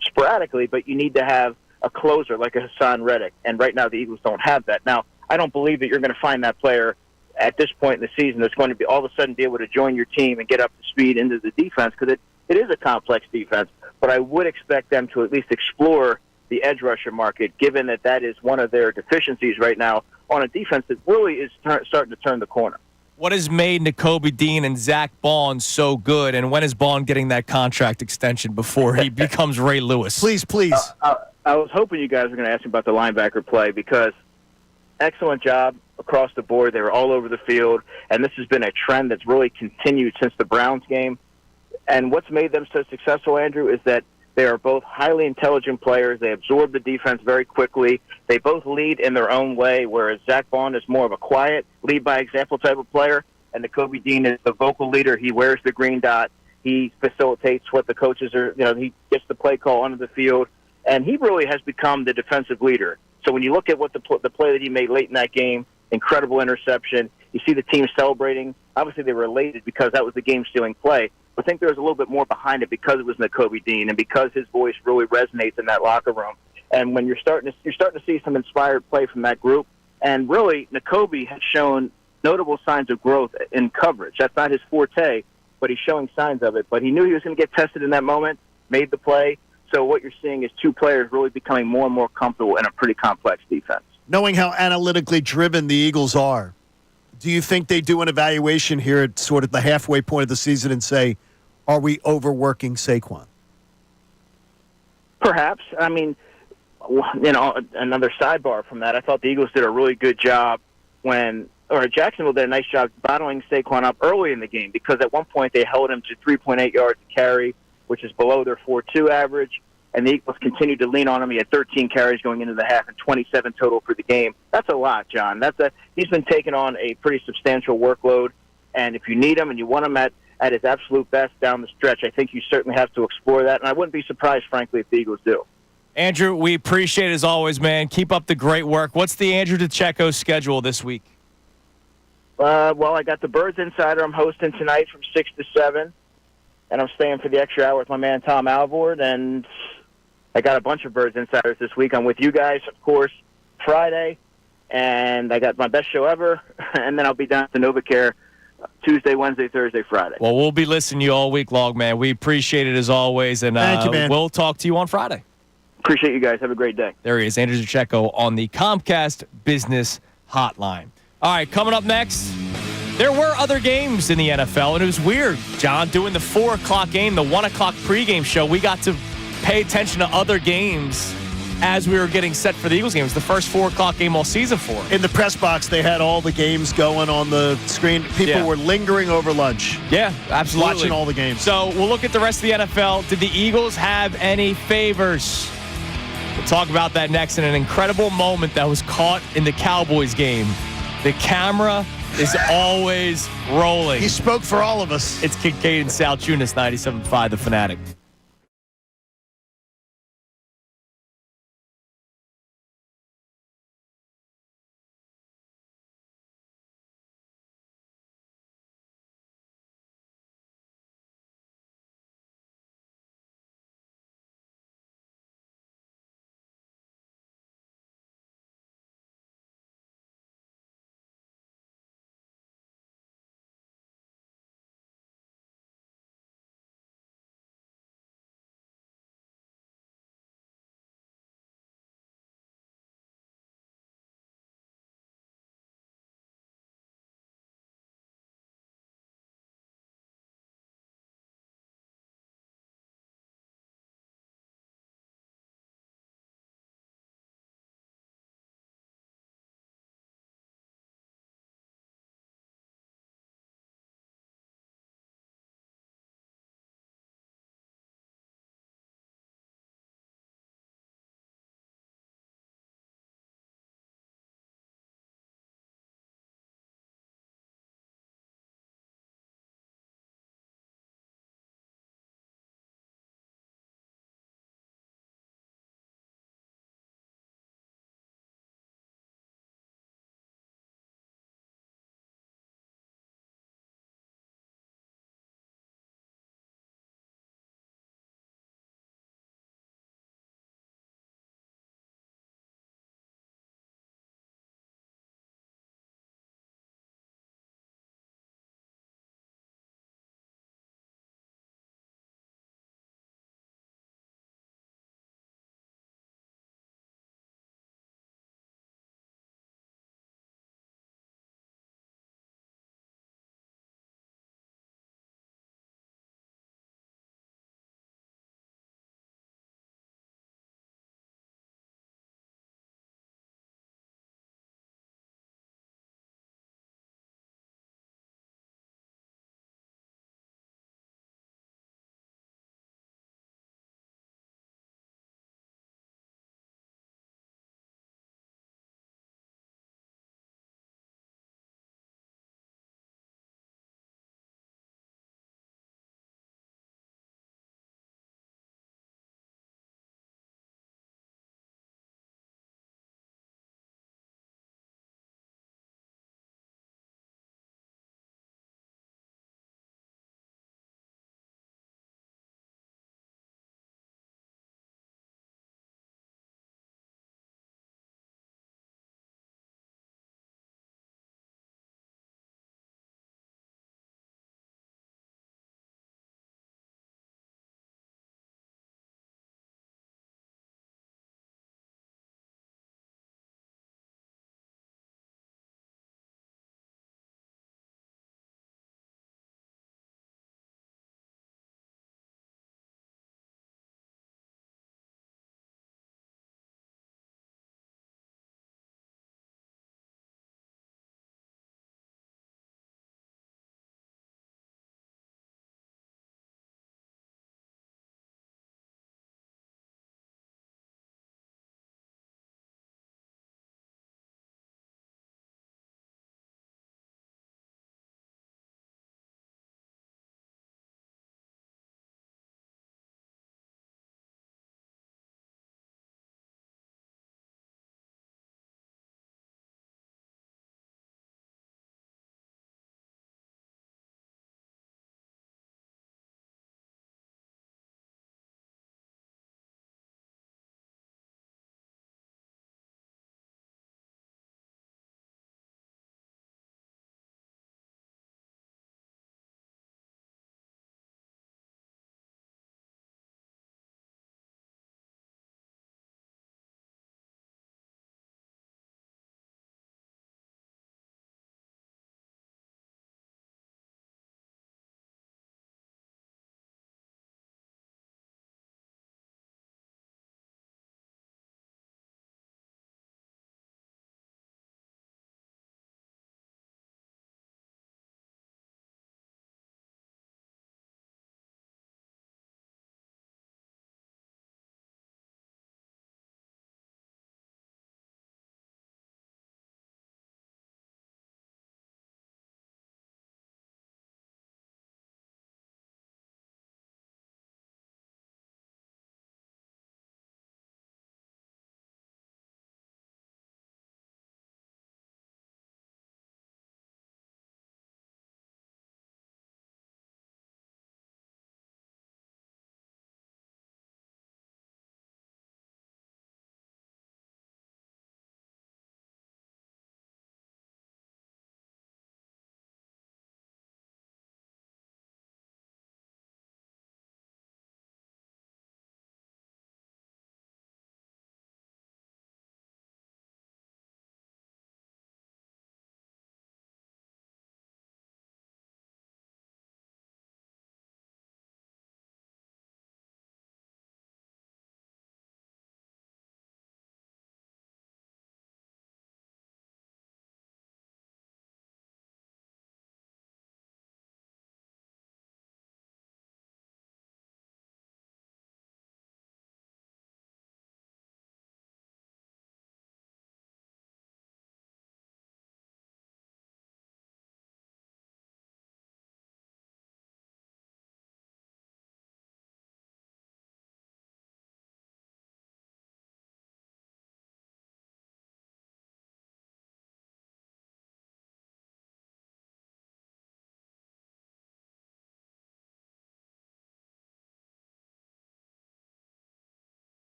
sporadically, but you need to have a closer like a Hassan Reddick, and right now the Eagles don't have that. Now, I don't believe that you're going to find that player at this point in the season that's going to be all of a sudden be able to join your team and get up to speed into the defense because it is a complex defense. But I would expect them to at least explore the edge rusher market, given that is one of their deficiencies right now on a defense that really is starting to turn the corner. What has made Nakobe Dean and Zach Bond so good, and when is Bond getting that contract extension before he becomes Ray Lewis? Please. I was hoping you guys were going to ask me about the linebacker play because excellent job across the board. They were all over the field, and this has been a trend that's really continued since the Browns game. And what's made them so successful, Andrew, is that they are both highly intelligent players. They absorb the defense very quickly. They both lead in their own way, whereas Zach Bond is more of a quiet, lead-by-example type of player, and Nakobe Dean is the vocal leader. He wears the green dot. He facilitates what the coaches are, he gets the play call onto the field, and he really has become the defensive leader. So when you look at what the play that he made late in that game, incredible interception, you see the team celebrating. Obviously, they were elated because that was the game-stealing play. I think there was a little bit more behind it because it was Nakobe Dean and because his voice really resonates in that locker room. And when you're starting to see some inspired play from that group, and really Nakobe has shown notable signs of growth in coverage. That's not his forte, but he's showing signs of it. But he knew he was going to get tested in that moment, made the play. So what you're seeing is two players really becoming more and more comfortable in a pretty complex defense. Knowing how analytically driven the Eagles are, do you think they do an evaluation here at sort of the halfway point of the season and say, are we overworking Saquon? Perhaps. I mean, another sidebar from that, I thought the Eagles did a really good job Jacksonville did a nice job bottling Saquon up early in the game because at one point they held him to 3.8 yards to carry, which is below their 4.2 average, and the Eagles continued to lean on him. He had 13 carries going into the half and 27 total for the game. That's a lot, John. He's been taking on a pretty substantial workload, and if you need him and you want him at his absolute best down the stretch, I think you certainly have to explore that, and I wouldn't be surprised, frankly, if the Eagles do. Andrew, we appreciate it as always, man. Keep up the great work. What's the Andrew DeCecco schedule this week? Well, I got the Birds Insider I'm hosting tonight from 6 to 7, and I'm staying for the extra hour with my man Tom Alvord, and I got a bunch of Birds Insiders this week. I'm with you guys, of course, Friday, and I got my best show ever, and then I'll be down at the NovaCare Tuesday, Wednesday, Thursday, Friday. Well, we'll be listening to you all week long, man. We appreciate it as always, and thank you, man. We'll talk to you on Friday. Appreciate you guys. Have a great day. There he is, Andrew DeCecco on the Comcast Business Hotline. All right, coming up next, there were other games in the NFL, and it was weird, John, doing the 4 o'clock game, the 1 o'clock pregame show. We got to pay attention to other games as we were getting set for the Eagles game. It was the first 4 o'clock game all season for them. In the press box, they had all the games going on the screen. People were lingering over lunch. Yeah, absolutely. Watching all the games. So we'll look at the rest of the NFL. Did the Eagles have any favors? We'll talk about that next in an incredible moment that was caught in the Cowboys game. The camera is always rolling. He spoke for all of us. It's Kincade Salciunas, 97.5 The Fanatic.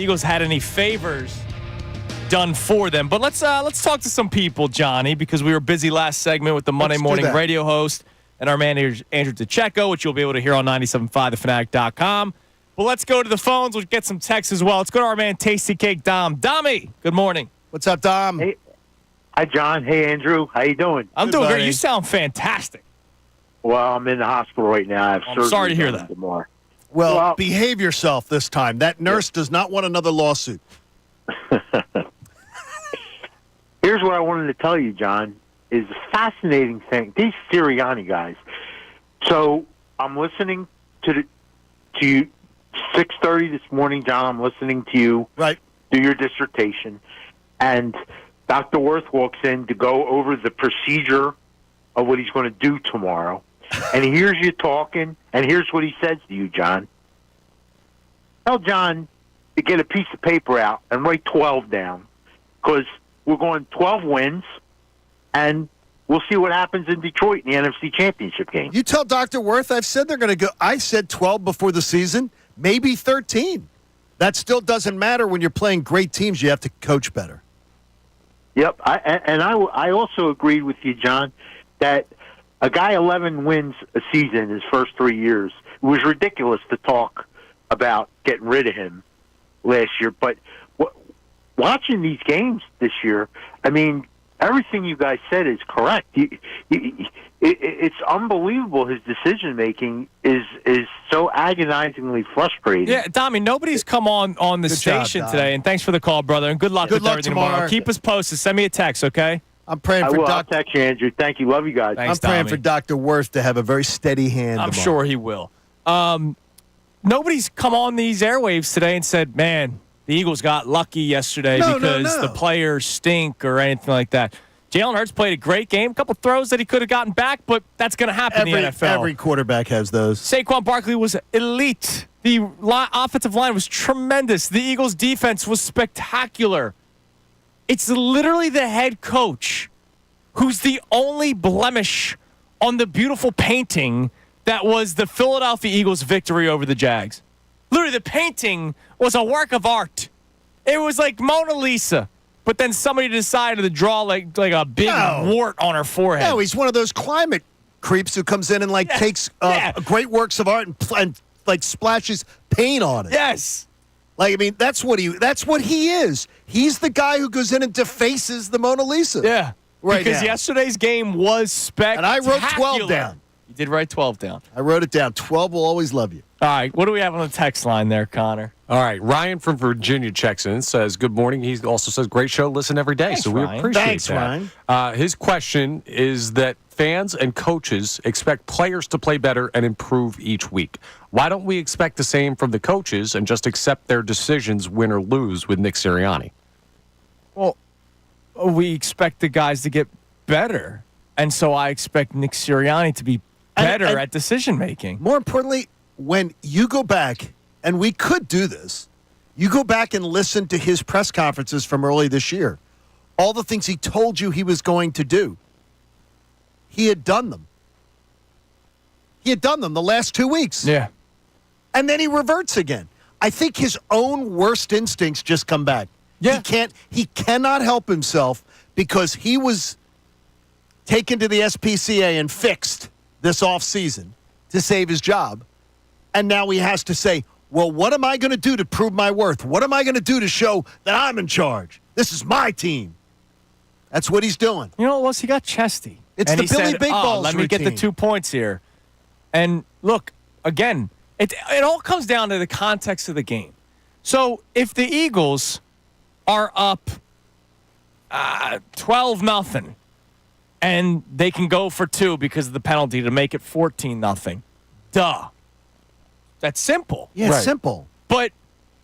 the Eagles had any favors done for them. But let's talk to some people, Johnny, because we were busy last segment with the Monday morning radio host and our man Andrew DeCecco, which you'll be able to hear on 97.5thefanatic.com. But let's go to the phones. We'll get some texts as well. Let's go to our man Tasty Cake Dom. Dommy, good morning. What's up, Dom? Hey, hi, John. Hey, Andrew. How you doing? I'm doing great. You sound fantastic. Well, I'm in the hospital right now. I have surgery. Sorry to hear that. Tomorrow. Well, behave yourself this time. That nurse does not want another lawsuit. Here's what I wanted to tell you, John, is a fascinating thing. These Sirianni guys. So I'm listening to you 6:30 this morning, John. I'm listening to you do your dissertation, and Dr. Worth walks in to go over the procedure of what he's going to do tomorrow, and he hears you talking, and here's what he says to you, John. Tell John to get a piece of paper out and write 12 down, because we're going 12 wins, and we'll see what happens in Detroit in the NFC Championship game. You tell Dr. Worth I've said they're going to go. I said 12 before the season, maybe 13. That still doesn't matter when you're playing great teams. You have to coach better. Yep, I also agreed with you, John, that a guy 11 wins a season in his first 3 years. It was ridiculous to talk about getting rid of him last year, but watching these games this year, I mean, everything you guys said is correct. It's unbelievable. His decision making is so agonizingly frustrating. Yeah, Tommy, nobody's come on the station today, and thanks for the call, brother, and good luck with everything tomorrow. Keep us posted. Send me a text, okay? I'm praying for I'll text you, Andrew. Thank you. Love you guys. Thanks, I'm praying Tommy. for Dr. Worth to have a very steady hand. I'm sure he will. Nobody's come on these airwaves today and said, man, the Eagles got lucky yesterday because the players stink or anything like that. Jalen Hurts played a great game. A couple throws that he could have gotten back, but that's going to happen in the NFL. Every quarterback has those. Saquon Barkley was elite. The offensive line was tremendous. The Eagles' defense was spectacular. It's literally the head coach who's the only blemish on the beautiful painting that was the Philadelphia Eagles' victory over the Jags. Literally, the painting was a work of art. It was like Mona Lisa. But then somebody decided to draw like a big wart on her forehead. No, he's one of those climate creeps who comes in and takes great works of art and splashes paint on it. Yes. I mean, that's what he is. He's the guy who goes in and defaces the Mona Lisa. Yeah. Right because now. yesterday's game was spectacular. And I wrote 12 down. You did write 12 down. I wrote it down. 12 will always love you. All right. What do we have on the text line there, Connor? All right. Ryan from Virginia checks in, says, good morning. He also says, great show. Listen every day. Thanks, so we Ryan. appreciate Thanks, that. Ryan. His question is that fans and coaches expect players to play better and improve each week. Why don't we expect the same from the coaches and just accept their decisions, win or lose, with Nick Sirianni? Well, we expect the guys to get better. And so I expect Nick Sirianni to be better at decision-making. More importantly, when you go back, and we could do this, you go back and listen to his press conferences from early this year. All the things he told you he was going to do. He had done them. He had done them the last 2 weeks. Yeah. And then he reverts again. I think his own worst instincts just come back. Yeah. He cannot help himself because he was taken to the SPCA and fixed this offseason to save his job. And now he has to say, well, what am I going to do to prove my worth? What am I going to do to show that I'm in charge? This is my team. That's what he's doing. You know what was? He got chesty. It's and the Billy Big Balls let me get the routine. 2 points here. And look, again, it all comes down to the context of the game. So if the Eagles are up 12-0, and they can go for 2 because of the penalty to make it 14-0. Duh. That's simple. Yeah, it's simple. But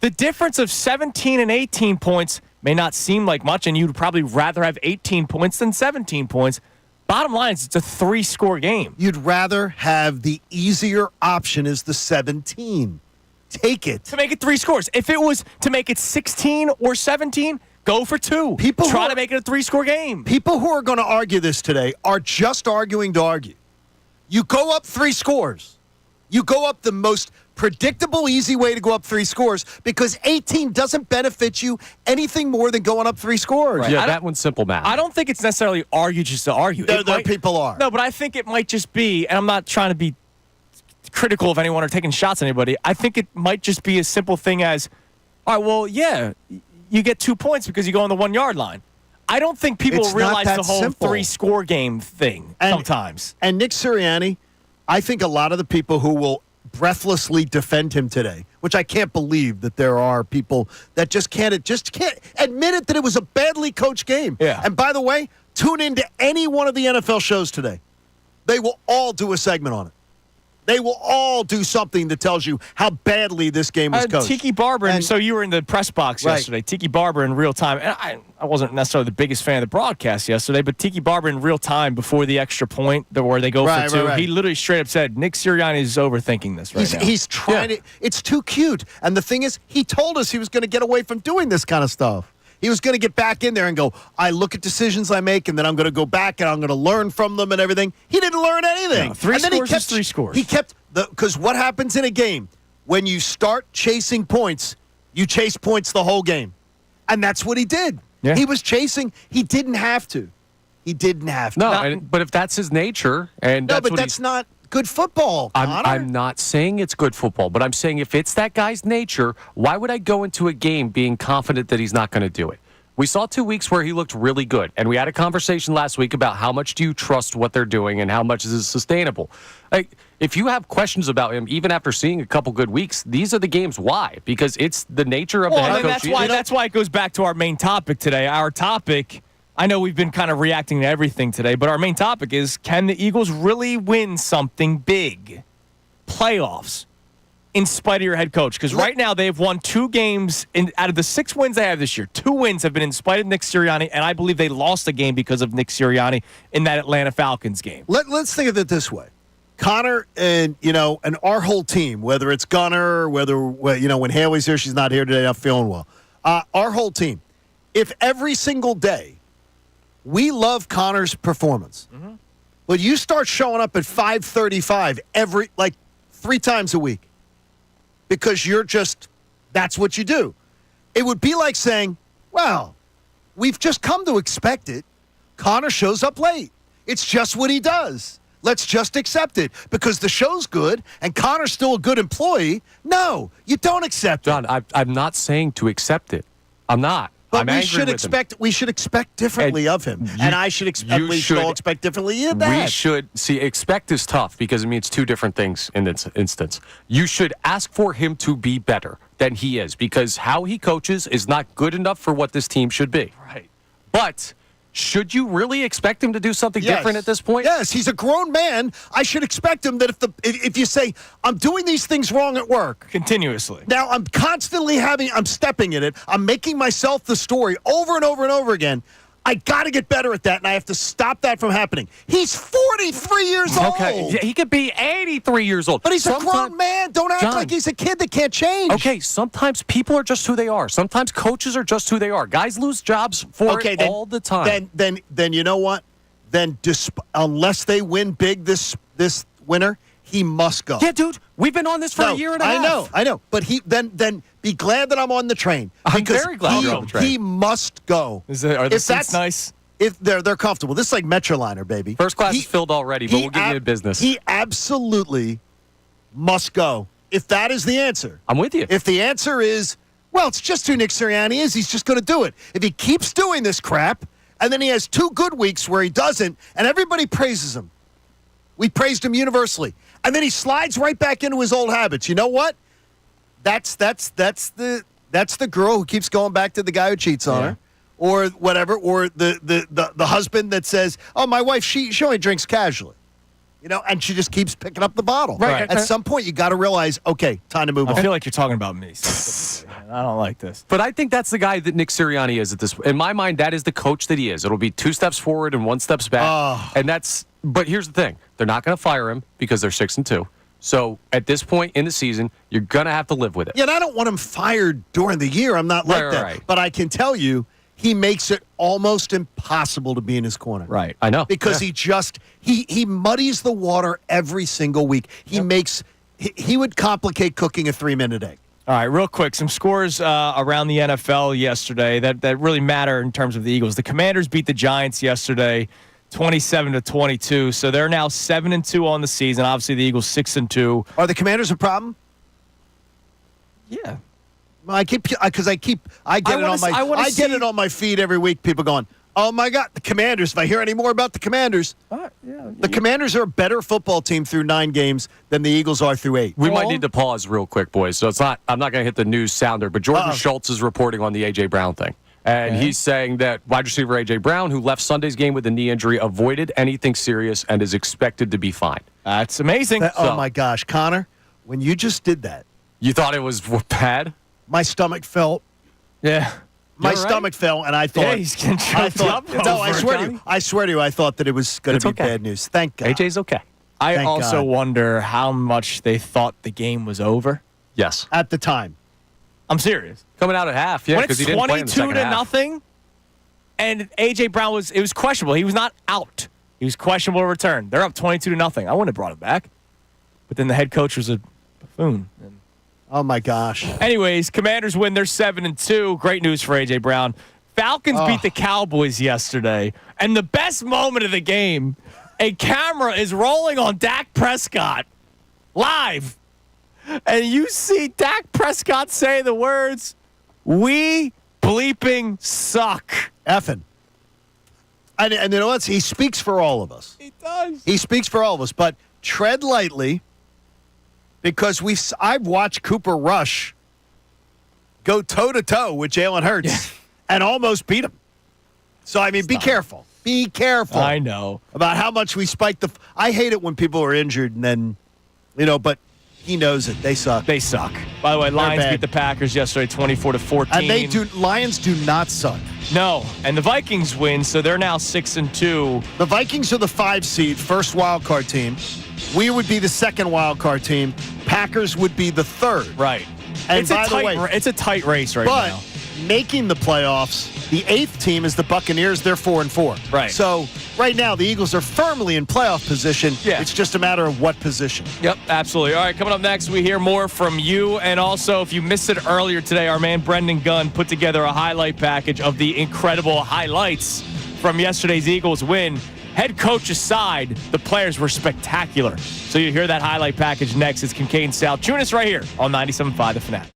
the difference of 17 and 18 points may not seem like much, and you'd probably rather have 18 points than 17 points. Bottom line is it's a 3-score game. You'd rather have the easier option is the 17. Take it. To make it 3 scores. If it was to make it 16 or 17, go for 2. Try to make it a 3-score game. People who are going to argue this today are just arguing to argue. You go up 3 scores. You go up the most predictable, easy way to go up 3 scores because 18 doesn't benefit you anything more than going up 3 scores. Right. Yeah, that one's simple math. I don't think it's necessarily argue just to argue. There people are. No, but I think it might just be, and I'm not trying to be critical of anyone or taking shots at anybody. I think it might just be a simple thing as, all right, well, yeah, you get 2 points because you go on the 1 yard line. I don't think people realize the whole simple. 3-score game thing sometimes. And Nick Sirianni, I think a lot of the people who will breathlessly defend him today, which I can't believe that there are people that just can't admit it that it was a badly coached game. Yeah. And by the way, tune into any one of the NFL shows today. They will all do a segment on it. They will all do something that tells you how badly this game was coached. Tiki Barber, so you were in the press box yesterday. Tiki Barber in real time. And I wasn't necessarily the biggest fan of the broadcast yesterday, but Tiki Barber in real time before the extra point where they go for 2, he literally straight up said, Nick Sirianni is overthinking this right now. He's trying to. It's too cute. And the thing is, he told us he was going to get away from doing this kind of stuff. He was going to get back in there and go, I look at decisions I make, and then I'm going to go back and I'm going to learn from them and everything. He didn't learn anything. No, 3 scores is 3 scores. He kept because what happens in a game, when you start chasing points, you chase points the whole game. And that's what he did. Yeah. He was chasing. He didn't have to. He didn't have to. No, but if that's his nature, and that's what that's not good football, Connor. I'm not saying it's good football, but I'm saying if it's that guy's nature, why would I go into a game being confident that he's not going to do it? We saw 2 weeks where he looked really good, and we had a conversation last week about how much do you trust what they're doing and how much is it sustainable. Like, if you have questions about him, even after seeing a couple good weeks, these are the games. Why? Because it's the nature of the head coach. That's why it goes back to our main topic today. Our topic, I know we've been kind of reacting to everything today, but our main topic is, can the Eagles really win something big? Playoffs. In spite of your head coach, because right now they've won 2 games out of the 6 wins they have this year. 2 wins have been in spite of Nick Sirianni, and I believe they lost a game because of Nick Sirianni in that Atlanta Falcons game. Let's think of it this way. Connor and our whole team, whether it's Gunner, when Haley's here, she's not here today, not feeling well. Our whole team, if every single day we love Connor's performance, but you start showing up at 5:35 3 times a week because that's what you do. It would be like saying, well, we've just come to expect it. Connor shows up late. It's just what he does. Let's just accept it because the show's good and Connor's still a good employee. No, you don't accept it. John, I'm not saying to accept it. I'm not. But we should expect differently of him. And I should expect we should all expect differently of that. We should expect is tough because it means 2 different things in this instance. You should ask for him to be better than he is because how he coaches is not good enough for what this team should be. Right. But should you really expect him to do something different at this point? Yes, he's a grown man. I should expect him that if you say, I'm doing these things wrong at work. Continuously. Now, I'm constantly I'm stepping in it. I'm making myself the story over and over and over again. I got to get better at that, and I have to stop that from happening. He's 43 years old. Okay, he could be 83 years old. But he's a grown man. Don't act like he's a kid that can't change. Okay, sometimes people are just who they are. Sometimes coaches are just who they are. Guys lose jobs all the time. Then you know what? Then unless they win big this winter, he must go. Yeah, dude, we've been on this for a year and a half. I know. But then be glad that I'm on the train. I'm very glad you're on the train. He must go. Are the seats nice? If they're comfortable. This is like Metroliner, baby. First class is filled already, but we'll get you in business. He absolutely must go. If that is the answer. I'm with you. If the answer is, well, it's just who Nick Sirianni is, he's just going to do it. If he keeps doing this crap, and then he has 2 good weeks where he doesn't, and everybody praises him. We praised him universally. And then he slides right back into his old habits. You know what? That's the girl who keeps going back to the guy who cheats on her, or whatever, or the husband that says, "Oh, my wife, she only drinks casually," and she just keeps picking up the bottle. Right. At some point, you got to realize, okay, time to move on. I feel like you're talking about me. I don't like this. But I think that's the guy that Nick Sirianni is at this. In my mind, that is the coach that he is. It'll be 2 steps forward and 1 step back, and that's. But here's the thing: they're not going to fire him because they're 6-2. So at this point in the season, you're going to have to live with it. Yeah, and I don't want him fired during the year. I'm not like that. Right. But I can tell you, he makes it almost impossible to be in his corner. Right. I know. Because he muddies the water every single week. He makes he would complicate cooking a 3-minute egg. All right, real quick, some scores around the NFL yesterday that really matter in terms of the Eagles. The Commanders beat the Giants yesterday, 27-22. So they're now 7-2 on the season. Obviously, the Eagles 6-2. Are the Commanders a problem? Yeah. Well, I get it on my feed every week. People going, "Oh my God, the Commanders!" If I hear any more about the Commanders, the Commanders are a better football team through 9 games than the Eagles are through 8. We might need to pause real quick, boys. So I'm not going to hit the news sounder, but Jordan Schultz is reporting on the A.J. Brown thing. And he's saying that wide receiver A.J. Brown, who left Sunday's game with a knee injury, avoided anything serious and is expected to be fine. That's amazing. Oh my gosh, Connor, when you just did that. You thought it was bad? My stomach felt. Yeah. My stomach fell, and I thought. Yeah, he's getting choked up. No, I swear to you, I thought that it was going to be bad news. Thank God. AJ's okay. I also wonder how much they thought the game was over. Yes. At the time. I'm serious. Coming out at half, yeah, because he didn't play in the second half. 22-0, and A.J. Brown was questionable. He was not out. He was questionable to return. They're up 22-0. I wouldn't have brought him back. But then the head coach was a buffoon. Oh, my gosh. Anyways, Commanders win. They're 7-2. Great news for A.J. Brown. Falcons beat the Cowboys yesterday. And the best moment of the game, a camera is rolling on Dak Prescott live. And you see Dak Prescott say the words, "We bleeping suck." Effing. And you know what? He speaks for all of us. He does. He speaks for all of us. But tread lightly. Because I've watched Cooper Rush go toe-to-toe with Jalen Hurts and almost beat him. So, I mean, be careful. Be careful. I know. About how much we spike the – I hate it when people are injured and then, but he knows it. They suck. They suck. By the way, Lions beat the Packers yesterday 24-14. And Lions do not suck. No. And the Vikings win, so they're now 6-2. The Vikings are the 5 seed, first wild card team. We would be the second wild card team. Packers would be the third. Right. And by the way, it's a tight race now. But making the playoffs, the 8th team is the Buccaneers. They're 4-4. Right. So right now the Eagles are firmly in playoff position. Yeah. It's just a matter of what position. Yep, absolutely. All right, coming up next, we hear more from you. And also, if you missed it earlier today, our man Brendan Gunn put together a highlight package of the incredible highlights from yesterday's Eagles win. Head coach aside, the players were spectacular. So you hear that highlight package next. It's Kincade Salciunas right here on 97.5 The Fanatic.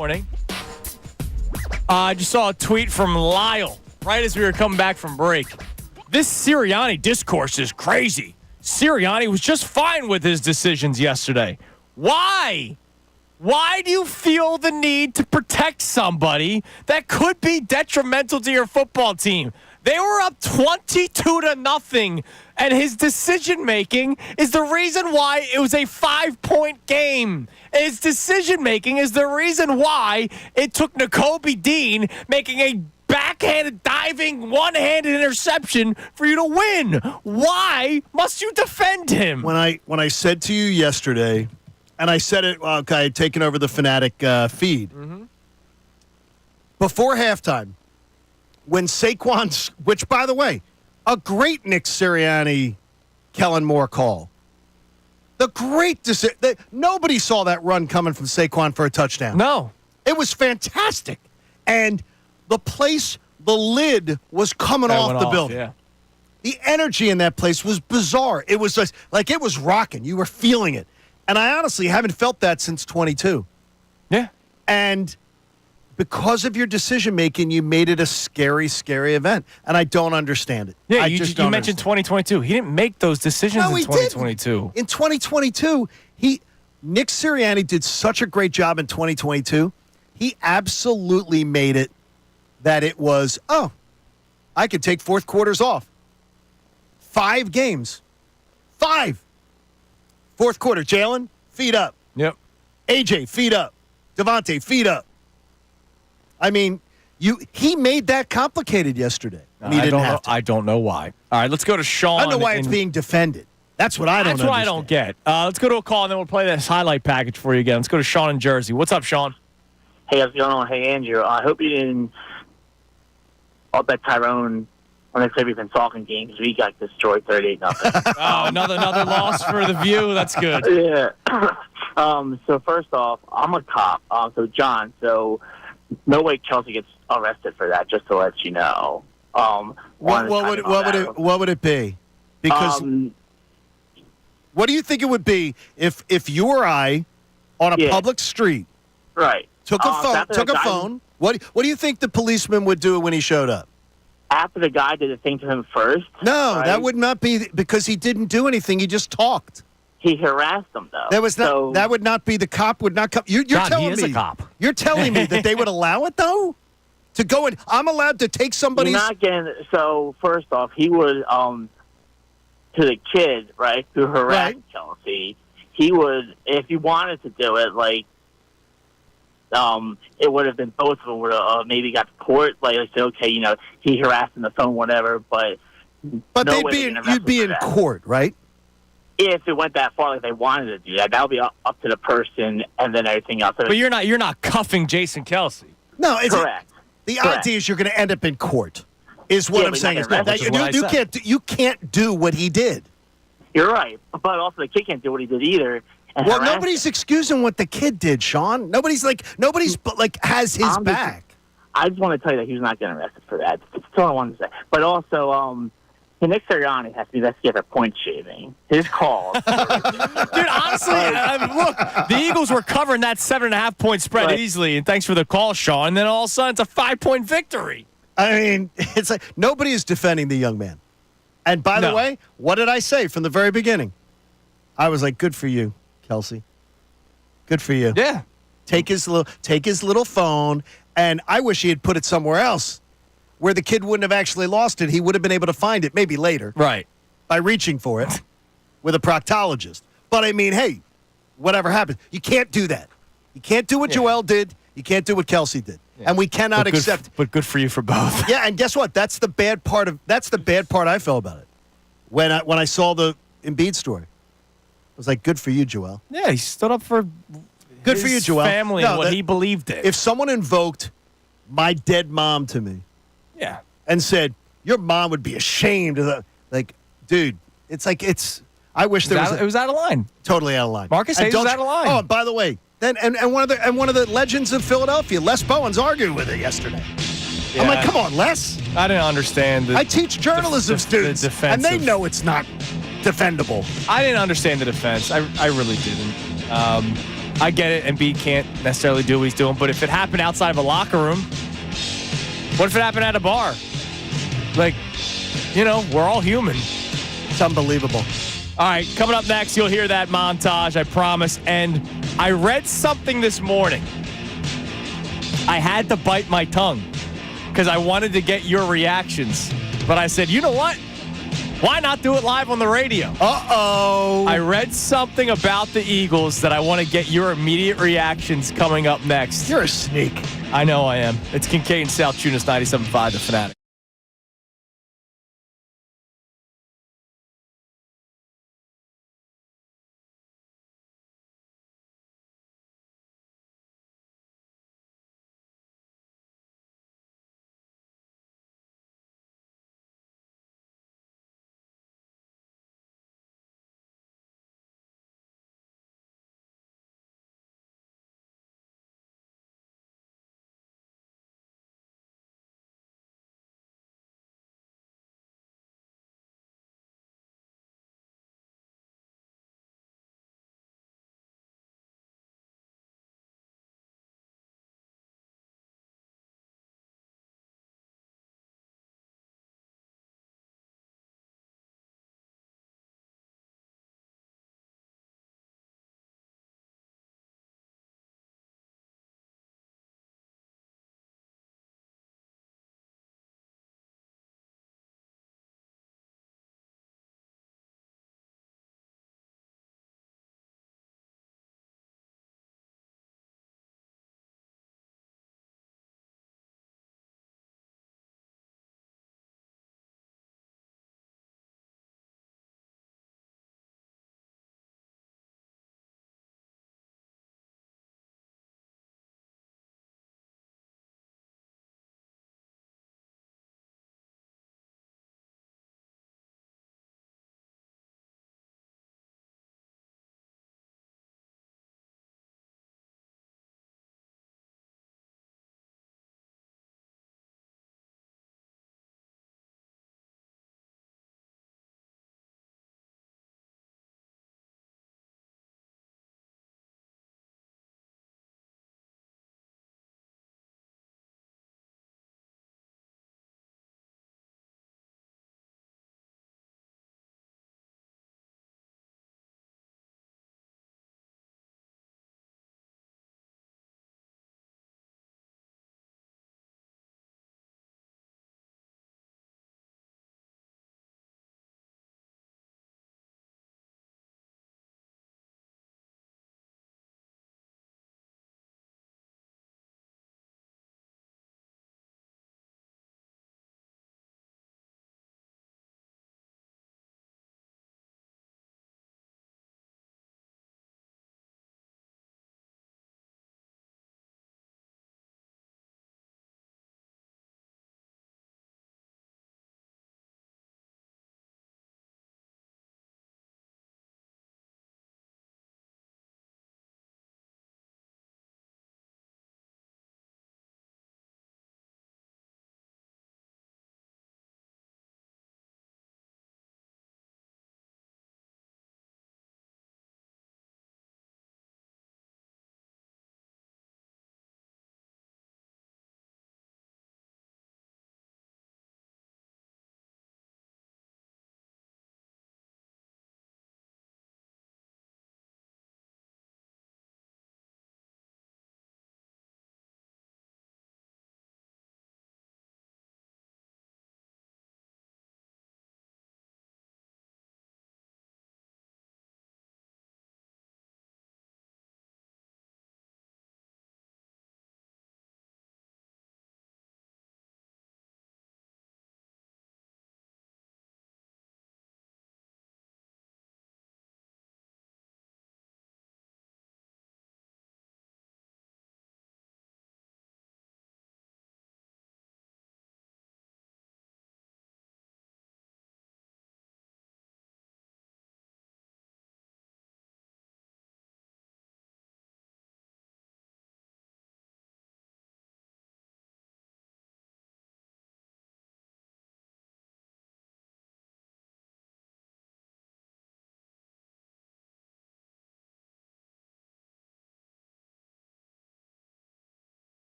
Morning. I just saw a tweet from Lyle right as we were coming back from break. This Sirianni discourse is crazy. Sirianni was just fine with his decisions yesterday. Why? Why do you feel the need to protect somebody that could be detrimental to your football team? They were up 22-0, and his decision-making is the reason why it was a 5-point game. His decision-making is the reason why it took Nakobe Dean making a backhanded, diving, one-handed interception for you to win. Why must you defend him? When I said to you yesterday, and I said it, I had taken over the Fanatic feed, before halftime, when Saquon's, which, by the way, a great Nick Sirianni, Kellen Moore call. The great decision. Nobody saw that run coming from Saquon for a touchdown. No. It was fantastic. And the place, the lid was coming off the building. Yeah. The energy in that place was bizarre. It was just, like it was rocking. You were feeling it. And I honestly haven't felt that since 22. Yeah. And because of your decision-making, you made it a scary, scary event. And I don't understand it. Yeah, I you just don't mentioned understand. 2022. He didn't make those decisions No, in he 2022. didn't. In 2022, Nick Sirianni did such a great job in 2022. He absolutely made it that it was, I could take fourth quarters off. 5 games. 5. Fourth quarter, Jalen, feet up. Yep. AJ, feet up. Devontae, feet up. I mean, he made that complicated yesterday. And he didn't have to. I don't know why. All right, let's go to Sean. I don't know why it's being defended. That's what I don't understand. That's what I don't get. Let's go to a call, and then we'll play this highlight package for you again. Let's go to Sean in Jersey. What's up, Sean? Hey, how's it going on? Hey, Andrew. I hope you didn't all bet Tyrone on the Cleveland Falcon game because we got destroyed 38-0. Oh, another loss for the View. That's good. Yeah. So first off, I'm a cop. So John, no way Kelsey gets arrested for that. Just to let you know. What would it be? Because what do you think it would be if you or I on a public street, right, took a phone? What do you think the policeman would do when he showed up? After the guy did the thing to him first? No, right? that would not be because he didn't do anything. He just talked. He harassed them, though. That would not be the cop would not come. You're John, telling he is me a cop. You're telling me that they would allow it though? To go in, I'm allowed to take somebody's. You're not getting. So first off, he would to the kid, right, who harassed Kelsey. He would, if he wanted to do it, like. It would have been both of them would have maybe got to court. Like, say, okay, he harassed on the phone, whatever. But no you'd be in court, right? If it went that far, like they wanted to do that, that would be up to the person, and then everything else. But you're not cuffing Jason Kelsey. No, correct. The idea is you're going to end up in court. Is what I'm saying. You can't do what he did. You're right, but also the kid can't do what he did either. Well, nobody's excusing what the kid did, Sean. Nobody's has his back. I just want to tell you that he was not getting arrested for that. That's all I wanted to say. But also, Nick Sirianni has to be investigated for point shaving. His calls. Dude, honestly, look, the Eagles were covering that 7.5-point spread easily, and thanks for the call, Sean. And then all of a sudden, it's a 5-point victory. I mean, it's like nobody is defending the young man. And by the way, what did I say from the very beginning? I was like, good for you, Kelsey. Good for you. Yeah. Take his little phone, and I wish he had put it somewhere else where the kid wouldn't have actually lost it. He would have been able to find it maybe later. Right. By reaching for it with a proctologist. But I mean, hey, whatever happens, you can't do that. You can't do what Joel did. You can't do what Kelsey did. Yeah. And we cannot accept. But good for you for both. Yeah, and guess what? That's the bad part I felt about it. When I saw the Embiid story. I was like, good for you, Joel. Yeah, he stood up for good for you, Joel. Family and what he believed in. If someone invoked my dead mom to me, and said your mom would be ashamed of that, like, dude, it's like I wish there was. It was out of line. Totally out of line. Marcus Hayes was out of line. Oh, by the way, then and one of the legends of Philadelphia, Les Bowens, argued with it yesterday. Yeah, I'm like, come on, Les. I didn't understand. I teach journalism students, and they know it's not defendable. I didn't understand the defense. I really didn't. I get it. Embiid can't necessarily do what he's doing, but if it happened outside of a locker room, what if it happened at a bar? Like, we're all human. It's unbelievable. All right, coming up next, you'll hear that montage, I promise. And I read something this morning. I had to bite my tongue because I wanted to get your reactions. But I said, you know what? Why not do it live on the radio? Uh-oh. I read something about the Eagles that I want to get your immediate reactions coming up next. You're a sneak. I know I am. It's Kincade Salciunas, 97.5 The Fanatic.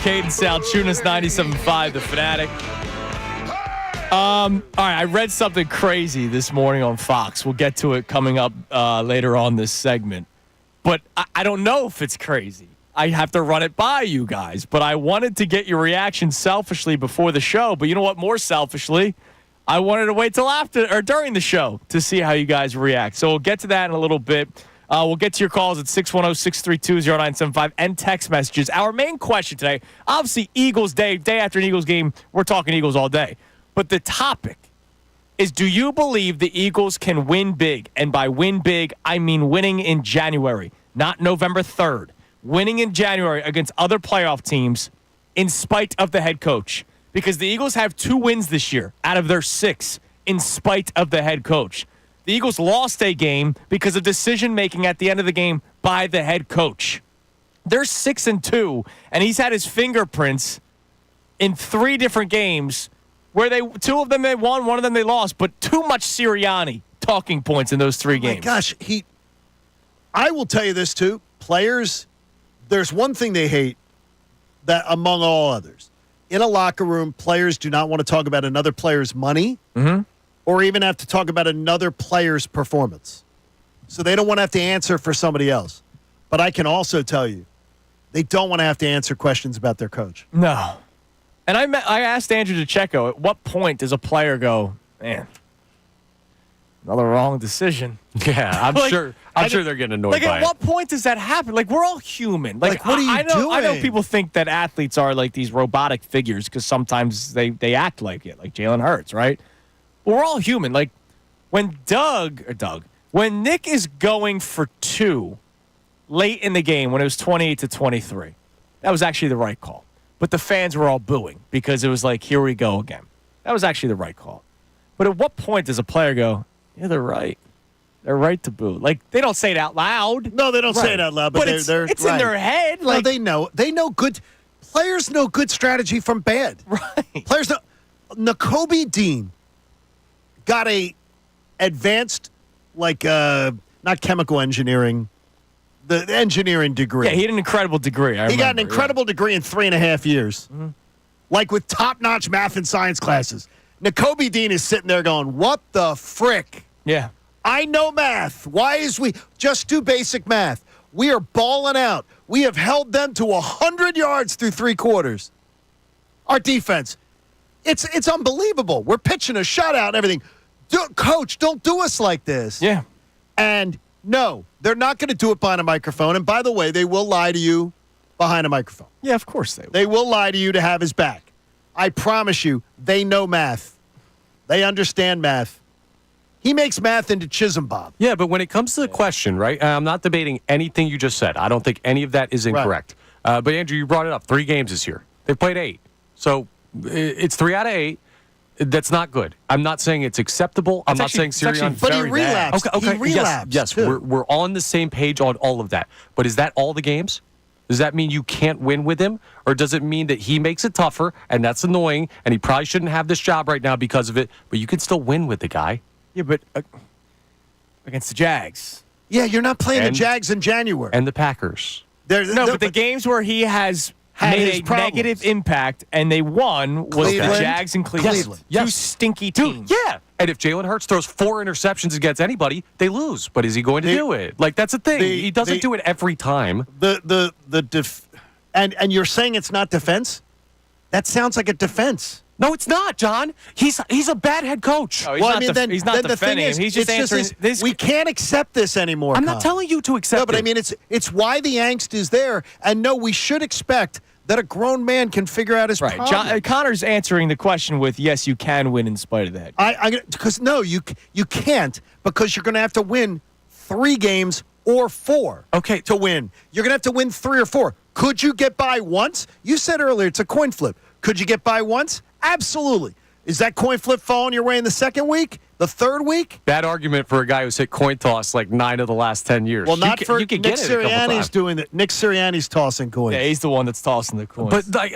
Kincade Salciunas, 97.5, The Fanatic. All right, I read something crazy this morning on Fox. We'll get to it coming up later on this segment. But I don't know if it's crazy. I have to run it by you guys. But I wanted to get your reaction selfishly before the show. But you know what? More selfishly, I wanted to wait till after or during the show to see how you guys react. So we'll get to that in a little bit. We'll get to your calls at 610-632-0975 and text messages. Our main question today, obviously Eagles day after an Eagles game, we're talking Eagles all day. But the topic is, do you believe the Eagles can win big? And by win big, I mean winning in January, not November 3rd. Winning in January against other playoff teams in spite of the head coach. Because the Eagles have 2 wins this year out of their 6 in spite of the head coach. The Eagles lost a game because of decision-making at the end of the game by the head coach. They're 6-2, and he's had his fingerprints in 3 different games where 2 of them they won, 1 of them they lost, but too much Sirianni talking points in those 3 games. My gosh, I will tell you this too. Players, there's one thing they hate that among all others. In a locker room, players do not want to talk about another player's money or even have to talk about another player's performance. So they don't want to have to answer for somebody else. But I can also tell you, they don't want to have to answer questions about their coach. No. And I asked Andrew DeCecco, at what point does a player go, man, another wrong decision? Yeah, I'm sure they're getting annoyed by it. At what point does that happen? We're all human. What are you doing? I know people think that athletes are like these robotic figures because sometimes they act like it, like Jalen Hurts, right? But we're all human. When when Nick is going for 2 late in the game when it was 28-23, that was actually the right call. But the fans were all booing because it was like, here we go again. That was actually the right call. But at what point does a player go, yeah, they're right. They're right to boo. They don't say it out loud. No, they don't say it out loud, but it's they're right. In their head. No, they know. They know good. Players know good strategy from bad. Right. Players know. Nakobe Dean got a advanced, not chemical engineering, the engineering degree. Yeah, he had an incredible degree. He got an incredible degree in 3.5 years. Mm-hmm. With top-notch math and science classes. Nakobe Dean is sitting there going, what the frick? Yeah. I know math. Why is we just do basic math? We are balling out. We have held them to 100 yards through 3 quarters. Our defense, it's unbelievable. We're pitching a shutout and everything. Coach, don't do us like this. Yeah. And no, they're not going to do it behind a microphone. And by the way, they will lie to you behind a microphone. Yeah, of course they will. They will lie to you to have his back. I promise you, they know math. They understand math. He makes math into Chisholm Bob. Yeah, but when it comes to the question, right, I'm not debating anything you just said. I don't think any of that is incorrect. Right. But, Andrew, you brought it up. 3 games this year. They've played 8. So it's 3 out of 8. That's not good. I'm not saying it's acceptable. I'm not saying Sirianni. But he relapsed. Okay. He relapsed. Yes. We're on the same page on all of that. But is that all the games? Does that mean you can't win with him? Or does it mean that he makes it tougher, and that's annoying, and he probably shouldn't have this job right now because of it, but you can still win with the guy? Yeah, but against the Jags. Yeah, you're not playing the Jags in January. And the Packers. But the games where he has made a negative impact and they won was the Jags and Cleveland. Yes. 2 stinky teams. Yeah. And if Jalen Hurts throws 4 interceptions against anybody, they lose. But is he going to do it? That's the thing. He doesn't do it every time. And you're saying it's not defense? That sounds like a defense. No, it's not, John. He's a bad head coach. No, he's not defending him. He's just answering this. We can't accept this anymore. I'm not telling you to accept it. No, but I mean, it's why the angst is there. And no, we should expect that a grown man can figure out his problem. Connor's answering the question with, yes, you can win in spite of that. Because no, you can't, because you're going to have to win 3 games or 4 to win. You're going to have to win 3 or 4. Could you get by once? You said earlier it's a coin flip. Could you get by once? Absolutely. Is that coin flip falling your way in the 2nd week? The 3rd week? Bad argument for a guy who's hit coin toss 9 of the last 10 years. Well, not for Nick Sirianni's doing it. Nick Sirianni's tossing coins. Yeah, he's the one that's tossing the coins. But,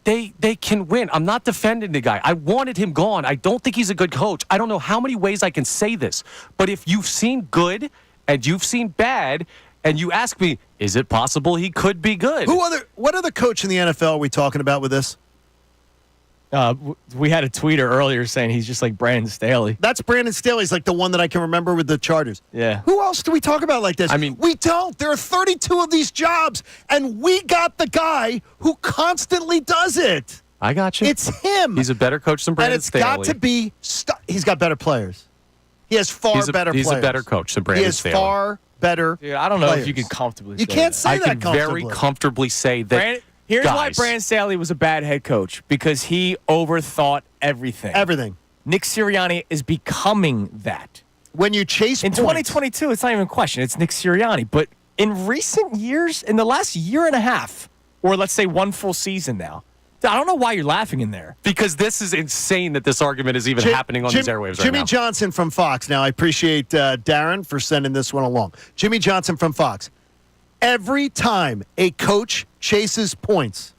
they can win. I'm not defending the guy. I wanted him gone. I don't think he's a good coach. I don't know how many ways I can say this. But if you've seen good and you've seen bad, And you ask me, is it possible he could be good? What other coach in the NFL are we talking about with this? We had a tweeter earlier saying he's just like Brandon Staley. That's Brandon Staley's like the one that I can remember with the Chargers. Yeah. Who else do we talk about like this? I mean, we don't. There are 32 of these jobs, and we got the guy who constantly does it. I got you. It's him. He's a better coach than Brandon Staley. And it's got to be. He's got better players. He has better players. He's a better coach than Brandon Staley. He has far better. Dude, I don't know players. if you can comfortably. You can't say that comfortably. I can very comfortably say that. Here's why Brandon Staley was a bad head coach, because he overthought everything. Everything. Nick Sirianni is becoming that. When you chase in points. 2022, it's not even a question. It's Nick Sirianni. But in recent years, in the last year and a half, or let's say one full season now, I don't know why you're laughing in there. Because this is insane that this argument is even happening on these airwaves right Jimmy now. Johnson from Fox. Now, I appreciate Darren for sending this one along. Jimmy Johnson from Fox. Every time a coach chases points,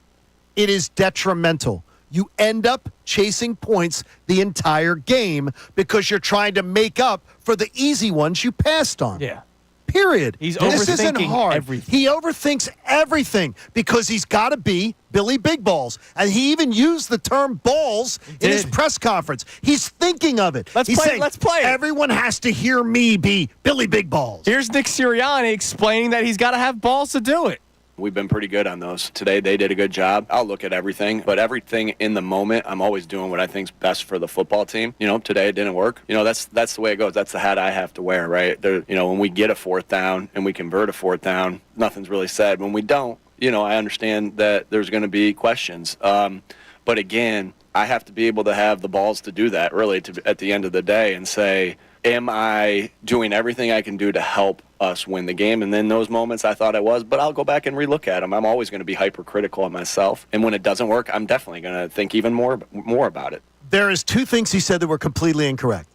it is detrimental. You end up chasing points the entire game because you're trying to make up for the easy ones you passed on. Yeah. Period. He's this isn't overthinking hard. everything. He overthinks everything because he's got to be Billy Big Balls. And he even used the term balls in his press conference. He's thinking of it. Let's play it. Everyone has to hear me be Billy Big Balls. Here's Nick Sirianni explaining that he's got to have balls to do it. We've been pretty good on those. Today, they did a good job. I'll look at everything, but everything in the moment, I'm always doing what I think's best for the football team. Today it didn't work. That's the way it goes. That's the hat I have to wear, right? When we get a fourth down and we convert a fourth down, nothing's really said. When we don't, I understand that there's going to be questions. But again, I have to be able to have the balls to do that, really, at the end of the day, and say, am I doing everything I can do to help us win the game? And then those moments I thought I was, but I'll go back and relook at them. I'm always going to be hypercritical of myself. And when it doesn't work, I'm definitely going to think even more about it. There is two things he said that were completely incorrect.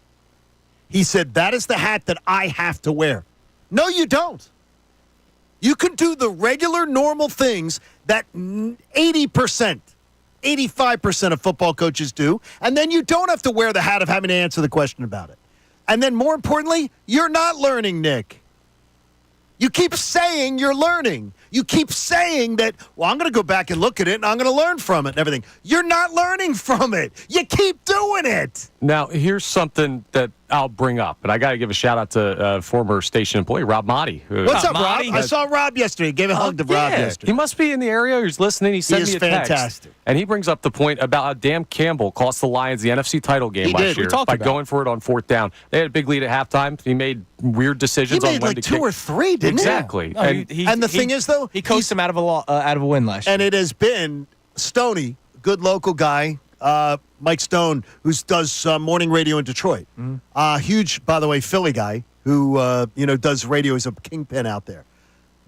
He said, that is the hat that I have to wear. No, you don't. You can do the regular, normal things that 80%, 85% of football coaches do, and then you don't have to wear the hat of having to answer the question about it. And then more importantly, you're not learning, Nick. You keep saying you're learning. You keep saying that, well, I'm going to go back and look at it and I'm going to learn from it and everything. You're not learning from it. You keep doing it. Now, here's something that I'll bring up, and I got to give a shout out to former station employee Rob Motti. What's up, Rob? I saw Rob yesterday. Gave a hug to Rob yesterday. He must be in the area. He's listening. He sent me a text. Fantastic. And he brings up the point about how Dan Campbell cost the Lions the NFC title game last year by going for it on fourth down. They had a big lead at halftime. He made weird decisions on when to kick. He made like 2 or 3, didn't he? Exactly. No, and the thing is, though, he coached him out of a win last year. And it has been Stoney, good local guy, Mike Stone, who does morning radio in Detroit. Huge, by the way, Philly guy who does radio as a kingpin out there.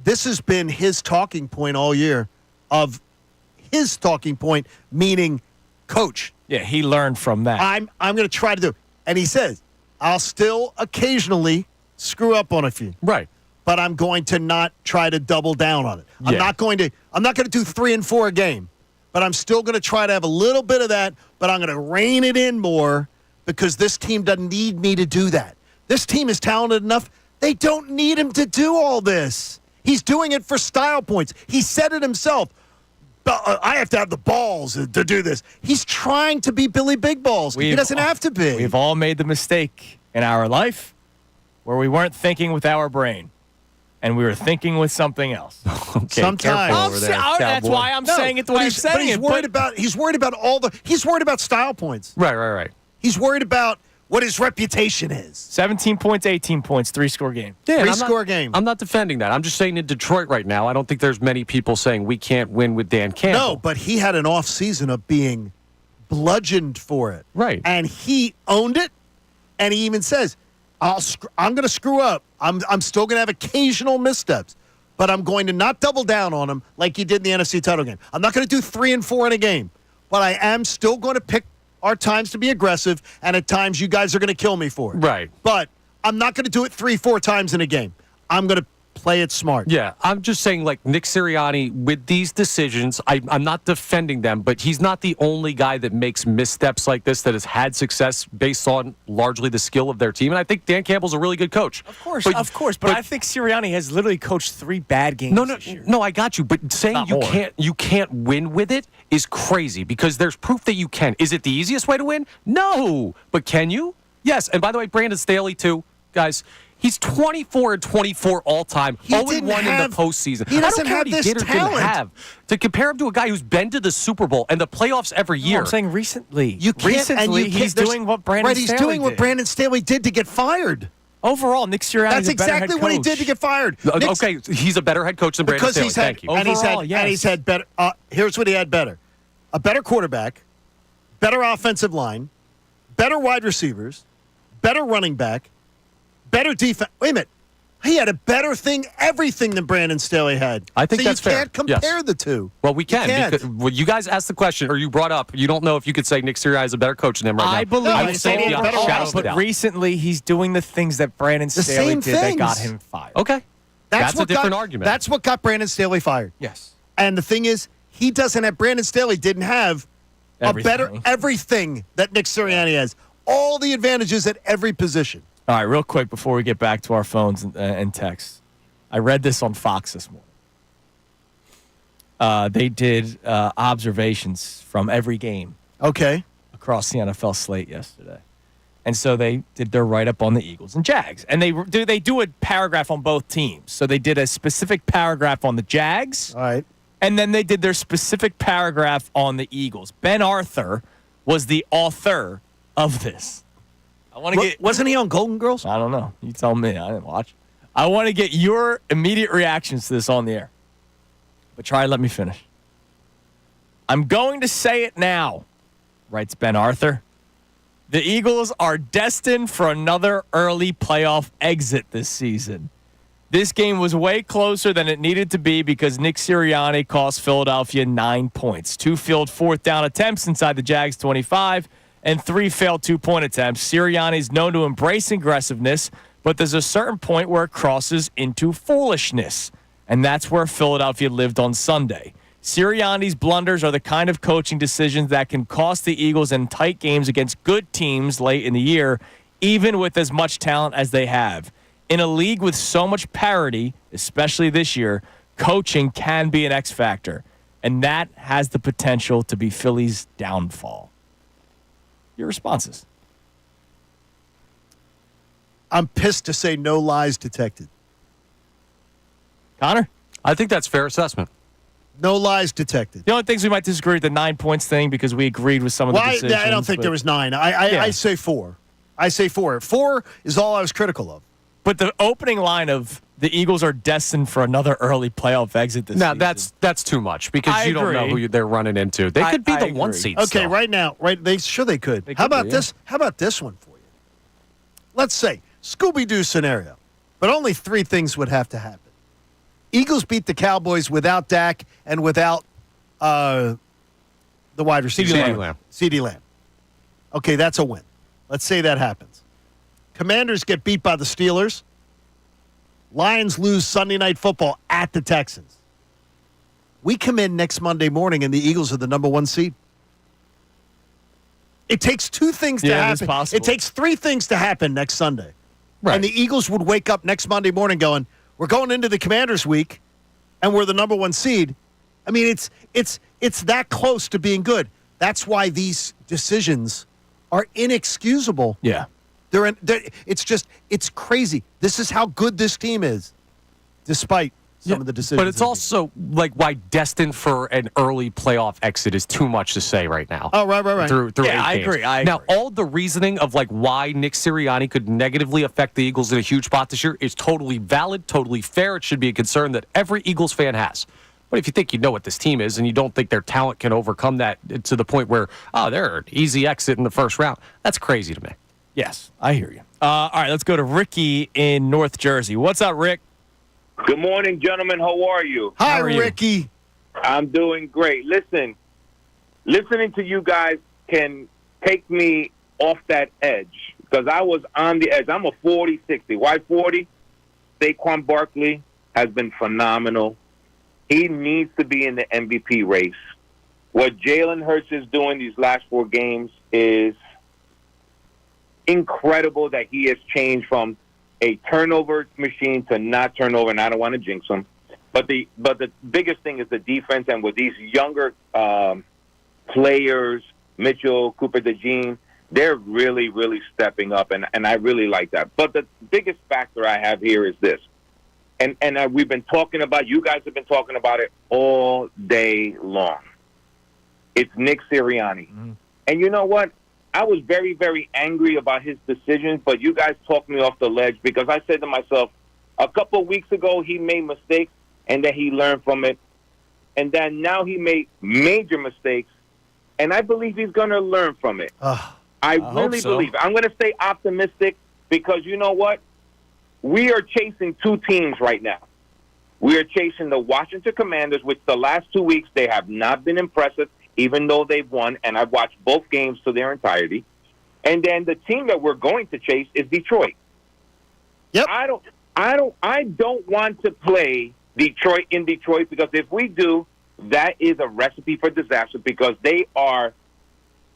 This has been his talking point all year. Of his talking point, meaning coach. Yeah, he learned from that. I'm going to try to do. And he says, I'll still occasionally screw up on a few. Right. But I'm going to not try to double down on it. I'm not going to do 3 and 4 a game. But I'm still going to try to have a little bit of that, but I'm going to rein it in more because this team doesn't need me to do that. This team is talented enough. They don't need him to do all this. He's doing it for style points. He said it himself. I have to have the balls to do this. He's trying to be Billy Big Balls. He doesn't have to be. We've all made the mistake in our life where we weren't thinking with our brain. And we were thinking with something else. Okay, sometimes that's why I'm saying it the way I'm saying it. He's worried about style points. Right. He's worried about what his reputation is. 17 points, 18 points, 3-score game. Yeah, 3-score game. I'm not defending that. I'm just saying in Detroit right now, I don't think there's many people saying we can't win with Dan Campbell. No, but he had an off season of being bludgeoned for it. Right. And he owned it, and he even says, I'm going to screw up. I'm still going to have occasional missteps, but I'm going to not double down on him like he did in the NFC title game. I'm not going to do 3 and 4 in a game, but I am still going to pick our times to be aggressive, and at times you guys are going to kill me for it. Right. But I'm not going to do it 3-4 times in a game. I'm going to play it smart. Yeah, I'm just saying, like, Nick Sirianni, with these decisions, I'm not defending them, but he's not the only guy that makes missteps like this that has had success based on largely the skill of their team. And I think Dan Campbell's a really good coach. Of course, but I think Sirianni has literally coached 3 bad games this year. No, I got you. But saying you can't win with it is crazy because there's proof that you can. Is it the easiest way to win? No. But can you? Yes. And by the way, Brandon Staley, too, guys. He's 24-24 all time. 0-1 in the postseason. He doesn't have this talent. To compare him to a guy who's been to the Super Bowl and the playoffs every year. I'm saying recently. He's doing what Brandon Staley did. He's doing what Brandon Staley did to get fired. Overall, Nick Sirianni That's exactly what he did to get fired. Okay, he's a better head coach than Brandon Staley. Thank you. And he's had better. Here's what he had better: a better quarterback, better offensive line, better wide receivers, better running back. Better defense. Wait a minute. He had a better everything than Brandon Staley had. I think that's fair. So you can't compare the two. Well, we can. Because, you guys asked the question, or you brought up, you don't know if you could say Nick Sirianni is a better coach than him right now. I believe but recently he's doing the things that Brandon Staley did that got him fired. Okay. That's a different argument. That's what got Brandon Staley fired. Yes. And the thing is, he doesn't have, Brandon Staley didn't have everything that Nick Sirianni has. All the advantages at every position. All right, real quick before we get back to our phones and texts. I read this on Fox this morning. They did observations from every game. Okay. Across the NFL slate yesterday. And so they did their write-up on the Eagles and Jags. And they do a paragraph on both teams. So they did a specific paragraph on the Jags. All right. And then they did their specific paragraph on the Eagles. Ben Arthur was the author of this. Wasn't he on Golden Girls? I don't know. You tell me. I didn't watch. I want to get your immediate reactions to this on the air. But try and let me finish. I'm going to say it now, writes Ben Arthur. The Eagles are destined for another early playoff exit this season. This game was way closer than it needed to be because Nick Sirianni cost Philadelphia 9 points. 2 failed fourth down attempts inside the Jags' 25. And 3 failed 2-point attempts. Sirianni is known to embrace aggressiveness, but there's a certain point where it crosses into foolishness. And that's where Philadelphia lived on Sunday. Sirianni's blunders are the kind of coaching decisions that can cost the Eagles in tight games against good teams late in the year, even with as much talent as they have. In a league with so much parity, especially this year, coaching can be an X factor. And that has the potential to be Philly's downfall. Your responses. I'm pissed to say no lies detected. Connor? I think that's fair assessment. No lies detected. The only things we might disagree with the 9 points thing because we agreed with some of the decisions. I don't think there was 9. I say 4. I say 4. 4 is all I was critical of. But the opening line of the Eagles are destined for another early playoff exit this season. Now, that's too much because you don't know who they're running into. They could be the 1 seed. Okay, still. right now, they could. How about this? How about this one for you? Let's say Scooby-Doo scenario, but only 3 things would have to happen. Eagles beat the Cowboys without Dak and without the wide receiver. CeeDee Lamb. Okay, that's a win. Let's say that happens. Commanders get beat by the Steelers. Lions lose Sunday Night Football at the Texans. We come in next Monday morning and the Eagles are the number 1 seed. It takes 2 things to happen. It takes 3 things to happen next Sunday. Right. And the Eagles would wake up next Monday morning going, we're going into the Commanders week and we're the number 1 seed. I mean, it's that close to being good. That's why these decisions are inexcusable. Yeah. It's crazy. This is how good this team is, despite some of the decisions. But it's also like why destined for an early playoff exit is too much to say right now. Oh, right. Through yeah, I agree. Now, all the reasoning of like why Nick Sirianni could negatively affect the Eagles in a huge spot this year is totally valid, totally fair. It should be a concern that every Eagles fan has. But if you think you know what this team is and you don't think their talent can overcome that to the point where, they're an easy exit in the first round, that's crazy to me. Yes, I hear you. All right, let's go to Ricky in North Jersey. What's up, Rick? Good morning, gentlemen. How are you? Hi, Ricky. I'm doing great. Listening to you guys can take me off that edge because I was on the edge. I'm a 40-60. Why 40? Saquon Barkley, has been phenomenal. He needs to be in the MVP race. What Jalen Hurts is doing these last 4 games is incredible, that he has changed from a turnover machine to not turnover, and I don't want to jinx him. But the biggest thing is the defense, and with these younger players, Mitchell, Cooper DeJean, they're really, really stepping up, and I really like that. But the biggest factor I have here is this, and we've been talking about, you guys have been talking about it all day long. It's Nick Sirianni. Mm-hmm. And you know what? I was very, very angry about his decisions, but you guys talked me off the ledge, because I said to myself, a couple of weeks ago he made mistakes, and then he learned from it. And then now he made major mistakes, and I believe he's going to learn from it. I really believe it. I'm going to stay optimistic, because you know what? We are chasing 2 teams right now. We are chasing the Washington Commanders, which the last 2 weeks they have not been impressive, even though they've won, and I've watched both games to their entirety. And then the team that we're going to chase is Detroit. Yep. I don't want to play Detroit in Detroit, because if we do, that is a recipe for disaster, because they are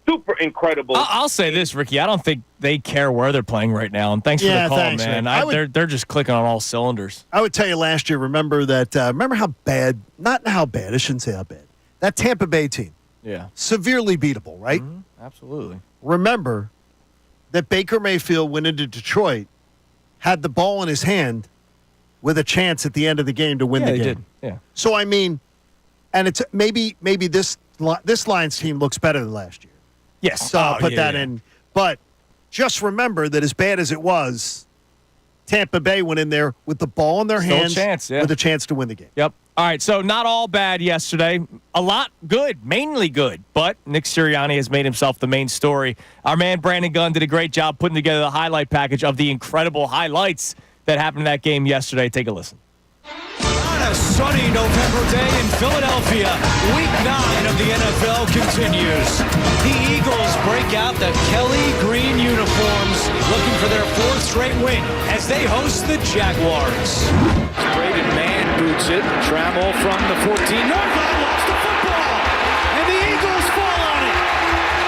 super incredible. I'll say this, Ricky. I don't think they care where they're playing right now. And thanks for the call, man. They're just clicking on all cylinders. I would tell you last year, remember how bad, not how bad, I shouldn't say how bad, that Tampa Bay team. Yeah. Severely beatable, right? Mm-hmm. Absolutely. Remember that Baker Mayfield went into Detroit, had the ball in his hand with a chance at the end of the game to win the game. Did. Yeah. So, I mean, and it's maybe this Lions team looks better than last year. Yes. So put that in. But just remember that as bad as it was, Tampa Bay went in there with the ball in their hands with a chance to win the game. Yep. All right, so not all bad yesterday. A lot good, mainly good. But Nick Sirianni has made himself the main story. Our man Brandon Gunn did a great job putting together the highlight package of the incredible highlights that happened in that game yesterday. Take a listen. On a sunny November day in Philadelphia, Week 9 of the NFL continues. The Eagles break out the Kelly green uniforms, looking for their 4th straight win as they host the Jaguars. Braden Mann boots it. Trammell from the 14-yard line lost the football, and the Eagles fall on it.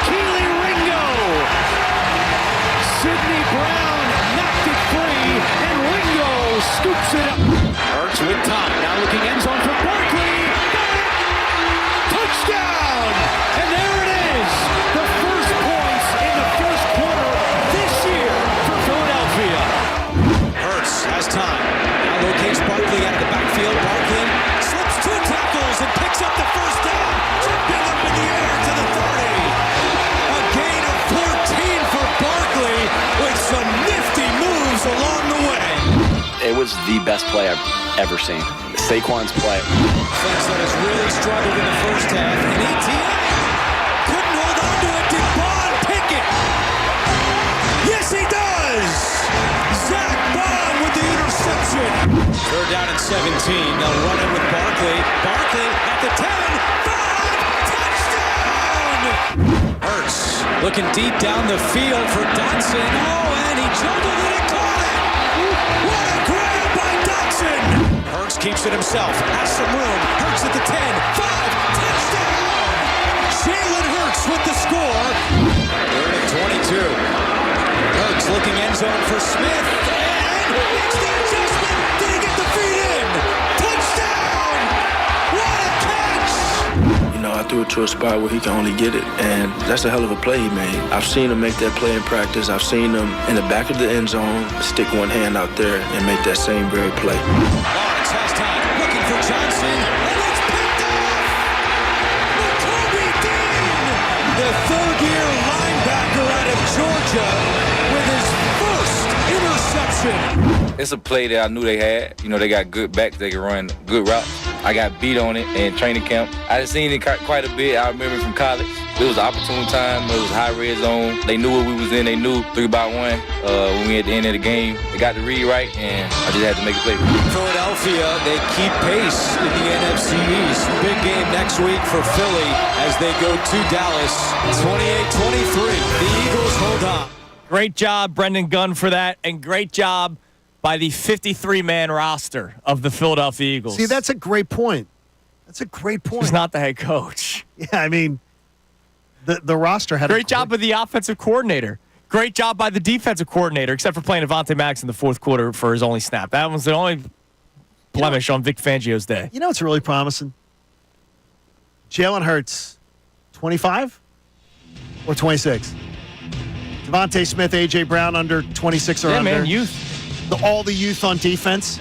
Keely Ringo. Sidney Brown knocked it free, and Ringo scoops it up. Hurts with time. Now looking end zone for Barkley. Touchdown! And there it is. The first points in the first quarter this year for Philadelphia. Hurts has time. Now locates Barkley out of the backfield. Barkley slips 2 tackles and picks up the first down. Jumping up in the air to the 30. A gain of 14 for Barkley with some nifty moves along the way. It was the best play I've ever seen. Saquon's play. Defense that has really struggled in the first half. And ETN couldn't hold on to it. Did Bond pick it? Yes, he does! Zach Bond with the interception. 3rd down and 17. They'll run it with Barkley. Barkley at the 10. 5! Touchdown! Hurts looking deep down the field for Dotson. Oh, and he juggled it and caught it! What a grab by Dotson! Hurts keeps it himself. Has some room. Hurts at the 10. 5. Touchdown! Jalen Hurts with the score. 3rd and 22. Hurts looking end zone for Smith. And it's the adjustment. Did he get the feet in? Touchdown! What a catch! You know, I threw it to a spot where he can only get it, and that's a hell of a play he made. I've seen him make that play in practice. I've seen him in the back of the end zone stick one hand out there and make that same very play. Lawrence has time, looking for Johnson, and it's picked off! Nakobe Dean, the 3rd-year linebacker out of Georgia, with his first interception. It's a play that I knew they had. You know, they got good backs. They can run good routes. I got beat on it in training camp. I had seen it quite a bit. I remember from college. It was an opportune time. It was high red zone. They knew what we was in. They knew 3-by-1 when we at the end of the game. They got the read right, and I just had to make a play. Philadelphia, they keep pace in the NFC East. Big game next week for Philly as they go to Dallas. 28-23. The Eagles hold on. Great job, Brendan Gunn, for that, and great job by the 53-man roster of the Philadelphia Eagles. See, that's a great point. That's a great point. He's not the head coach. Yeah, I mean, the roster had great job by the offensive coordinator. Great job by the defensive coordinator, except for playing Avonte Maddox in the fourth quarter for his only snap. That was the only blemish on Vic Fangio's day. You know what's really promising? Jalen Hurts, 25 or 26? Devontae Smith, A.J. Brown under 26 or under? Yeah, man, youth. All the youth on defense.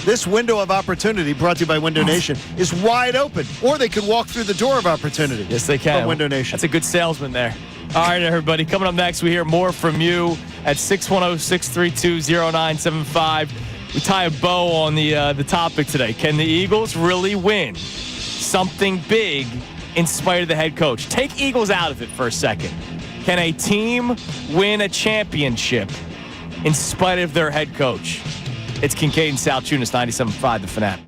This window of opportunity, brought to you by Window Nation, is wide open. Or they could walk through the door of opportunity. Yes, they can. From Window Nation. That's a good salesman there. All right, everybody. Coming up next, we hear more from you at 610-632-0975. We tie a bow on the topic today. Can the Eagles really win something big in spite of the head coach? Take Eagles out of it for a second. Can a team win a championship in spite of their head coach? It's Kincade and Salciunas, 97.5 The Fanatic.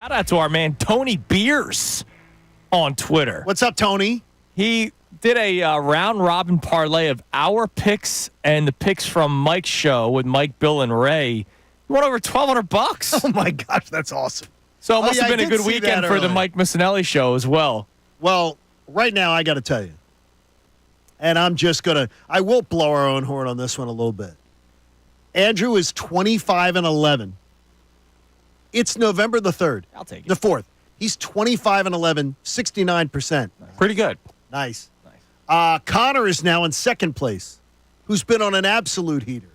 Shout out to our man Tony Beers on Twitter. What's up, Tony? He did a round-robin parlay of our picks and the picks from Mike's show with Mike, Bill, and Ray. He won over $1,200. Oh, my gosh, that's awesome. So it must have been a good weekend for the Mike Missanelli show as well. Well, right now, I got to tell you, and I'm just going to – I will blow our own horn on this one a little bit. Andrew is 25-11. It's November the 3rd. I'll take it. The 4th. He's 25-11, 69%. Pretty good. Nice. Connor is now in second place, who's been on an absolute heater.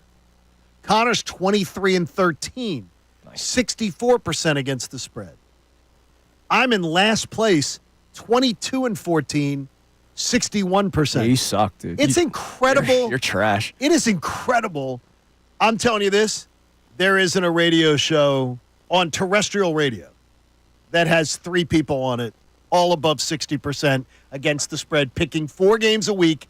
Connor's 23-13, 64% against the spread. I'm in last place, 22-14, 61%. Yeah, you suck, dude. It's incredible. You're trash. It is incredible. I'm telling you this, there isn't a radio show on terrestrial radio that has 3 people on it, all above 60% against the spread, picking 4 games a week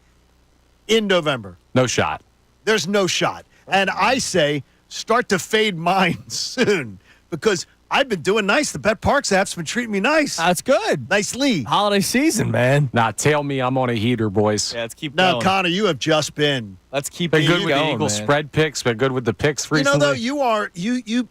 in November. No shot. There's no shot. And I say start to fade mine soon because I've been doing nice. The Bet Parks app's been treating me nice. That's good. Nicely. Holiday season, man. Nah, tell me I'm on a heater, boys. Yeah, let's keep No, going. Connor, you have just been. Let's keep Been good with going, the Eagles man. spread picks. Been good with the picks recently. You know, though, you are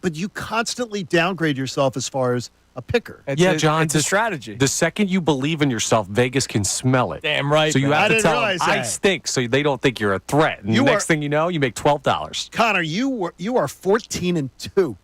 but you constantly downgrade yourself as far as a picker. John, it's a strategy. The second you believe in yourself, Vegas can smell it. Damn right. So you man. have I to didn't tell them, realize I that. stink, so they don't think you're a threat. And You next are- thing you know, you make $12. Connor, you are 14-2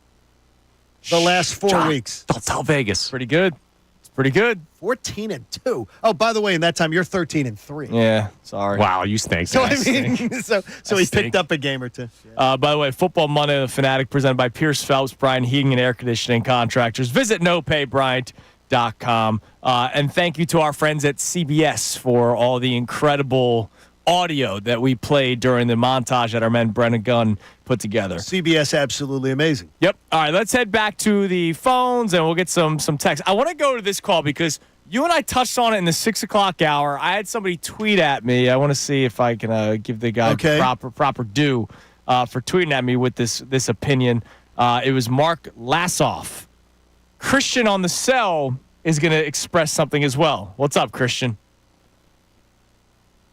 the last 4 John, weeks. Don't tell Vegas. Pretty good. It's pretty good. 14-2. Oh, by the way, in that time you're 13-3. Yeah, sorry. Wow, you stink. So I I mean, so he stink. picked up a game or two. By the way, Football Monday, the Fanatic, presented by Pierce Phelps, Bryant Heating and Air Conditioning Contractors. Visit nopaybryant.com. And thank you to our friends at CBS for all the incredible audio that we played during the montage that our man Brennan Gunn put together. CBS, absolutely amazing. Yep. All right, let's head back to the phones and we'll get some text. I want to go to this call because you and I touched on it in the 6 o'clock hour. I had somebody tweet at me. I want to see if I can give the guy proper due for tweeting at me with this opinion. It was Mark Lassoff. Christian on the cell is going to express something as well. What's up, Christian?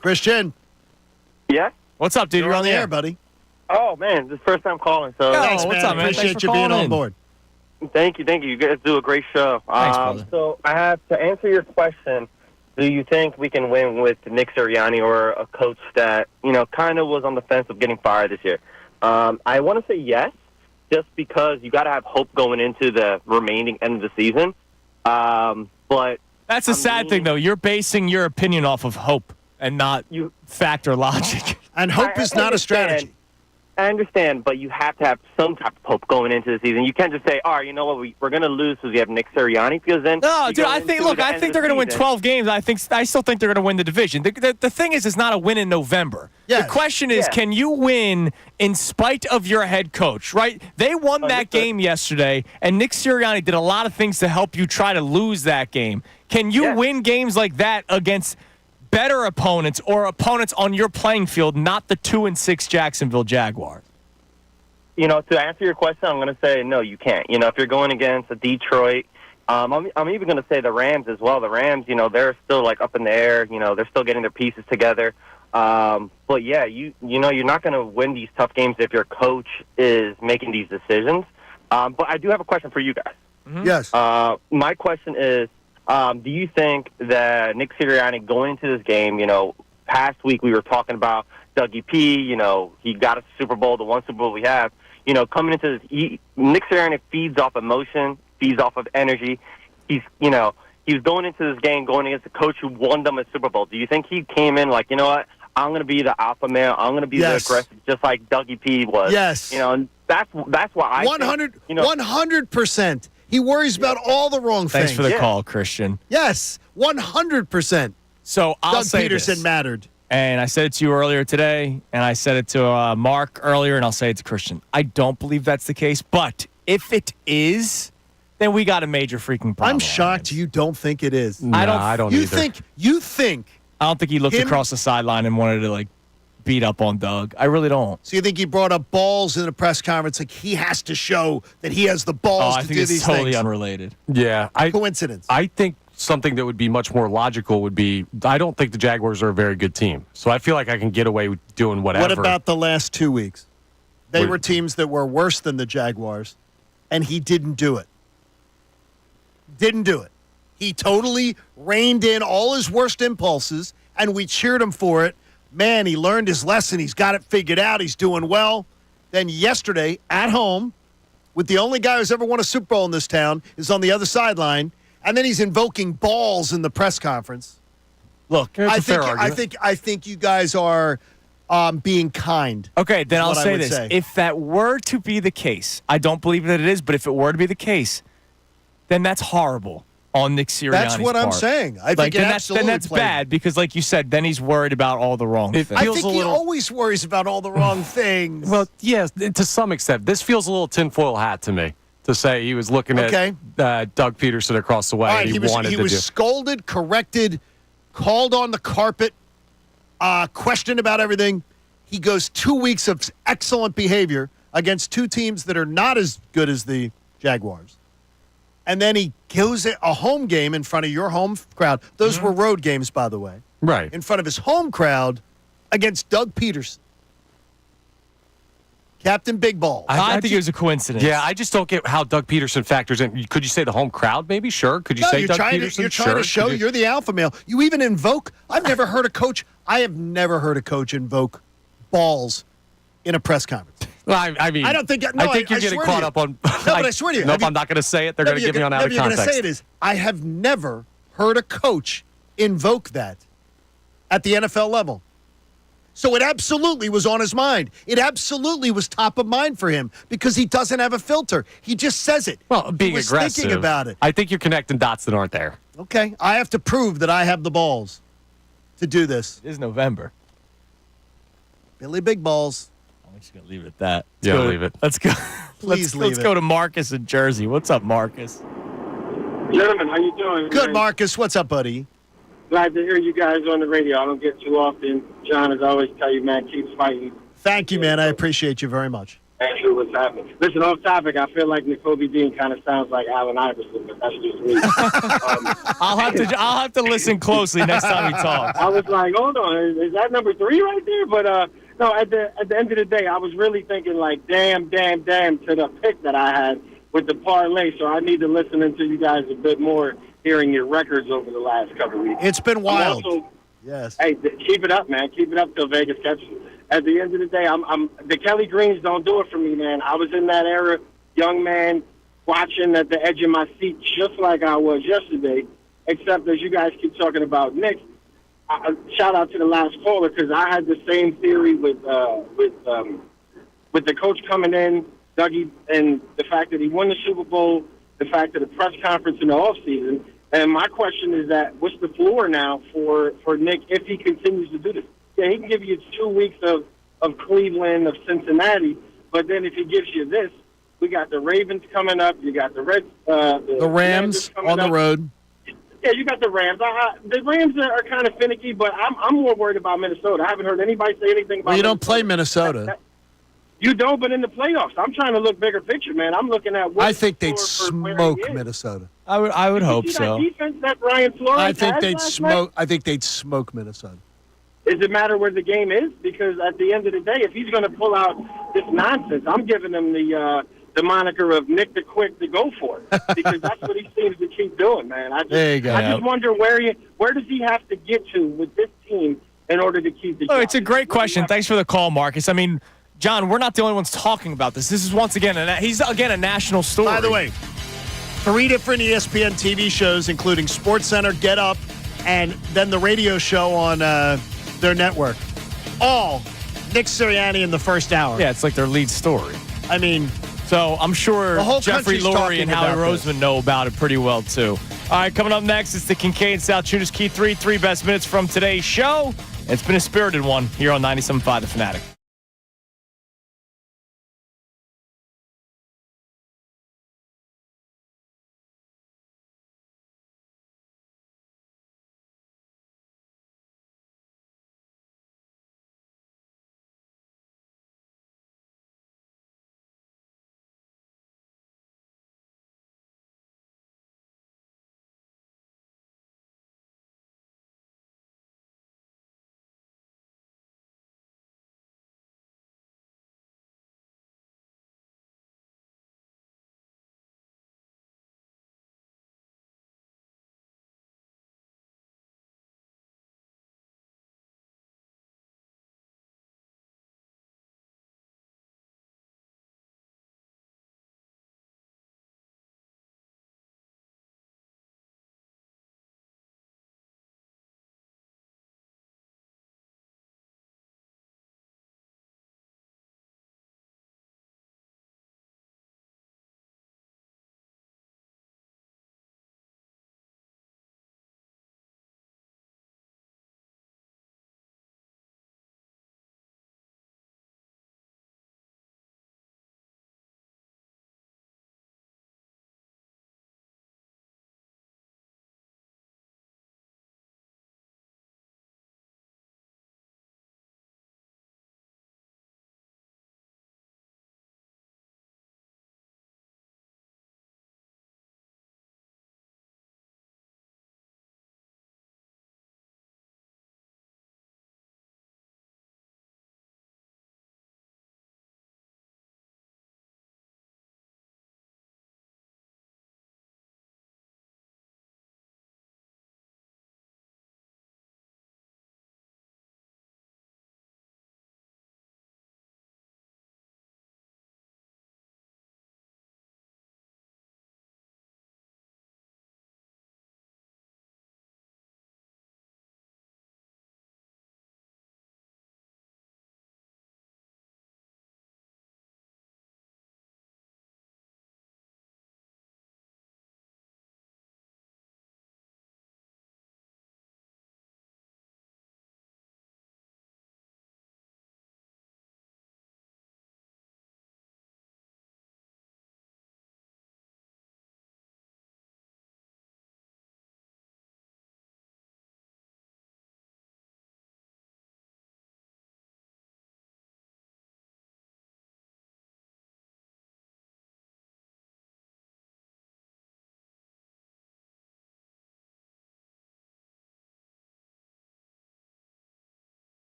Christian. Yeah? What's up, dude? You're on the air, buddy. Oh, man, this is the first time calling. So Thanks, what's man. up, man? Appreciate Thanks for you being calling on in. board. Thank you. You guys do a great show. Thanks, brother. So I have to answer your question. Do you think we can win with Nick Sirianni or a coach that, kind of was on the fence of getting fired this year? I want to say yes, just because you got to have hope going into the remaining end of the season. But that's a sad thing, though. You're basing your opinion off of hope and not fact or logic. And hope is not a strategy. I understand, but you have to have some type of hope going into the season. You can't just say, "Oh, you know what? We're going to lose because we have Nick Sirianni." Because then, no, dude. I think they're going to win 12 games. I still think they're going to win the division. The thing is, it's not a win in November. Yes. The question is, can you win in spite of your head coach? Right? They won that game yesterday, and Nick Sirianni did a lot of things to help you try to lose that game. Can you win games like that against better opponents or opponents on your playing field, not the 2-6 Jacksonville Jaguars? To answer your question, I'm going to say no, you can't. If you're going against a Detroit, I'm even going to say the Rams as well. The Rams, they're still like up in the air. They're still getting their pieces together. But yeah, you're not going to win these tough games if your coach is making these decisions. But I do have a question for you guys. Mm-hmm. Yes. My question is, do you think that Nick Sirianni going into this game, past week we were talking about Dougie P, he got a Super Bowl, the one Super Bowl we have, coming into this, Nick Sirianni feeds off emotion, feeds off of energy. He's going into this game going against a coach who won them a Super Bowl. Do you think he came in like, you know what, I'm going to be the alpha male, I'm going to be the aggressive, just like Dougie P was? Yes. And that's why I 100%. He worries about all the wrong Thanks things. for the call, Christian. Yes, 100%. So I'll Doug say Peterson this. mattered. And I said it to you earlier today, and I said it to Mark earlier, and I'll say it to Christian. I don't believe that's the case, but if it is, then we got a major freaking problem. I'm shocked you don't think it is. I don't You either. think I don't think he looked across the sideline and wanted to beat up on Doug. I really don't. So you think he brought up balls in a press conference? Like he has to show that he has the balls I to think do it's these totally things. unrelated. Yeah. Coincidence. I think something that would be much more logical would be, I don't think the Jaguars are a very good team. So I feel like I can get away with doing whatever. What about the last 2 weeks? They were teams that were worse than the Jaguars, and he didn't do it. Didn't do it. He totally reined in all his worst impulses, and we cheered him for it. Man, he learned his lesson. He's got it figured out. He's doing well. Then yesterday, at home, with the only guy who's ever won a Super Bowl in this town, is on the other sideline, and then he's invoking balls in the press conference. Look, I think you guys are being kind. Okay, then I'll say would this. say. If that were to be the case, I don't believe that it is, but if it were to be the case, then that's horrible on Nick Sirianni's That's what I'm part. saying. I think then that's bad because, like you said, then he's worried about all the wrong things. I think he always worries about all the wrong things. Well, yes, to some extent. This feels a little tinfoil hat to me to say he was looking at Doug Peterson across the way. All right, and he was scolded, corrected, called on the carpet, questioned about everything. He goes 2 weeks of excellent behavior against two teams that are not as good as the Jaguars. And then he goes a home game in front of your home crowd. Those were road games, by the way. Right. In front of his home crowd against Doug Peterson. Captain Big Ball. I think it was a coincidence. Yeah, I just don't get how Doug Peterson factors in. Could you say the home crowd maybe? Sure. Could you say Doug Peterson? You're trying to show you're the alpha male. You even invoke. I have never heard a coach invoke balls in a press conference. Well, I mean, I don't think. I think you're getting caught up on. No, but I swear to you. Nope, I'm not going to say it. They're going to give me on out of you're context. going to say it is. I have never heard a coach invoke that at the NFL level. So it absolutely was on his mind. It absolutely was top of mind for him because he doesn't have a filter. He just says it. Well, being he was aggressive. thinking about it. I think you're connecting dots that aren't there. Okay, I have to prove that I have the balls to do this. It is November. Billy Big Balls. I'm just going to leave it at that. Leave it. Let's go. Please let's go to Marcus in Jersey. What's up, Marcus? Gentlemen, how you doing? Good, man? Marcus. What's up, buddy? Glad to hear you guys on the radio. I don't get too often. John, as I always tell you, man, keep fighting. Thank you, man. I appreciate you very much. Thank you. What's happening? Listen, off topic, I feel like N'Kobe Dean kind of sounds like Allen Iverson, but that's just me. I'll have to listen closely next time we talk. I was like, hold on, is that number 3 right there? But no, at the end of the day, I was really thinking like, damn, to the pick that I had with the parlay. So I need to listen into you guys a bit more, hearing your records over the last couple of weeks. It's been wild. Yes. Hey, keep it up, man. Keep it up till Vegas catches you. At the end of the day, I'm the Kelly Greens don't do it for me, man. I was in that era, young man, watching at the edge of my seat, just like I was yesterday. Except as you guys keep talking about Nick, shout out to the last caller because I had the same theory with the coach coming in, Dougie, and the fact that he won the Super Bowl, the fact that the press conference in the offseason. And my question is that what's the floor now for Nick if he continues to do this? Yeah, he can give you 2 weeks of Cleveland, of Cincinnati, but then if he gives you this, we got the Ravens coming up, you got the Rams on the road. Yeah, you got the Rams. The Rams are kind of finicky, but I'm more worried about Minnesota. I haven't heard anybody say anything about Well, you don't play Minnesota. You don't, but in the playoffs. I'm trying to look bigger picture, man. I'm looking at I think they'd smoke Minnesota. I would hope so. That defense that Brian Flores I think had they'd last smoke. night? I think they'd smoke Minnesota. Does it matter where the game is? Because at the end of the day, if he's going to pull out this nonsense, I'm giving him the moniker of Nick the Quick to go for it because that's what he seems to keep doing, man. There you go. I just wonder where does he have to get to with this team in order to keep the. Oh, it's a great question. Thanks for the call, Marcus. I mean, John, we're not the only ones talking about this. This is once again he's a national story. By the way, 3 different ESPN TV shows, including SportsCenter, Get Up, and then the radio show on their network. All Nick Sirianni in the first hour. Yeah, it's like their lead story. I mean, so I'm sure the whole Jeffrey country's Lurie and talking Howie about this. Roseman know about it pretty well, too. All right, coming up next, it's the Kincade Salciunas Key 3 best minutes from today's show. It's been a spirited one here on 97.5 The Fanatic.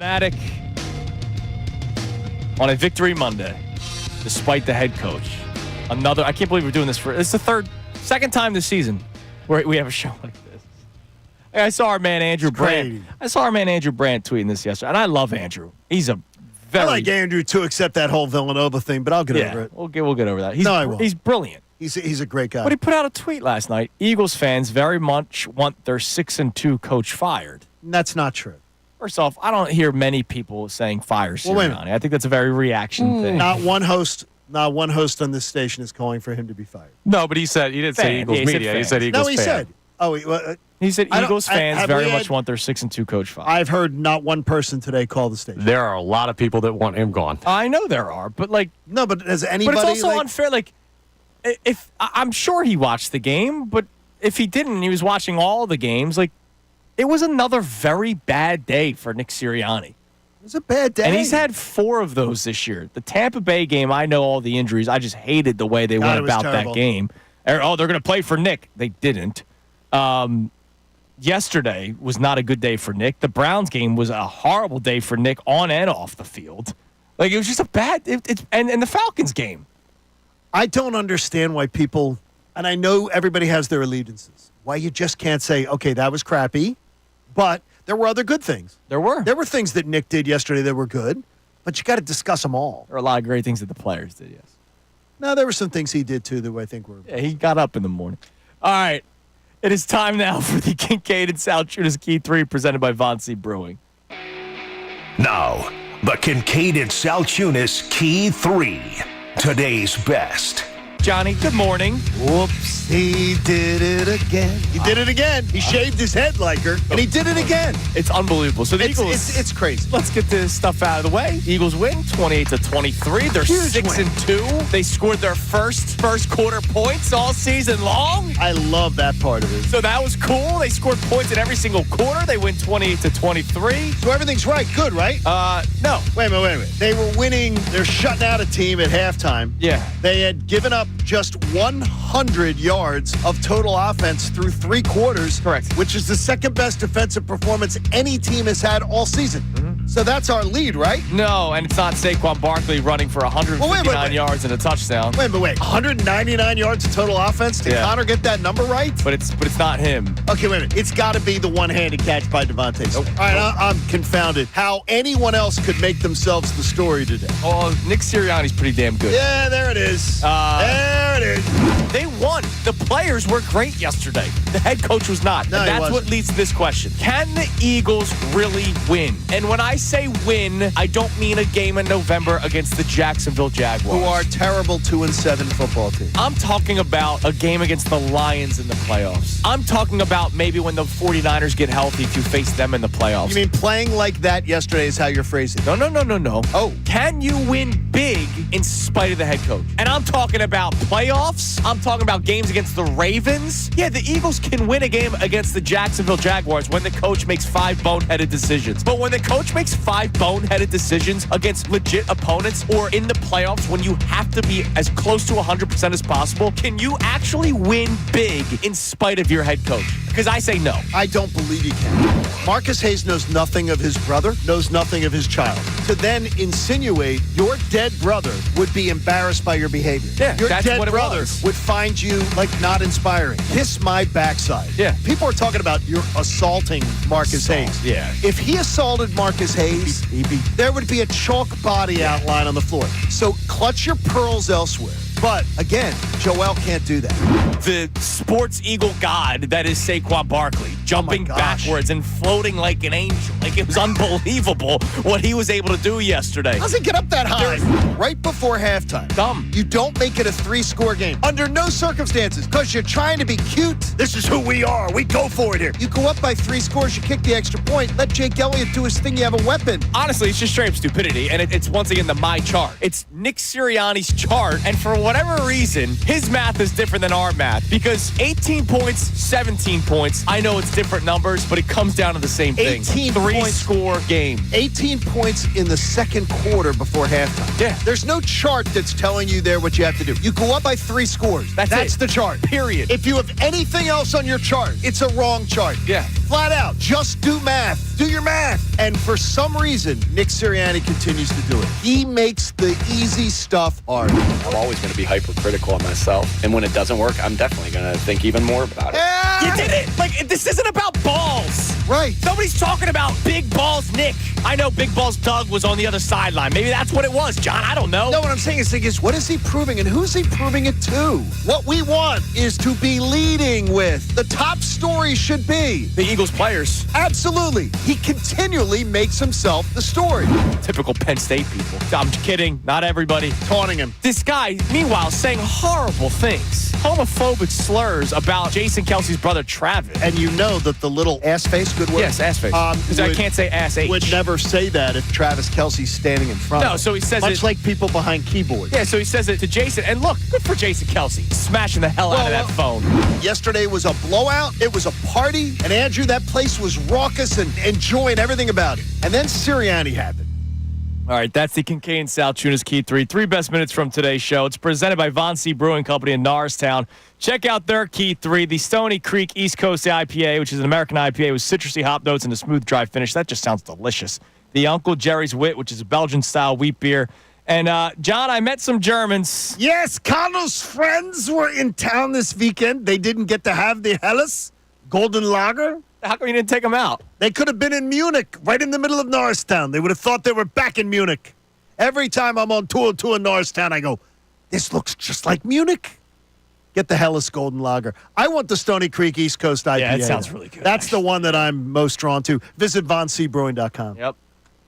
Matic on a victory Monday, despite the head coach. I can't believe we're doing this it's the second time this season where we have a show like this. I saw our man Andrew Brandt. Tweeting this yesterday, and I love Andrew. He's a very. I like Andrew too, except that whole Villanova thing, but I'll get over it. We'll get over that. I won't. He's brilliant. He's a great guy. But he put out a tweet last night. Eagles fans very much want their 6-2 coach fired. That's not true. First off, I don't hear many people saying fire Sirianni. I think that's a very reaction thing. Not one host on this station is calling for him to be fired. No, but he didn't say Eagles media. He said Eagles fans. said. He said Eagles fans very much want their 6-2 coach fired. I've heard not one person today call the station. There are a lot of people that want him gone. I know there are, but no, but has anybody? But it's also unfair. If I'm sure he watched the game, but if he didn't, he was watching all the games. It was another very bad day for Nick Sirianni. It was a bad day. And he's had 4 of those this year. The Tampa Bay game, I know all the injuries. I just hated the way they went about that game. Oh, they're going to play for Nick. They didn't. Yesterday was not a good day for Nick. The Browns game was a horrible day for Nick on and off the field. It was just a bad and the Falcons game. I don't understand why people, and I know everybody has their allegiances, why you just can't say, okay, that was crappy, but there were other good things. There were. There were things that Nick did yesterday that were good, but you got to discuss them all. There were a lot of great things that the players did, yes. No, there were some things he did, too, that I think were. Yeah, he got up in the morning. All right. It is time now for the Kincade Salciunas Key 3 presented by Von C. Brewing. Now, the Kincade Salciunas Key 3. Today's best. Johnny, good morning. Whoops, he did it again. He did it again. He shaved his head like her, and he did it again. It's unbelievable. So the Eagles, it's crazy. Let's get this stuff out of the way. Eagles win 28-23. They're 6-2. They scored their first quarter points all season long. I love that part of it. So that was cool. They scored points in every single quarter. They win 28-23. So everything's right. Good, right? No. Wait a minute. They were winning. They're shutting out a team at halftime. Yeah. They had given up just 100 yards of total offense through 3 quarters. Correct. Which is the second best defensive performance any team has had all season. Mm-hmm. So that's our lead, right? No, and it's not Saquon Barkley running for 159 yards and a touchdown. Wait. 199 yards of total offense? Did Connor get that number right? But it's not him. Okay, wait a minute. It's got to be the one-handed catch by Devontae. All right, I'm confounded. How anyone else could make themselves the story today? Oh, Nick Sirianni's pretty damn good. Yeah, there it is. There it is. They won. The players were great yesterday. The head coach was not. No, and that's what leads to this question. Can the Eagles really win? And when I say win, I don't mean a game in November against the Jacksonville Jaguars, who are a terrible 2-7 football team. I'm talking about a game against the Lions in the playoffs. I'm talking about maybe when the 49ers get healthy to face them in the playoffs. You mean playing like that yesterday is how you're phrasing it? No. Oh. Can you win big in spite of the head coach? And I'm talking about playoffs. I'm talking about games against the Ravens. Yeah, the Eagles can win a game against the Jacksonville Jaguars when the coach makes 5 boneheaded decisions. But when the coach makes 5 boneheaded decisions against legit opponents or in the playoffs when you have to be as close to 100% as possible, can you actually win big in spite of your head coach? Because I say no. I don't believe you can. Marcus Hayes knows nothing of his brother, knows nothing of his child. To then insinuate your dead brother would be embarrassed by your behavior. Yeah, your that's dead what it brother was. would find you not inspiring. Kiss my backside. Yeah. People are talking about you're assaulting Marcus Hayes. Yeah. If he assaulted Marcus Hayes, there would be a chalk body outline on the floor. So clutch your pearls elsewhere. But, again, Joel can't do that. The sports eagle god that is Saquon Barkley, jumping backwards and floating like an angel. It was unbelievable what he was able to do yesterday. How's he get up that high? Right before halftime. Dumb. You don't make it a 3-score game. Under no circumstances. Because you're trying to be cute. This is who we are. We go for it here. You go up by 3 scores, you kick the extra point. Let Jake Elliott do his thing. You have a weapon. Honestly, it's just straight up stupidity. And it's once again the my chart. It's Nick Sirianni's chart. And for whatever reason, his math is different than our math. Because 18 points, 17 points. I know it's different numbers, but it comes down to the same thing. 18 3-score game. 18 points in the second quarter before halftime. Yeah. There's no chart that's telling you there what you have to do. You go up by 3 scores. That's the chart. Period. If you have anything else on your chart, it's a wrong chart. Yeah. Flat out. Just do math. Do your math. And for some reason, Nick Sirianni continues to do it. He makes the easy stuff hard. I'm always going to be hypercritical of myself. And when it doesn't work, I'm definitely going to think even more about it. You did it! Like, this isn't about balls. Right. Nobody's talking about big balls, Nick. I know big balls Doug was on the other sideline. Maybe that's what it was, John. I don't know. No, what I'm saying is what is he proving and who's he proving it to? What we want is to be leading with. The top story should be the Eagles players. Absolutely. He continually makes himself the story. Typical Penn State people. I'm kidding. Not everybody. Taunting him. This guy, meanwhile, saying horrible things. Homophobic slurs about Jason Kelsey's brother, Travis. And you know that the little ass face, good word? Yes, ass face. Because I can't say ass H. Would never say that if Travis Kelsey's standing in front of him. No, so he says Much like people behind keyboards. Yeah, so he says it to Jason. And look, good for Jason Kelsey. Smashing the hell out of that phone. Yesterday was a blowout. It was a party. And Andrew, that place was raucous and enjoying everything about it. And then Sirianni happened. All right, that's the Kincade Salciunas Key 3. 3 best minutes from today's show. It's presented by Von C. Brewing Company in Norristown. Check out their Key 3, the Stony Creek East Coast IPA, which is an American IPA with citrusy hop notes and a smooth, dry finish. That just sounds delicious. The Uncle Jerry's Wit, which is a Belgian-style wheat beer. And, John, I met some Germans. Yes, Carlos' friends were in town this weekend. They didn't get to have the Helles Golden Lager. How come you didn't take them out? They could have been in Munich, right in the middle of Norristown. They would have thought they were back in Munich. Every time I'm on tour in Norristown, I go, this looks just like Munich. Get the Helles Golden Lager. I want the Stony Creek East Coast IPA. Yeah, that sounds really good. That's the one that I'm most drawn to. Visit VonCbrewing.com. Yep.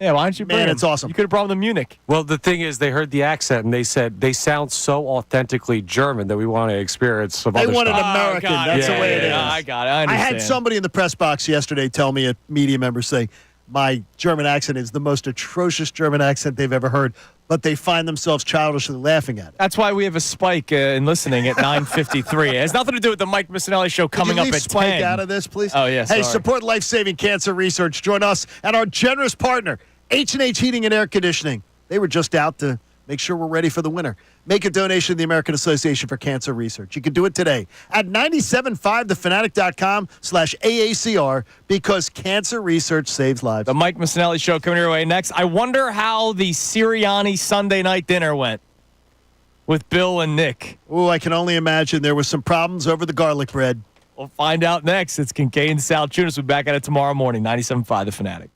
Yeah, why don't you bring Man, them? it's awesome. You could have brought them to Munich. Well, the thing is, they heard the accent and they said they sound so authentically German that we want to experience some They other wanted stuff. American. That's the way it is. I got it. I understand. I had somebody in the press box yesterday tell me, a media member, say, my German accent is the most atrocious German accent they've ever heard, but they find themselves childishly laughing at it. That's why we have a spike in listening at 9:53. It has nothing to do with the Mike Missanelli show coming up at Spike 10. out of this, please? Oh, yeah, Hey, sorry. support life-saving cancer research. Join us and our generous partner, H&H Heating and Air Conditioning. They were just out to make sure we're ready for the winter. Make a donation to the American Association for Cancer Research. You can do it today at 975thefanatic.com/AACR because cancer research saves lives. The Mike Missanelli show coming your way next. I wonder how the Sirianni Sunday night dinner went with Bill and Nick. Oh, I can only imagine there was some problems over the garlic bread. We'll find out next. It's Kincade Salciunas. We'll be back at it tomorrow morning, 97.5 The Fanatic.